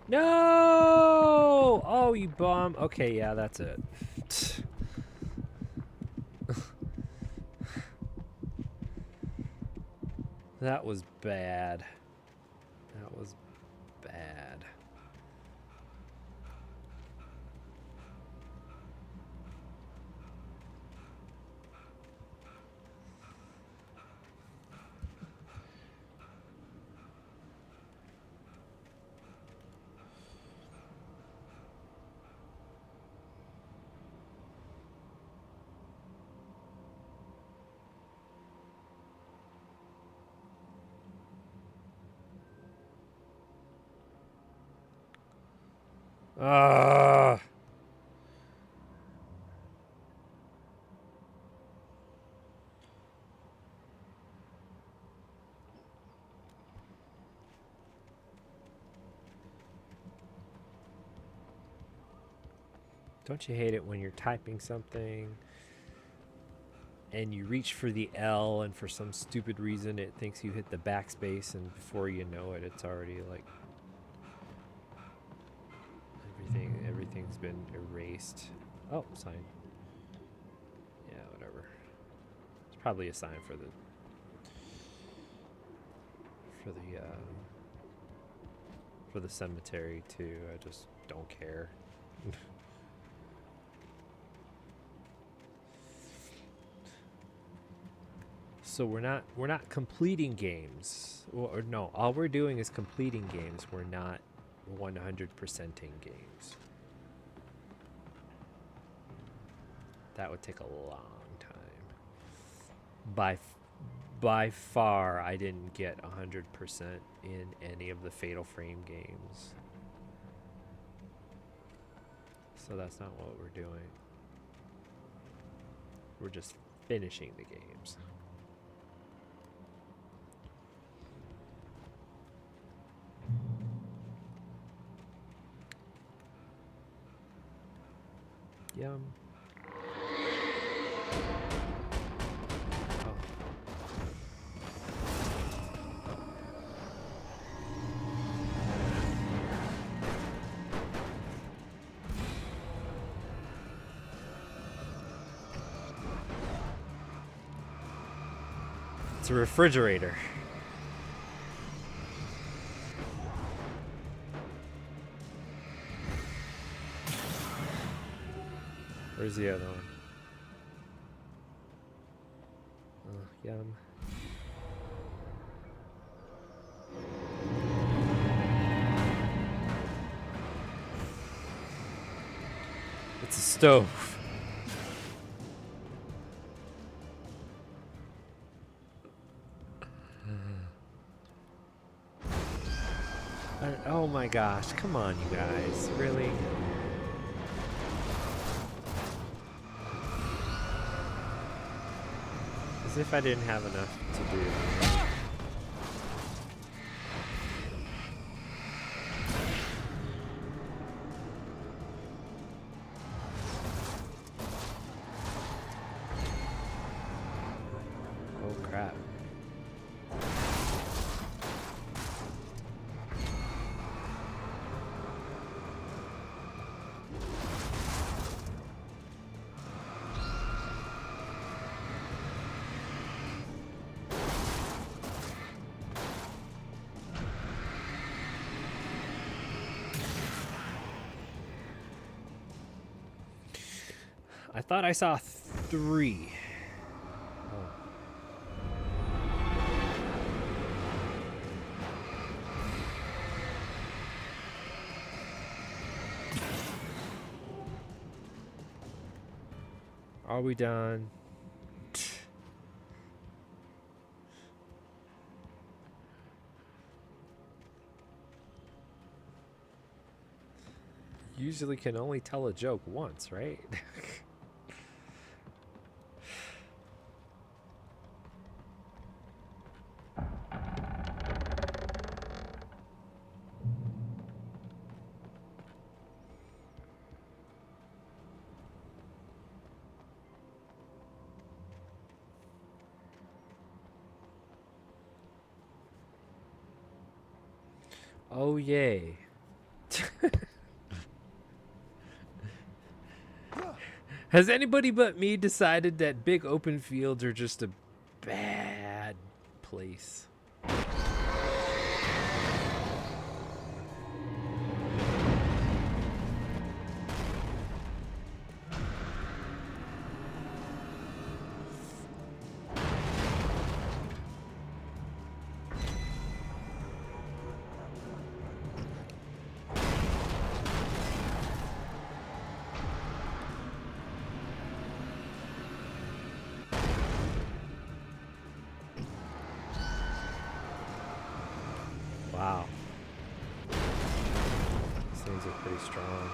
No! Oh, you bum. Okay, yeah, that's it. That was bad. That was bad. Don't you hate it when you're typing something and you reach for the L and for some stupid reason it thinks you hit the backspace and before you know it, it's already like everything's been erased. Oh, sign. Yeah, whatever. It's probably a sign for the cemetery too. I just don't care. So we're not completing games. Or no, all we're doing is completing games. We're not 100%ing games. That would take a long time. By far, I didn't get 100% in any of the Fatal Frame games. So that's not what we're doing. We're just finishing the games. Yum. Oh. It's a refrigerator. Where's the other one? Oh, yum. It's a stove. Oh my gosh, come on you guys, really? As if I didn't have enough to do. Oh crap. I thought I saw 3. Oh. Are we done? Usually can only tell a joke once, right? Oh, yay. Has anybody but me decided that big open fields are just a bad place? Wow. These things are pretty strong.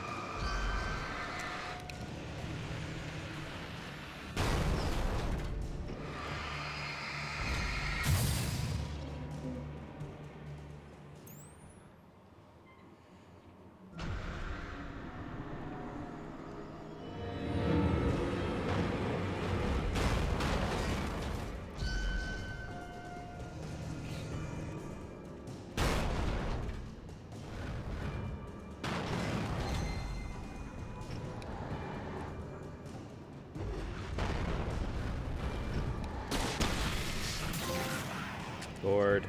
Lord.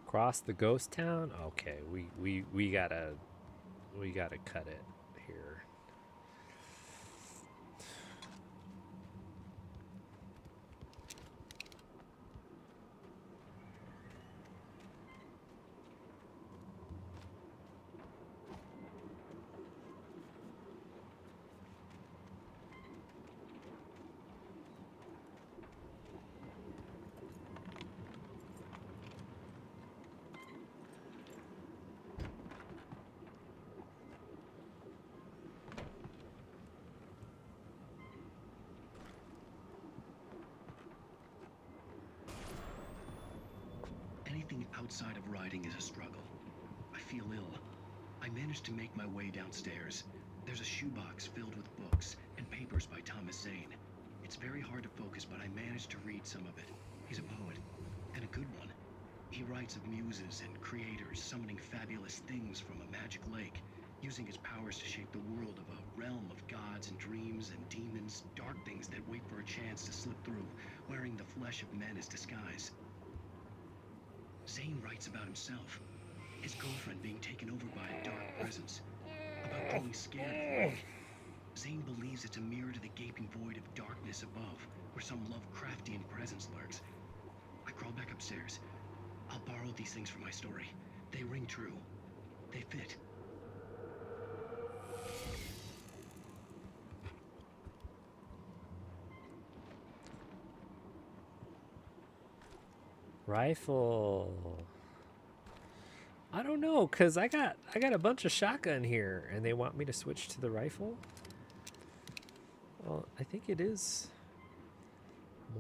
Cross the ghost town? Okay, we gotta cut it here.
Anything outside of riding is a struggle. I feel ill. I managed to make my way downstairs. There's a shoebox filled with books and papers by Thomas Zane. It's very hard to focus, but I managed to read some of it. He's a poet, and a good one. He writes of muses and creators summoning fabulous things from a magic lake, using his powers to shape the world of a realm of gods and dreams and demons, dark things that wait for a chance to slip through, wearing the flesh of men as disguise. Zane writes about himself, his girlfriend being taken over by a dark presence, about growing scared of the lake. Zane believes it's a mirror to the gaping void of darkness above, where some Lovecraftian presence lurks. I crawl back upstairs. I'll borrow these things for my story. They ring true. They fit.
Rifle. I don't know, cause I got a bunch of shotgun here, and they want me to switch to the rifle. Well, I think it is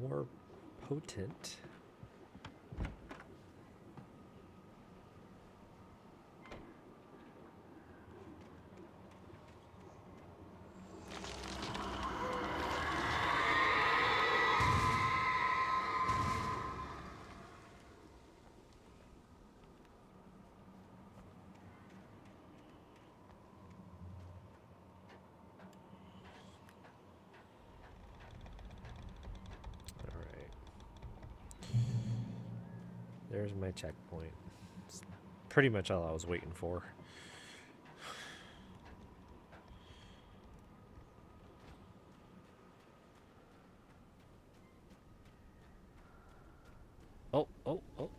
more potent. There's my checkpoint. It's pretty much all I was waiting for. Oh, oh, oh.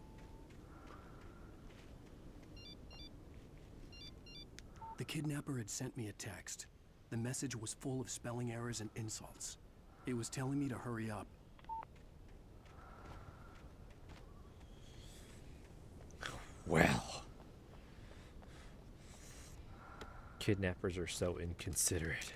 The kidnapper had sent me a text. The message was full of spelling errors and insults. It was telling me to hurry up.
Well. Kidnappers are so inconsiderate.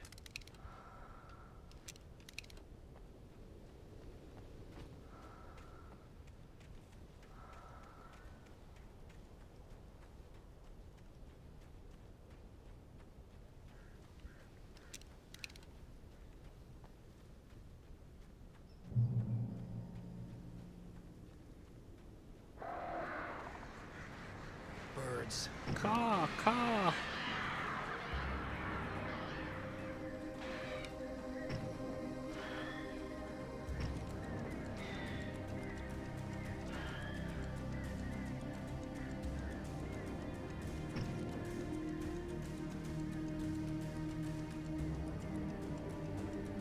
Birds.
Caw, caw.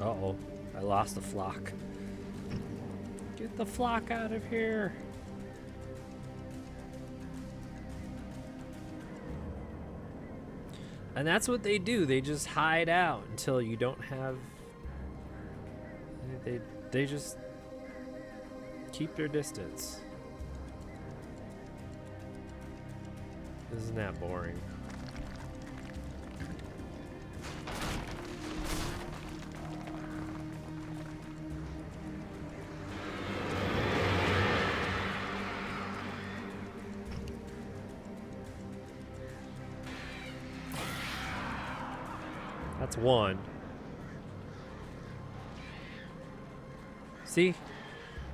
Uh-oh, I lost the flock. Get the flock out of here. And that's what they do. They just hide out until you don't have... They just keep their distance. Isn't that boring? That's one. See?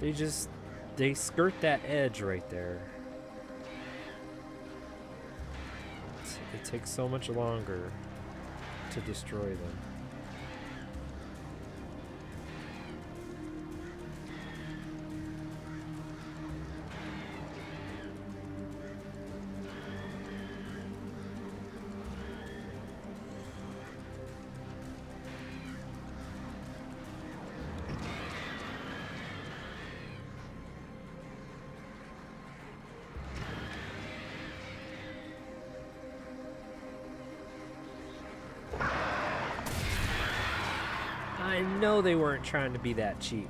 They skirt that edge right there. It takes so much longer to destroy them. I know they weren't trying to be that cheap.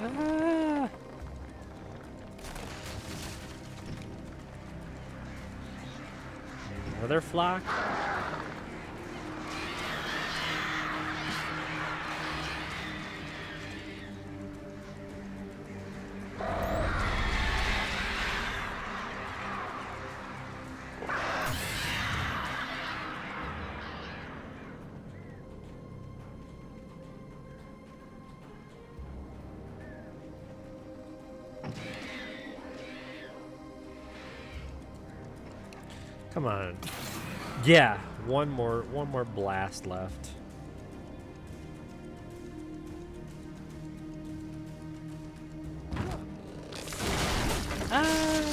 Ah! Another flock? Come on. Yeah, one more blast left. Ah!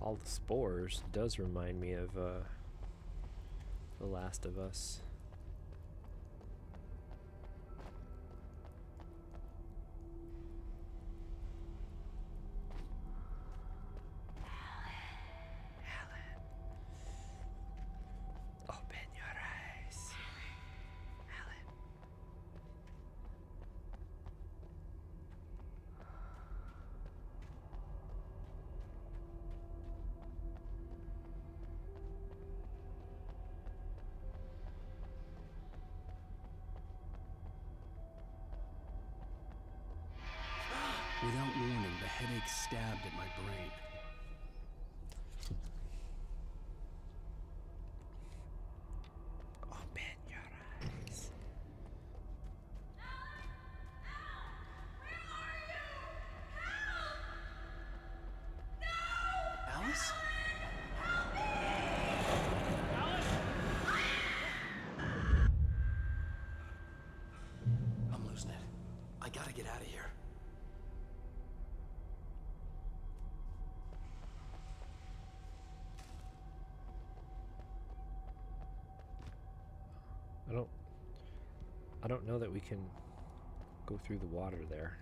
All the spores does remind me of The Last of Us. Open your eyes. Alan.
Without warning, the headache stabbed at my brain.
Open your eyes.
Alice? I'm losing it. I gotta get out of here.
I don't know that we can go through the water there.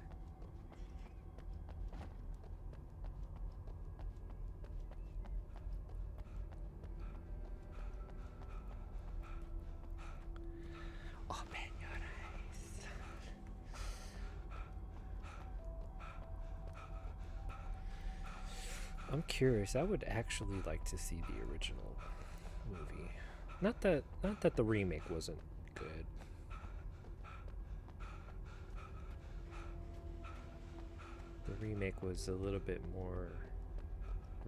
Open your eyes. I'm curious. I would actually like to see the original movie. Not that the remake wasn't good. The remake was a little bit more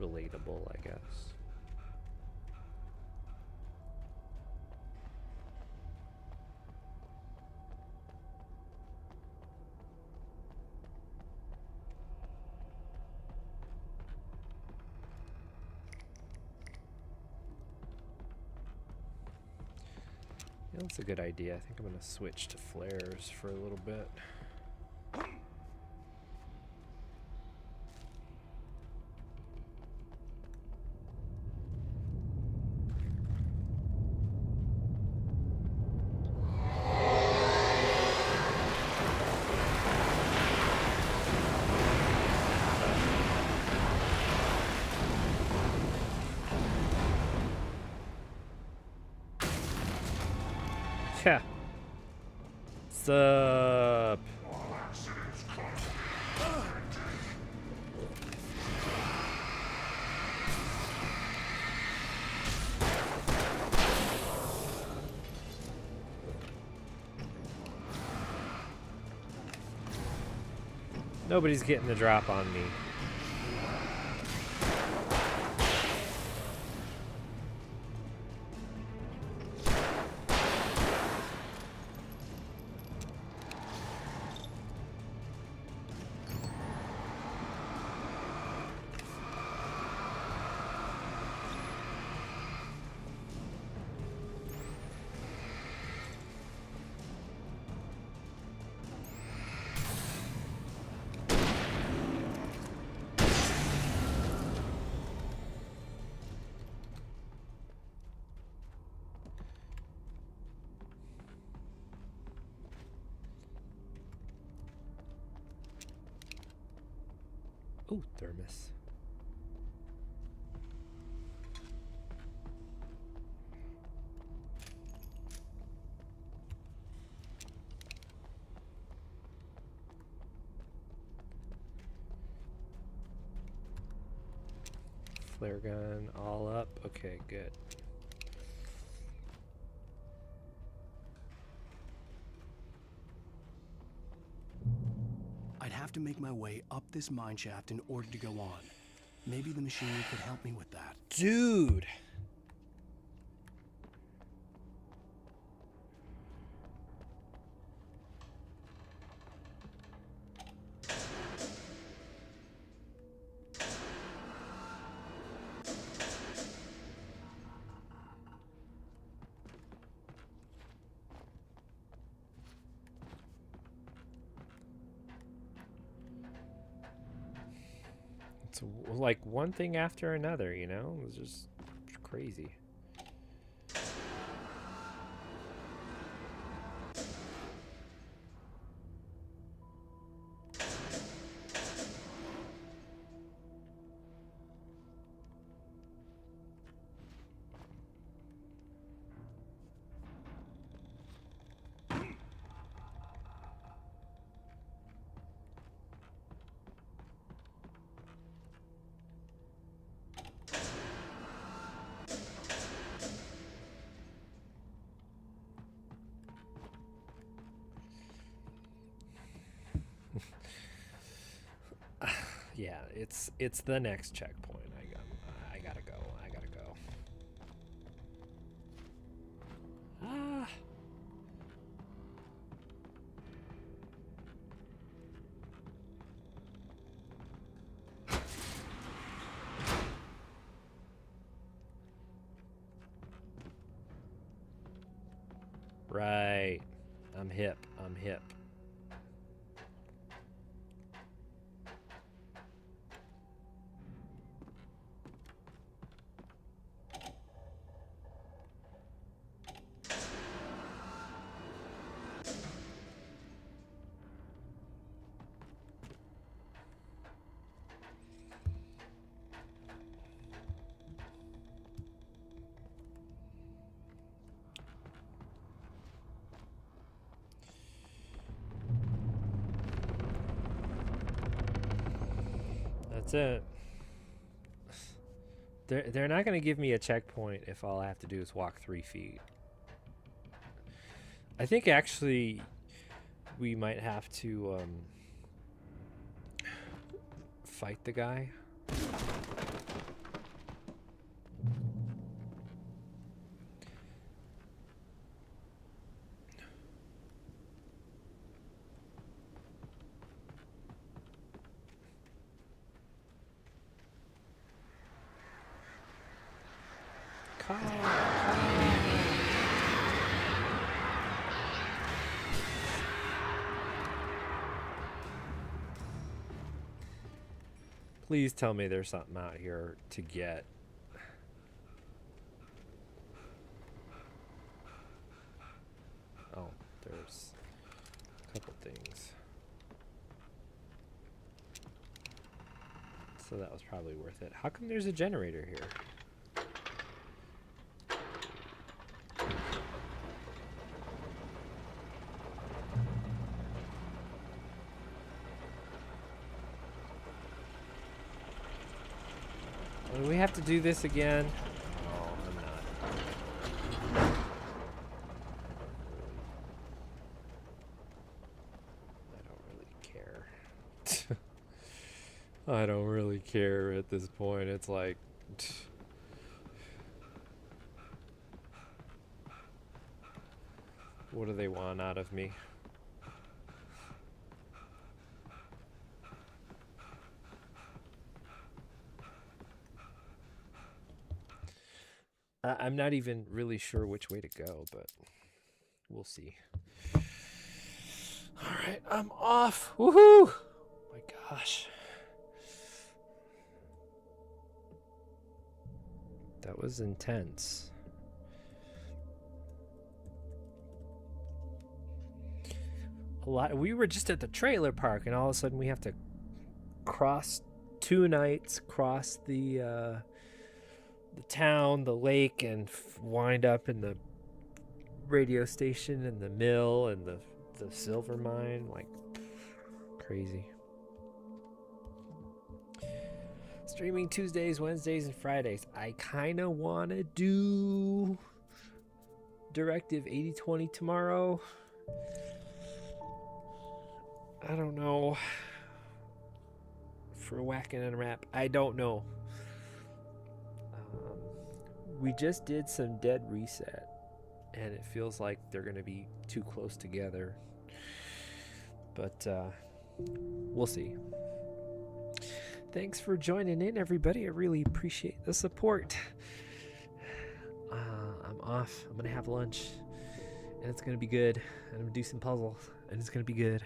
relatable, I guess. Yeah, that's a good idea. I think I'm going to switch to flares for a little bit. Yeah. What's up? Nobody's getting the drop on me. Ooh, thermos. Flare gun all up. Okay, good.
I'd have to make my way up this mine shaft in order to go on. Maybe the machinery could help me with that.
Dude! It's like one thing after another, you know? It's just crazy. Yeah, it's the next checkpoint. I gotta go. I gotta go. Ah. Right. I'm hip. I'm hip. That's it. They're not going to give me a checkpoint if all I have to do is walk 3 feet. I think actually we might have to fight the guy. Please tell me there's something out here to get. Oh, there's a couple things. So that was probably worth it. How come there's a generator here? Do we have to do this again? Oh, I'm not. I don't really care. I don't really care at this point. It's like... What do they want out of me? I'm not even really sure which way to go, but we'll see. All right, I'm off. Woohoo! My gosh. That was intense. A lot. We were just at the trailer park, and all of a sudden we have to cross 2 nights, cross the town, the lake, and wind up in the radio station and the mill and the silver mine. Like, crazy. Streaming Tuesdays, Wednesdays, and Fridays. I kind of want to do Directive 80/20 tomorrow. I don't know. For Whackin' and Rap. I don't know. We just did some Dead Reset, and it feels like they're going to be too close together. But we'll see. Thanks for joining in, everybody. I really appreciate the support. I'm off. I'm going to have lunch, and it's going to be good. And I'm going to do some puzzles, and it's going to be good.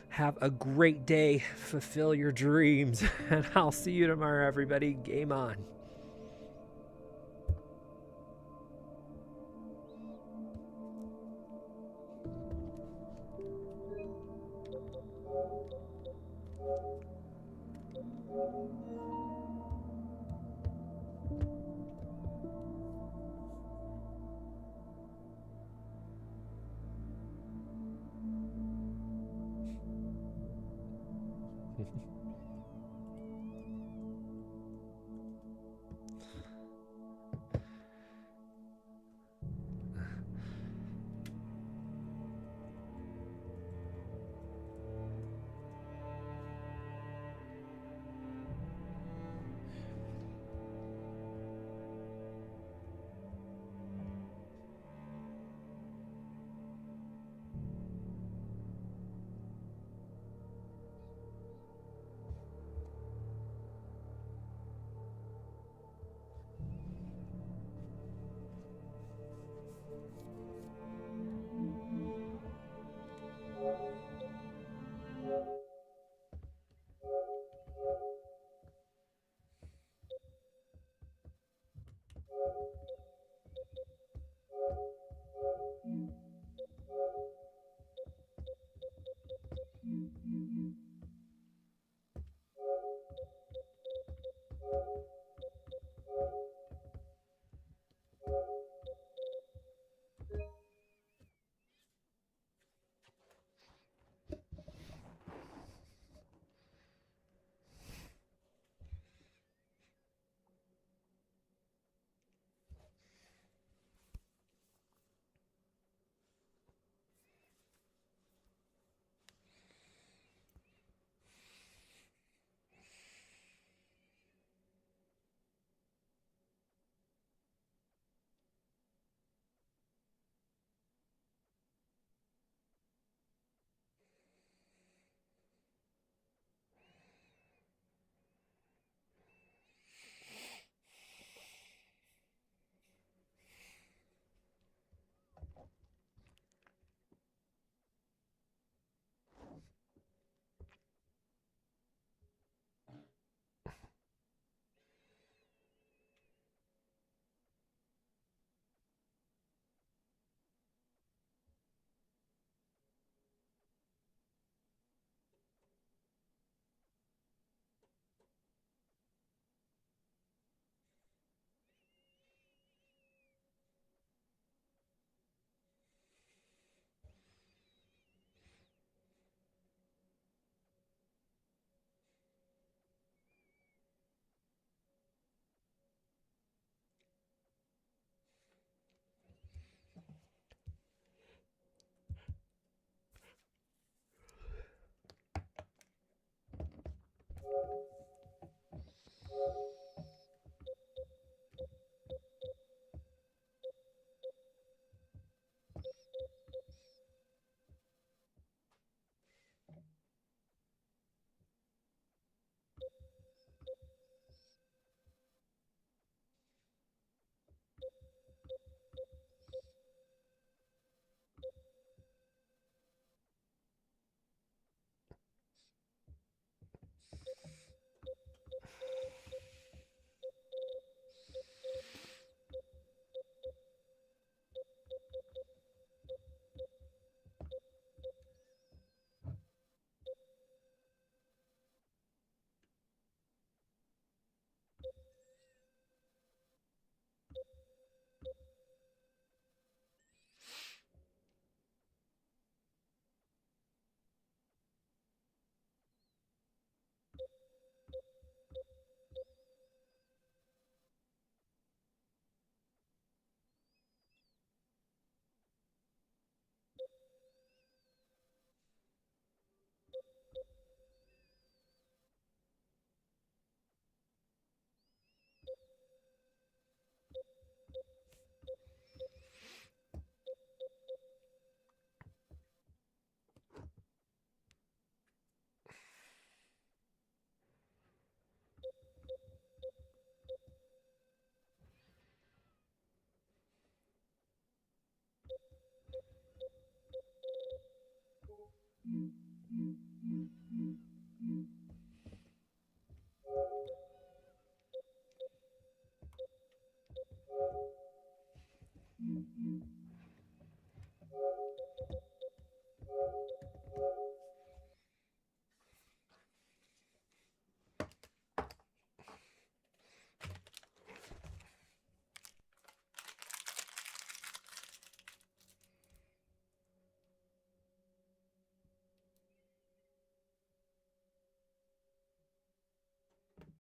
Have a great day. Fulfill your dreams. And I'll see you tomorrow, everybody. Game on.